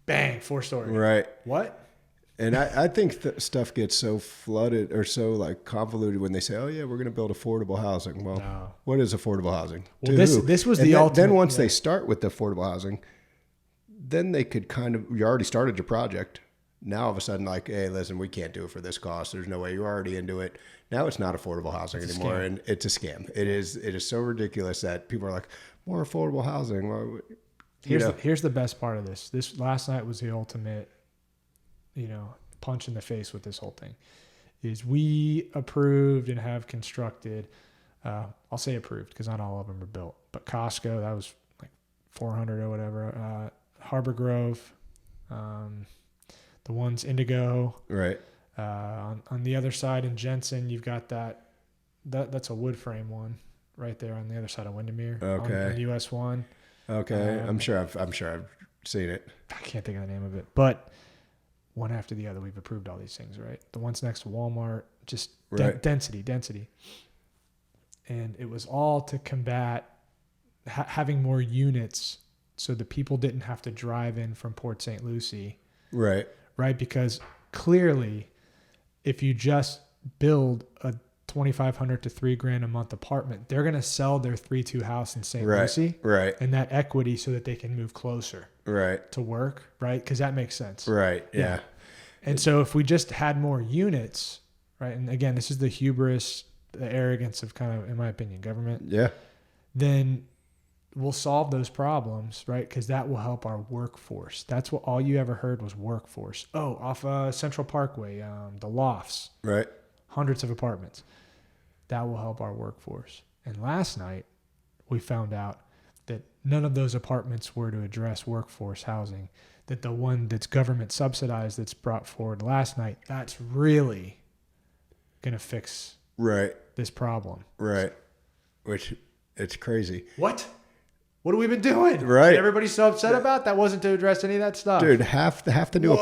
S1: bang, 4-story.
S2: Right.
S1: What?
S2: And I think that stuff gets so flooded or so like convoluted when they say, "Oh yeah, we're going to build affordable housing." Well,
S1: No.
S2: what is affordable housing?
S1: Well, this was the ultimate.
S2: Then once they start with the affordable housing, then they could kind of, you already started your project. Now all of a sudden, like, hey, listen, we can't do it for this cost. There's no way. You're already into it. Now it's not affordable housing anymore, and it's a scam. It is so ridiculous that people are like, more affordable housing. Well,
S1: here's the best part of this. This last night was the ultimate, punch in the face with this whole thing. Is we approved and have constructed. I'll say approved because not all of them are built. But Costco, that was like 400 or whatever. Harbor Grove. The ones Indigo,
S2: right?
S1: On the other side in Jensen, you've got that's a wood frame one right there on the other side of Windermere.
S2: Okay.
S1: On US 1.
S2: Okay, I'm sure I've seen it.
S1: I can't think of the name of it, but one after the other, we've approved all these things, right? The ones next to Walmart, just density, and it was all to combat having more units, so the people didn't have to drive in from Port St. Lucie,
S2: right?
S1: Right, because clearly, if you just build a $2,500 to $3,000 a month apartment, they're going to sell their 3-2 house in St. Lucie,
S2: right?
S1: And that equity so that they can move closer,
S2: right,
S1: to work, right? Because that makes sense,
S2: right? Yeah.
S1: And so if we just had more units, right? And again, this is the hubris, the arrogance of kind of, in my opinion, government.
S2: Yeah.
S1: Then we'll solve those problems, right? Because that will help our workforce. That's what all you ever heard was workforce. Oh, off Central Parkway, the lofts,
S2: right?
S1: Hundreds of apartments. That will help our workforce. And last night, we found out that none of those apartments were to address workforce housing. That the one that's government subsidized that's brought forward last night, that's really going to fix this problem.
S2: Right. Which, it's crazy.
S1: What have we been doing?
S2: Right.
S1: Everybody's so upset about that. Wasn't to address any of that stuff.
S2: Dude, half the new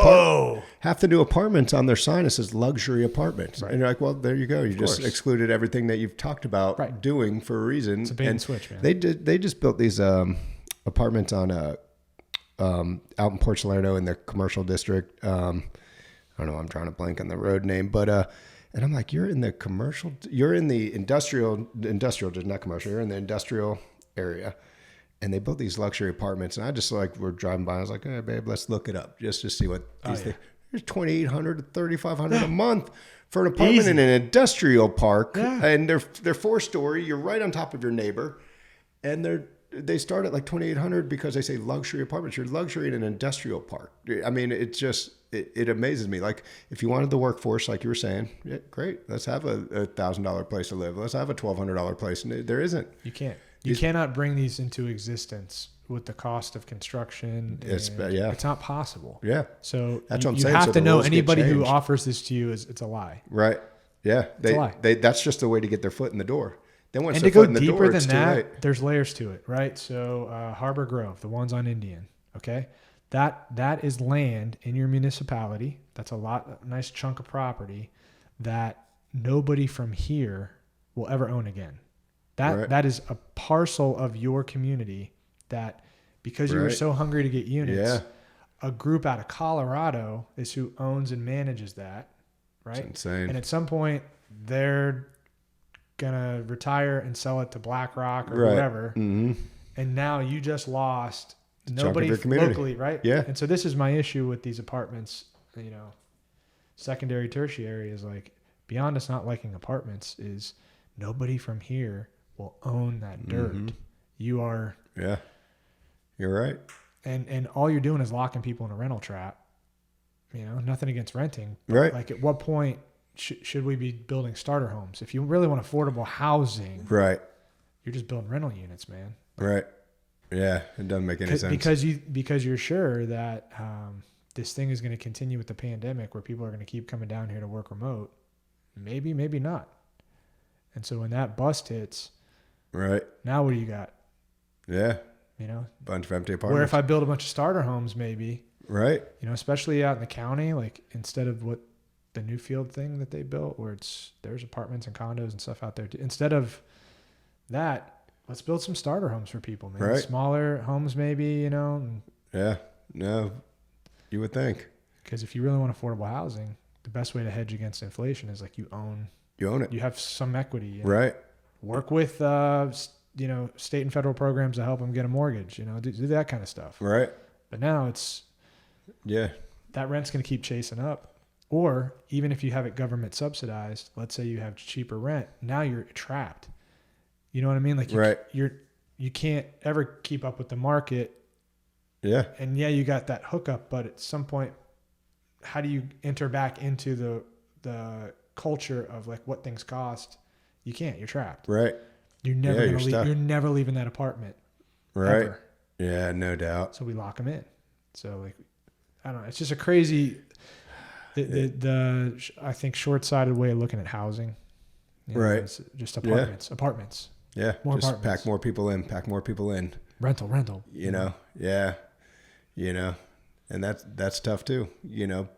S2: apartments on their sign it says luxury apartments. Right. And you're like, well, there you go. You just excluded everything that you've talked about doing for a reason.
S1: It's a bait and switch, man.
S2: They just built these apartments on out in Port Salerno in the commercial district. I don't know. I'm trying to blank on the road name, but and I'm like, you're in the industrial, just not commercial. You're in the industrial area. And they built these luxury apartments, and I just we're driving by. I was like, "Hey, babe, let's look it up just to see what these things." There's $2,800 to $3,500 a month for an apartment in an industrial park, and they're 4-story. You're right on top of your neighbor, and they start at like $2,800 because they say luxury apartments. You're luxury in an industrial park. I mean, it amazes me. Like if you wanted the workforce, like you were saying, yeah, great. Let's have a $1,000 place to live. Let's have a $1,200 place, and there isn't.
S1: You can't. You cannot bring these into existence with the cost of construction. It's not possible.
S2: Yeah.
S1: So
S2: that's what I'm
S1: you
S2: saying.
S1: have to know anybody who offers this to you it's a lie.
S2: Right. Yeah.
S1: It's a lie.
S2: That's just a way to get their foot in the door. Then once
S1: and
S2: to
S1: go
S2: in the
S1: deeper
S2: door,
S1: than
S2: it's
S1: that,
S2: too late.
S1: There's layers to it, right? So Harbor Grove, the ones on Indian, okay? That is land in your municipality. That's a nice chunk of property that nobody from here will ever own again. That is a parcel of your community that, because you were so hungry to get units, a group out of Colorado is who owns and manages that, right?
S2: It's insane.
S1: And at some point, they're gonna retire and sell it to BlackRock or whatever. Mm-hmm. And now you just lost nobody locally, right?
S2: Yeah.
S1: And so this is my issue with these apartments. Secondary, tertiary is like beyond us not liking apartments is nobody from here will own that dirt. Mm-hmm. You are.
S2: Yeah. You're right.
S1: And all you're doing is locking people in a rental trap. Nothing against renting.
S2: Right.
S1: Like at what point should we be building starter homes? If you really want affordable housing,
S2: right,
S1: you're just building rental units, man.
S2: Right. Yeah. It doesn't make any sense.
S1: Because you're sure that this thing is going to continue with the pandemic where people are going to keep coming down here to work remote. Maybe not. And so when that bust hits,
S2: right.
S1: Now what do you got?
S2: Yeah. Bunch of empty apartments.
S1: Where if I build a bunch of starter homes, maybe.
S2: Right.
S1: Especially out in the county, like instead of what the Newfield thing that they built, where there's apartments and condos and stuff out there too. Instead of that, let's build some starter homes for people, man. Right. Smaller homes, maybe.
S2: Yeah. No. You would think.
S1: Because if you really want affordable housing, the best way to hedge against inflation is like you own
S2: it.
S1: You have some equity.
S2: Right.
S1: Work with, state and federal programs to help them get a mortgage, do that kind of stuff.
S2: Right.
S1: But now
S2: that
S1: rent's going to keep chasing up. Or even if you have it government subsidized, let's say you have cheaper rent, now you're trapped. You know what I mean? Like you can't ever keep up with the market.
S2: Yeah.
S1: And you got that hookup, but at some point, how do you enter back into the culture of like what things cost? You can't. You're trapped.
S2: Right.
S1: You're never gonna leave. You're never leaving that apartment.
S2: Right.
S1: Ever.
S2: Yeah, no doubt.
S1: So we lock them in. So like, I don't know. It's just a crazy. I think short-sighted way of looking at housing.
S2: Right.
S1: It's just apartments. Apartments.
S2: Yeah.
S1: More
S2: just
S1: apartments.
S2: pack more people in. Pack more people in.
S1: Rental.
S2: Yeah. And that's tough too.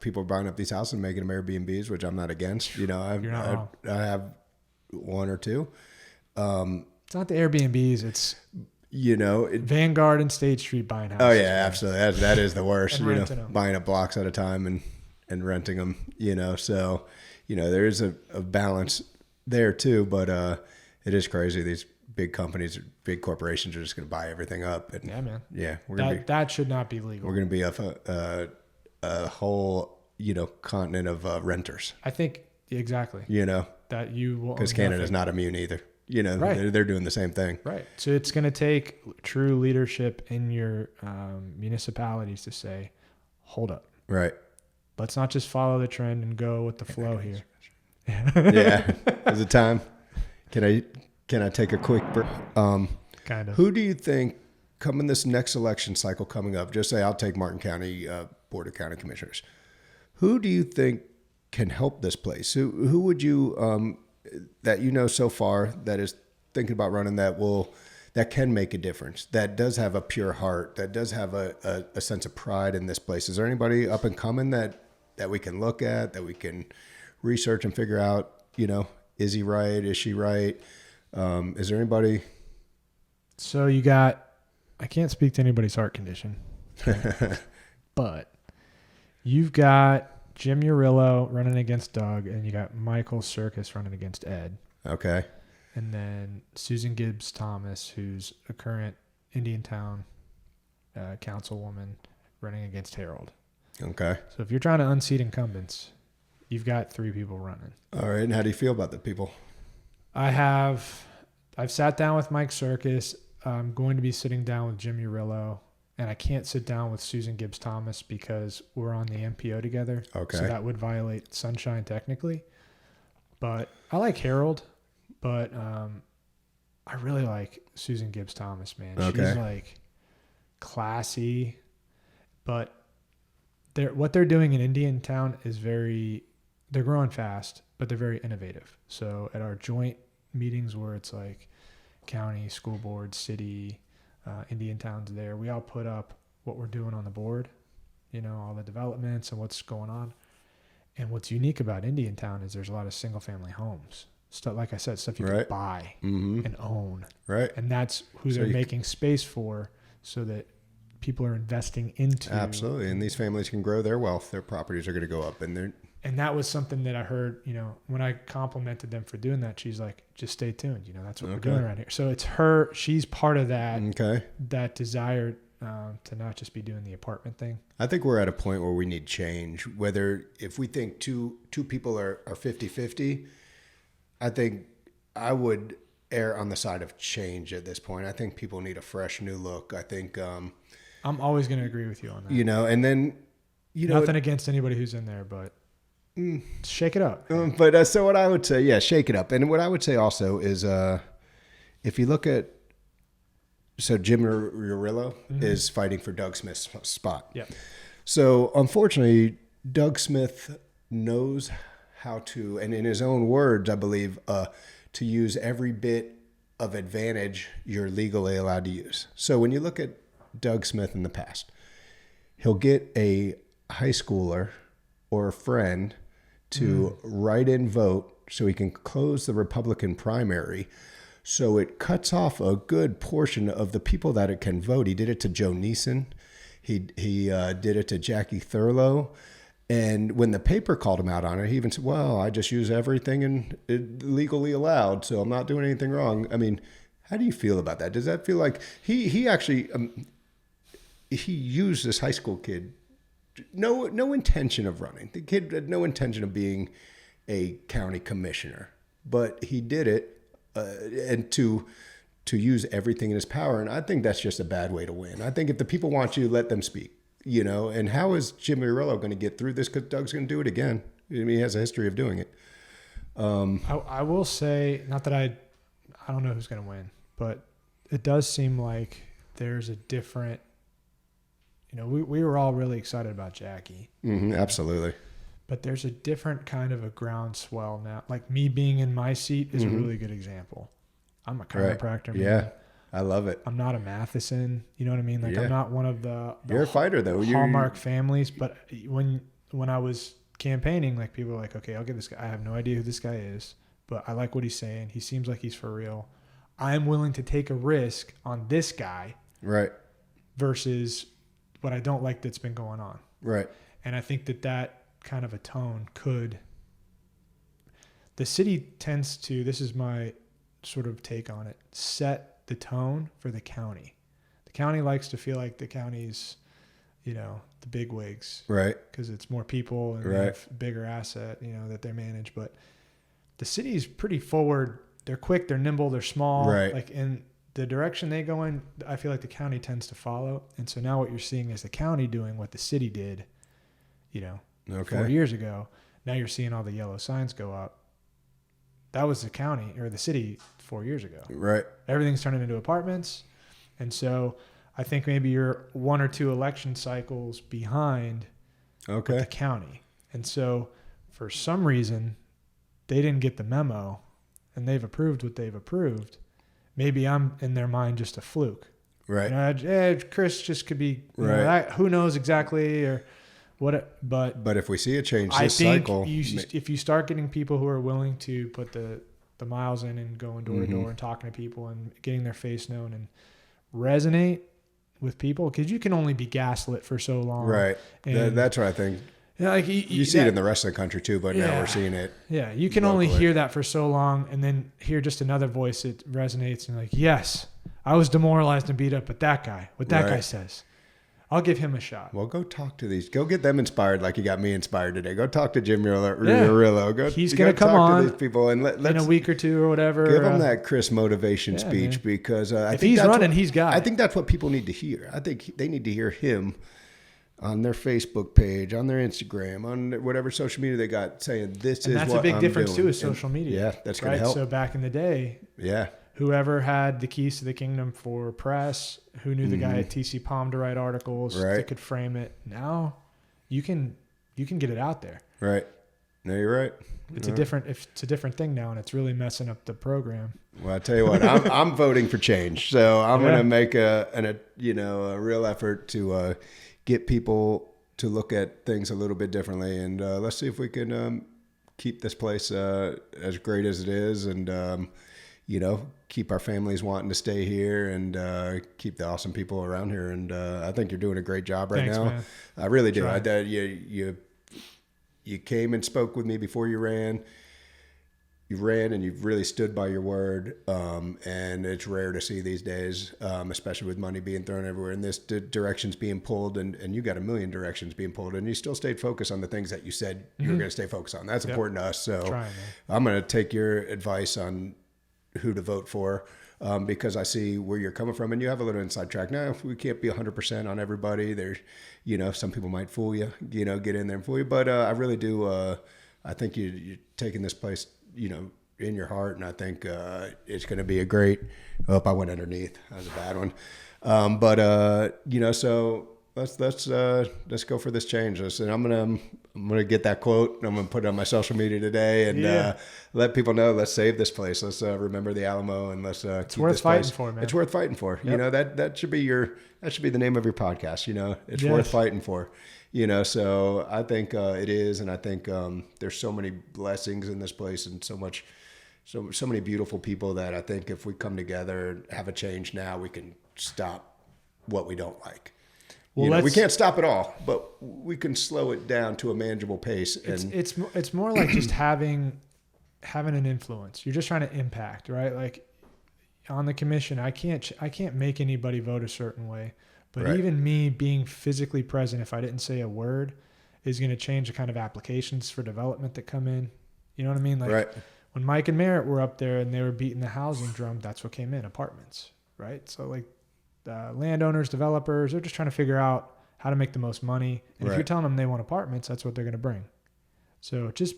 S2: People are buying up these houses and making them Airbnbs, which I'm not against.
S1: You're not wrong.
S2: I have one or two.
S1: It's not the Airbnbs. It's Vanguard and State Street buying houses.
S2: Oh yeah, absolutely. That is the worst.
S1: And
S2: buying up blocks at a time and renting them. So there is a balance there too, but it is crazy. These big companies, big corporations are just going to buy everything up. And
S1: yeah, man.
S2: Yeah,
S1: that should not be legal.
S2: We're going to be a whole continent of renters.
S1: I think exactly. That you will,
S2: because Canada's not immune either.
S1: Right.
S2: They're doing the same thing.
S1: Right. So it's going to take true leadership in your municipalities to say, hold up.
S2: Right.
S1: Let's not just follow the trend and go with the flow here.
S2: Yeah. Is it time? Can I take a quick break?
S1: Kind of.
S2: Who do you think coming this next election cycle coming up, just say I'll take Martin County Board of County Commissioners. Who do you think can help this place? Who would you that so far that is thinking about running that can make a difference, that does have a pure heart, that does have a sense of pride in this place? Is there anybody up and coming that we can look at, that we can research and figure out, is he right? Is she right? Is there anybody?
S1: So I can't speak to anybody's heart condition, but you've got Jim Urillo running against Doug, and you got Michael Circus running against Ed.
S2: Okay.
S1: And then Susan Gibbs Thomas, who's a current Indiantown councilwoman, running against Harold.
S2: Okay.
S1: So if you're trying to unseat incumbents, you've got 3 people running.
S2: All right. And how do you feel about the people?
S1: I've sat down with Mike Circus. I'm going to be sitting down with Jim Urillo. And I can't sit down with Susan Gibbs Thomas because we're on the MPO together.
S2: Okay.
S1: So that would violate sunshine technically. But I like Harold, but I really like Susan Gibbs Thomas, man.
S2: Okay.
S1: She's like classy, but what they're doing in Indiantown is they're growing fast, but they're very innovative. So at our joint meetings where it's like county, school board, city, Indiantown's there, we all put up what we're doing on the board, all the developments and what's going on. And what's unique about Indiantown is there's a lot of single family homes. Stuff, like I said, stuff you can buy and own.
S2: Right.
S1: And that's who they're making space for, so that people are investing into.
S2: Absolutely. And these families can grow their wealth. Their properties are going to go up.
S1: And that was something that I heard, when I complimented them for doing that, she's like, just stay tuned. That's what we're doing around here. So it's she's part of that, that desire to not just be doing the apartment thing.
S2: I think we're at a point where we need change. If we think two people are 50-50, I think I would err on the side of change at this point. I think people need a fresh new look. I think
S1: I'm always going to agree with you on that.
S2: And then
S1: nothing against anybody who's in there, but shake it up.
S2: But so what I would say, shake it up. And what I would say also is, if you look at, so Jim Urillo is fighting for Doug Smith's spot.
S1: Yeah.
S2: So unfortunately, Doug Smith knows how to, and in his own words, I believe, to use every bit of advantage you're legally allowed to use. So when you look at Doug Smith in the past, he'll get a high schooler or a friend to write in vote so he can close the Republican primary. So it cuts off a good portion of the people that it can vote. He did it to Joe Neeson. He did it to Jackie Thurlow. And when the paper called him out on it, he even said, well, I just use everything and legally allowed, so I'm not doing anything wrong. I mean, how do you feel about that? Does that feel like he actually, he used this high school kid, no intention of running. The kid had no intention of being a county commissioner, but he did it and to use everything in his power. And I think that's just a bad way to win. I think if the people want you, let them speak. You know, and how is Jim Murillo going to get through this? Because Doug's going to do it again. I mean, he has a history of doing it.
S1: I will say, not that I don't know who's going to win, but it does seem like there's a different, you know, we were all really excited about Jackie.
S2: Mm-hmm, absolutely.
S1: But there's a different kind of a groundswell now. Like me being in my seat is a really good example. I'm a chiropractor. Man.
S2: Yeah. I love it.
S1: I'm not a Matheson. You know what I mean? Like I'm not one of the
S2: you're a fighter though.
S1: Hallmark families. But when I was campaigning, like people were like, okay, I'll get this guy. I have no idea who this guy is, but I like what he's saying. He seems like he's for real. I'm willing to take a risk on this guy.
S2: Right. Versus
S1: what I don't like that's been going on.
S2: Right.
S1: And I think that kind of a tone the city tends to, this is my sort of take on it, set the tone for the county. The county likes to feel like the county's, you know, the big wigs.
S2: Right.
S1: Because it's more people and they have bigger asset, you know, that they manage. But the city is pretty forward. They're quick, they're nimble, they're small.
S2: Right.
S1: Like in the direction they go in, I feel like the county tends to follow. And so now what you're seeing is the county doing what the city did, you know, 4 years ago. Now you're seeing all the yellow signs go up. That was the county or the city 4 years ago.
S2: Right.
S1: Everything's turning into apartments. And so I think maybe you're 1 or 2 election cycles behind the county. And so for some reason, they didn't get the memo and they've approved what they've approved. Maybe I'm in their mind just a fluke.
S2: Right.
S1: You know, Chris just could be, you know, who knows exactly or what, but
S2: if we see a change this cycle,
S1: if you start getting people who are willing to put the miles in and going door to door and talking to people and getting their face known and resonate with people, because you can only be gaslit for so long.
S2: Right.
S1: And
S2: that's what I think.
S1: You know, like
S2: you see it in the rest of the country too, but now we're seeing it.
S1: Yeah. You can only hear that for so long and then hear just another voice that resonates and like, yes, I was demoralized and beat up, but that guy, what that guy says, I'll give him a shot.
S2: Well, go talk to these. Go get them inspired like you got me inspired today. Go talk to Jim Murillo.
S1: He's going to come on
S2: to these people and let's
S1: in a week or two or whatever.
S2: Give him that Chris motivation speech, because I
S1: if
S2: think
S1: he's running, he's got it.
S2: I think that's what people need to hear. I think they need to hear him on their Facebook page, on their Instagram, on whatever social media they got, saying this is what I'm doing.
S1: And that's a big difference too, is social media.
S2: Yeah, that's going to help.
S1: So back in the day, whoever had the keys to the kingdom for press, who knew the guy at TC Palm to write articles, that could frame it. Now you can get it out there.
S2: Right. No, you're right.
S1: It's a different thing now, and it's really messing up the program.
S2: Well, I tell you what, I'm voting for change. So I'm going to make a real effort to get people to look at things a little bit differently, and let's see if we can keep this place as great as it is, and keep our families wanting to stay here, and keep the awesome people around here. And I think you're doing a great job right now. Man. I really do. You came and spoke with me before you ran. You ran and you've really stood by your word. And it's rare to see these days, especially with money being thrown everywhere and this directions being pulled, and you got a million directions being pulled, and you still stayed focused on the things that you said you were going to stay focused on. That's important to us. So I'm going to take your advice on who to vote for, because I see where you're coming from, and you have a little inside track. Now, we can't be 100% on everybody. There's, some people might fool you, get in there and fool you. But I really do. I think you're taking this place, in your heart, and I think it's going to be a great. Oh, I went underneath. That was a bad one. So let's go for this change. And I'm gonna get that quote, and I'm gonna put it on my social media today, and let people know. Let's save this place. Let's remember the Alamo, and let's
S1: it's
S2: keep
S1: worth
S2: this place.
S1: Fighting for, man.
S2: It's worth fighting for. Yep. That should be the name of your podcast. It's worth fighting for. So I think it is, and I think there's so many blessings in this place, and so many beautiful people that I think if we come together and have a change now, we can stop what we don't like. we can't stop it all, but we can slow it down to a manageable pace. And
S1: it's more like just having an influence. You're just trying to impact, right? Like on the commission, I can't make anybody vote a certain way, but even me being physically present, if I didn't say a word, is going to change the kind of applications for development that come in. You know what I mean? Like when Mike and Merritt were up there and they were beating the housing drum, that's what came in, apartments, right? So like landowners, developers, they're just trying to figure out how to make the most money. And if you're telling them they want apartments, that's what they're going to bring. So just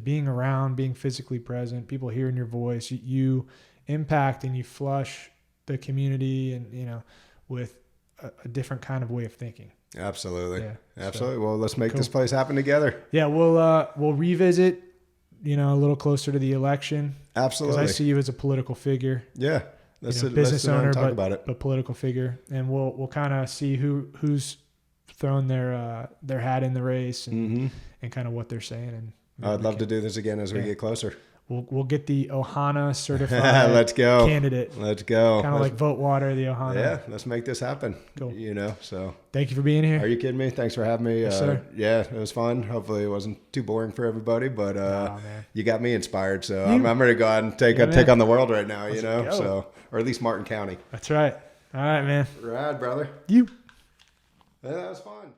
S1: being around, being physically present, people hearing your voice, you impact and you flush the community and, with a different kind of way of thinking.
S2: Absolutely. Yeah, absolutely. Well, let's make this place happen together.
S1: Yeah. We'll revisit, a little closer to the election.
S2: Absolutely.
S1: Because I see you as a political figure.
S2: Yeah.
S1: Business owner, but political figure. And we'll kind of see who's thrown their hat in the race and kind of what they're saying. And
S2: I'd love to do this again as we get closer.
S1: We'll get the Ohana certified
S2: let's go.
S1: Candidate.
S2: Let's go.
S1: Kind of like vote water, the Ohana.
S2: Yeah, let's make this happen.
S1: Cool.
S2: So.
S1: Thank you for being here.
S2: Are you kidding me? Thanks for having me.
S1: Yes, sir.
S2: Yeah, it was fun. Hopefully it wasn't too boring for everybody, but you got me inspired. So I'm ready to go out and take on the world right now, so, or at least Martin County.
S1: That's right. All right, man.
S2: Rad, brother.
S1: Yeah,
S2: that was fun.